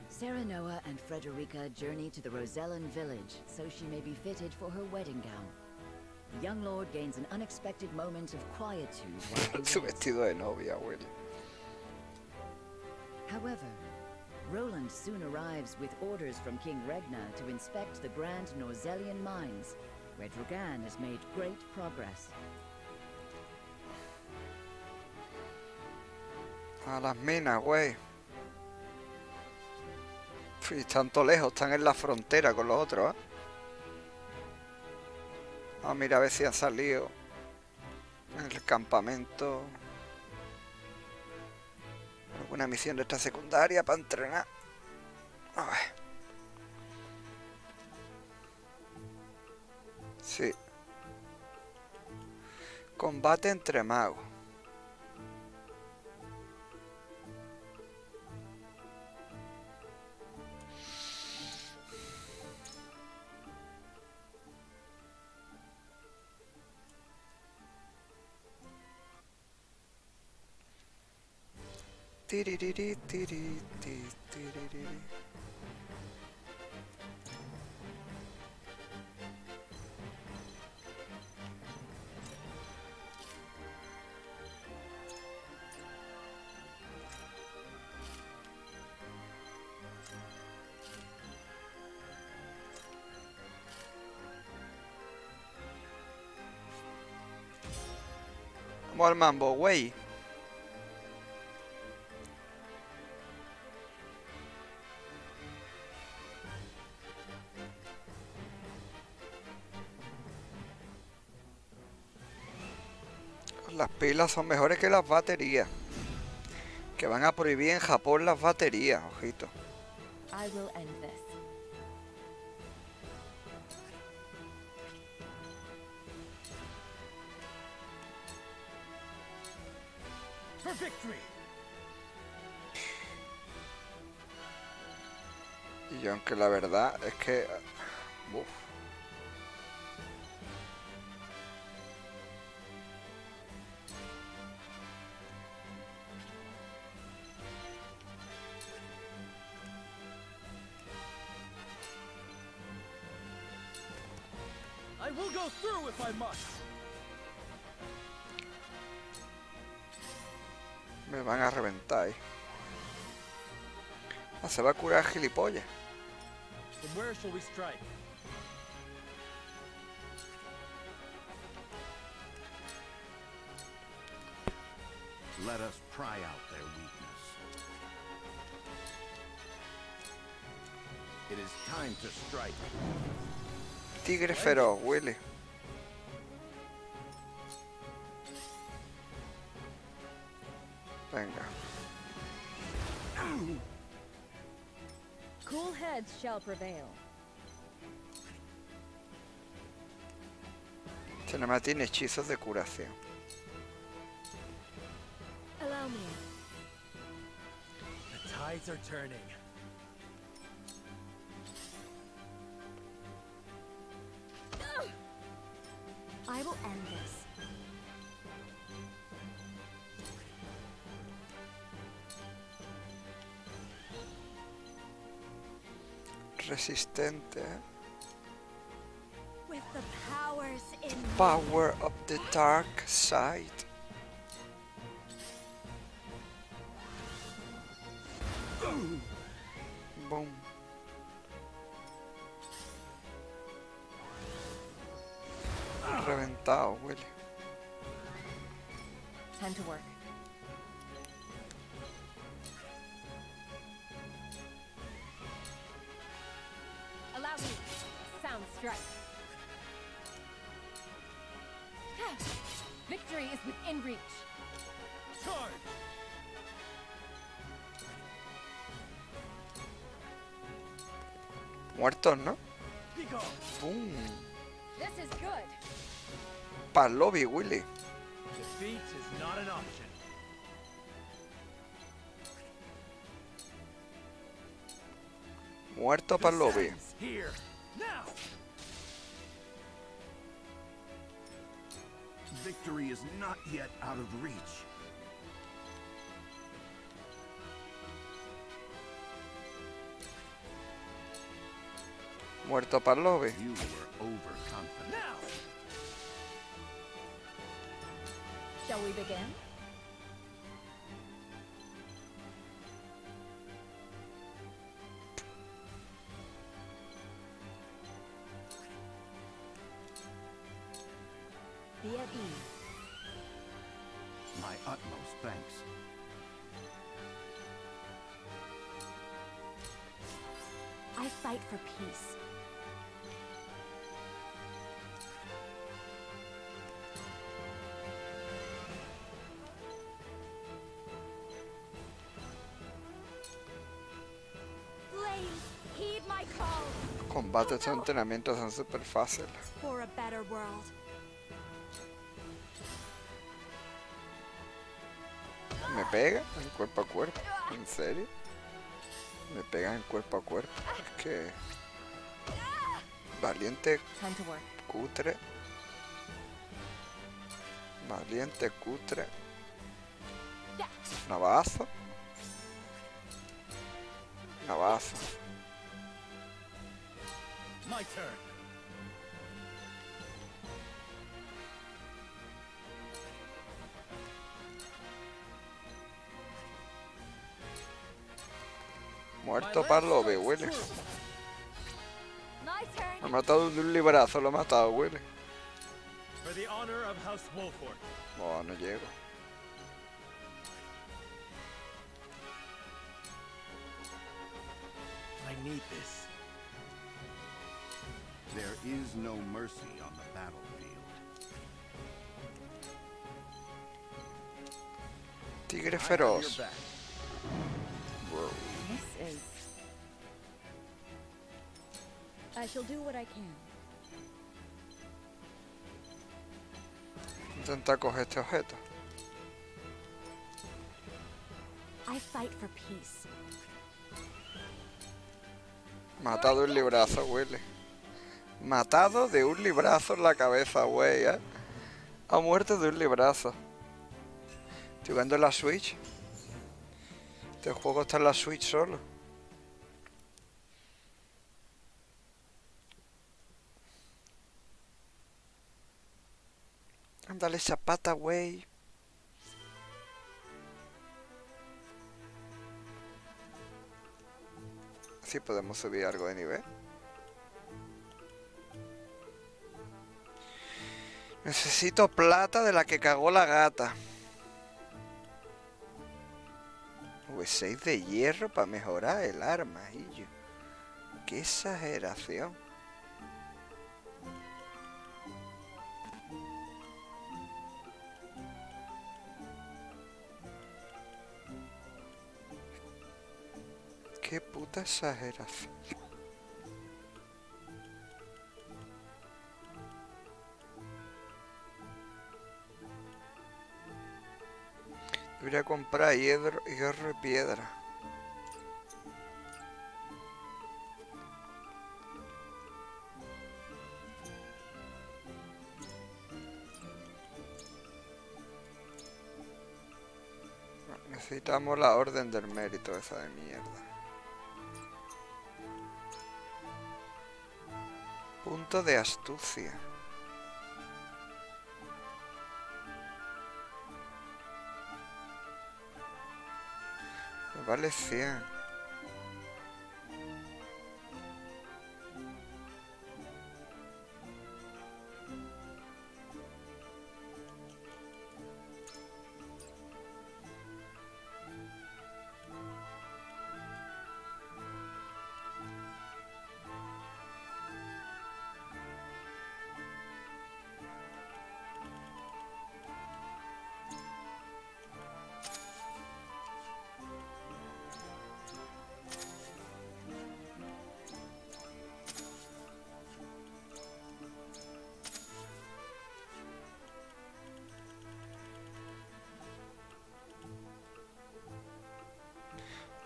Serenoa and Frederica journey to the Rosellan village so she may be fitted for her wedding gown. The young lord gains an unexpected moment of quietude while he Su waits. vestido de novia, Willy. However, Roland soon arrives with orders from King Regna to inspect the grand Norzellian mines, where Dragan has made great progress. A las minas, güey. Sí, tanto lejos, están en la frontera con los otros, ¿eh? Ah, mira, a ver si han salido en el campamento. Alguna misión de esta secundaria para entrenar. A ver. Sí. Combate entre magos. Tiririri, tiri, ti, tiririri. Vamos al mambo, güey. Las pilas son mejores que las baterías. Que van a prohibir en Japón las baterías, ojito. I will end this. For victory! Y yo, aunque la verdad es que... Uf. I will go through if I must. Me van a reventar ahí. Ah, se va a curar gilipollas. From where shall we strike? Let us pry out their weakness. It is time to strike. Tigre feroz, Willy. Venga. Cool heads shall prevail. Este nada más tiene hechizos de curación. Allow me. The tides are turning. I will end this. Resistente, ¿eh? With the powers in me. Power of the dark side. Boom. Reventado, Willy. Time to work. Allow me. Sound strike. in reach. Charge! Muertos, ¿no? ¡Pum! This is good. Pa'l lobby, Willy. Defeat is not an option. Muerto pa'l lobby. Here, now. Victory is not yet out of reach. Muerto pa'l lobby. You were overconfident. Now. Shall we begin? Be at ease. My utmost thanks. I fight for peace. Please, heed my call. Los combates de estos entrenamientos son súper fáciles. For a better world. ¿Me pega en cuerpo a cuerpo? ¿En serio? Me pegan en cuerpo a cuerpo. Es que... Valiente Time to work. cutre. Valiente cutre. Navazo. Navazo. My turn. Muerto pa'l lobby, Willy. My turn. Me ha matado de un librazo, lo ha matado, Willy. For the honor of House Wolford. Oh, no llego. I need this. There is no mercy on the battlefield. Tigre feroz. Bro. This is... I shall do what I can. Intenta coger este objeto. I fight for peace. Matado un librazo, Willy. Matado de un librazo en la cabeza, güey, ¿eh? Ha muerto de un librazo. Estoy jugando en la Switch. Este juego está en la Switch solo. Ándale esa pata, güey. Así podemos subir algo de nivel. Necesito plata de la que cagó la gata. V6 de hierro para mejorar el arma, y yo. Qué exageración. Qué puta exageración. Debería comprar hierro y piedra. Necesitamos la orden del mérito esa de mierda. Punto de astucia. Me vale 100.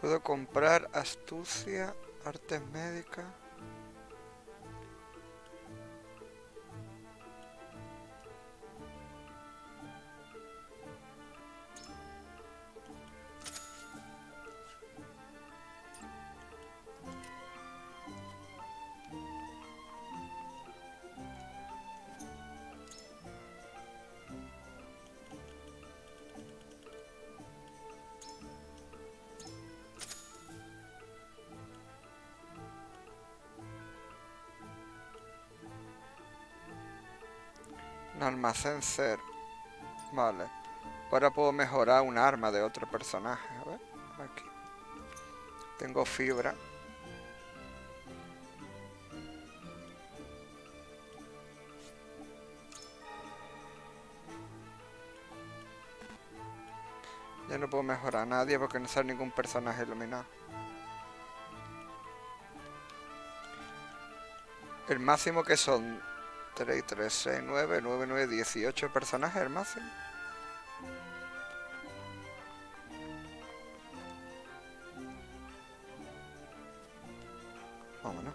Puedo comprar astucia, artes médicas. Un almacén cero. Vale. Ahora puedo mejorar un arma de otro personaje. A ver, aquí. Tengo fibra. Ya no puedo mejorar a nadie porque no sale ningún personaje iluminado. El máximo que son 3, 3, 6, 9, 9, 9, 18 personajes el máximo. Vámonos.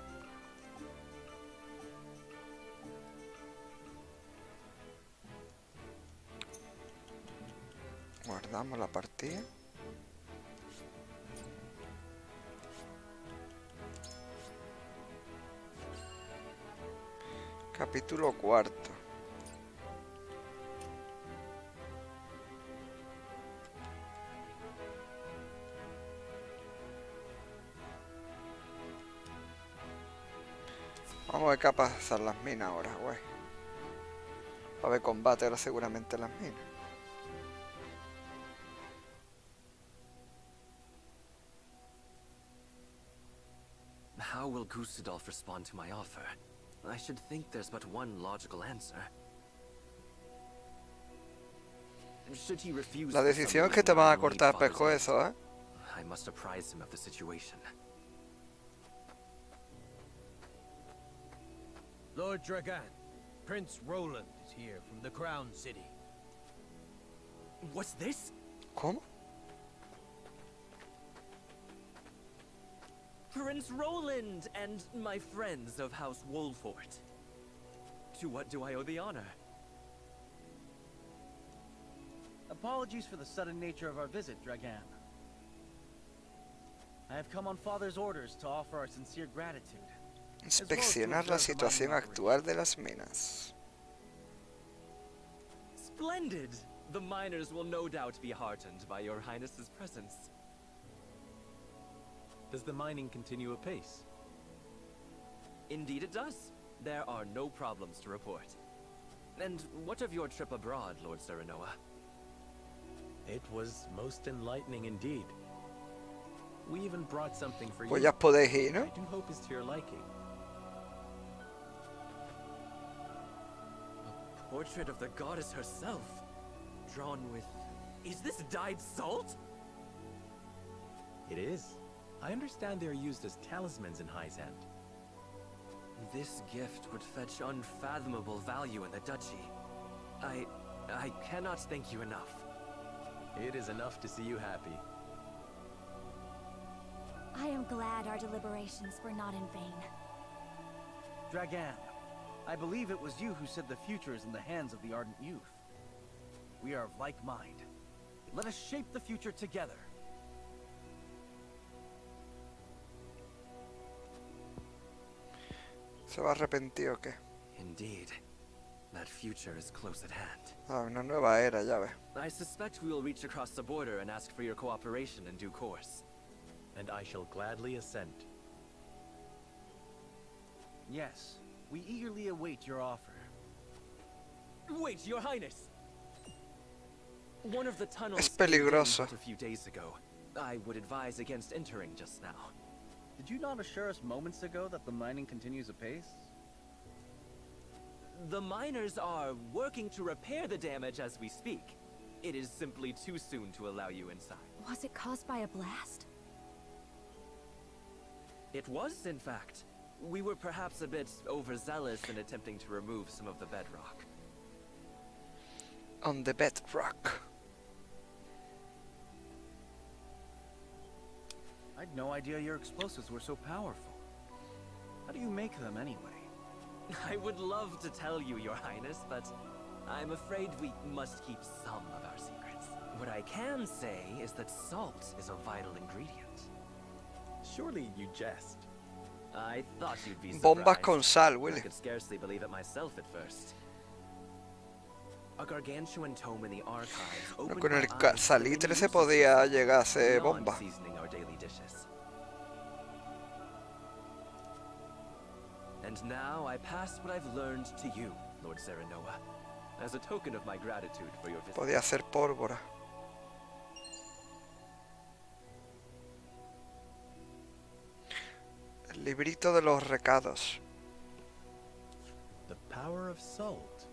Guardamos la partida. Capítulo 4. Vamos a ver qué pasa en las minas ahora, güey. Va a haber combate ahora seguramente en las minas. How will Gustadolf respond to my offer? I should think there's but one logical answer. Should he refuse La decisión es que te van a cortar el pescuezo, ¿eh? I must apprise him of the situation. Lord Dragan, Prince Roland is here from the Crown City. What's this? ¿Cómo? Prince Roland and my friends of House Wolfort. To what do I owe the honor? Apologies for the sudden nature of our visit, Dragan. I have come on Father's orders to offer our sincere gratitude. Inspeccionar la situación actual de las minas. Splendid! The miners will no doubt be heartened by your highness's presence. Does the mining continue apace? Indeed it does. There are no problems to report. And what of your trip abroad, Lord Serenoa? It was most enlightening indeed. We even brought something for Pues you. ya podéis ir, ¿no? I do hope it's to your liking. A portrait of the goddess herself, drawn with... Is this dyed salt? It is. I understand they are used as talismans in Hyzant. This gift would fetch unfathomable value in the duchy. I cannot thank you enough. It is enough to see you happy. I am glad our deliberations were not in vain. Dragan, I believe it was you who said the future is in the hands of the ardent youth. We are of like mind. Let us shape the future together. ¿Se va a arrepentir o qué? Indeed. That future is close at hand. Ah, una nueva era, ya ves. I suspect we will reach across the border and ask for your cooperation in due course. And I shall gladly assent. Yes, we eagerly await your offer. Wait, your highness! One of the tunnels Es peligroso. a few days ago. I would advise against entering just now. Did you not assure us moments ago that the mining continues apace? The miners are working to repair the damage as we speak. It is simply too soon to allow you inside. Was it caused by a blast? It was, in fact. We were perhaps a bit overzealous in attempting to remove some of the bedrock. On the bedrock. had no idea your explosives were so powerful. How do you make them anyway? I would love to tell you, Your Highness, but I'm afraid we must keep some of our secrets. What I can say is that salt is a vital ingredient. Surely you jest. I thought you'd be surprised. Bombas con sal, I Willy. could scarcely believe it myself at first. A gargantuan tome in the archives Pero opened con my el eyes to the salitre se uses podía llegar a hacer beyond bomba. seasoning our daily dishes. And now I pass what I've learned to you, Lord Serenoa, as a token of my gratitude for your visit. Podía hacer pólvora. El librito de los recados. The power of salt.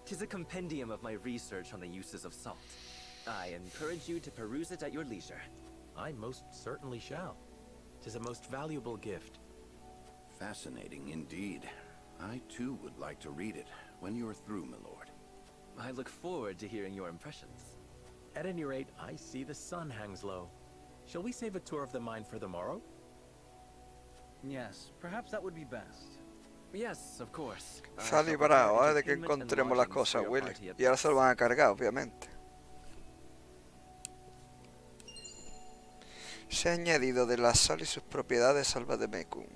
'Tis a compendium of my research on the uses of salt. I encourage you to peruse it at your leisure. I most certainly shall. 'Tis a most valuable gift. Fascinating indeed. I too would like to read it when you're through, my lord. I look forward to hearing your impressions. At any rate, I see the sun hangs low. Shall we save a tour of the mine for the morrow? Yes, perhaps that would be best. Yes, of course. Se ha librado, de que encontremos las cosas, Willy. Y ahora se lo van a cargar, obviamente. Se ha añadido de la sal y sus propiedades al Vademecum.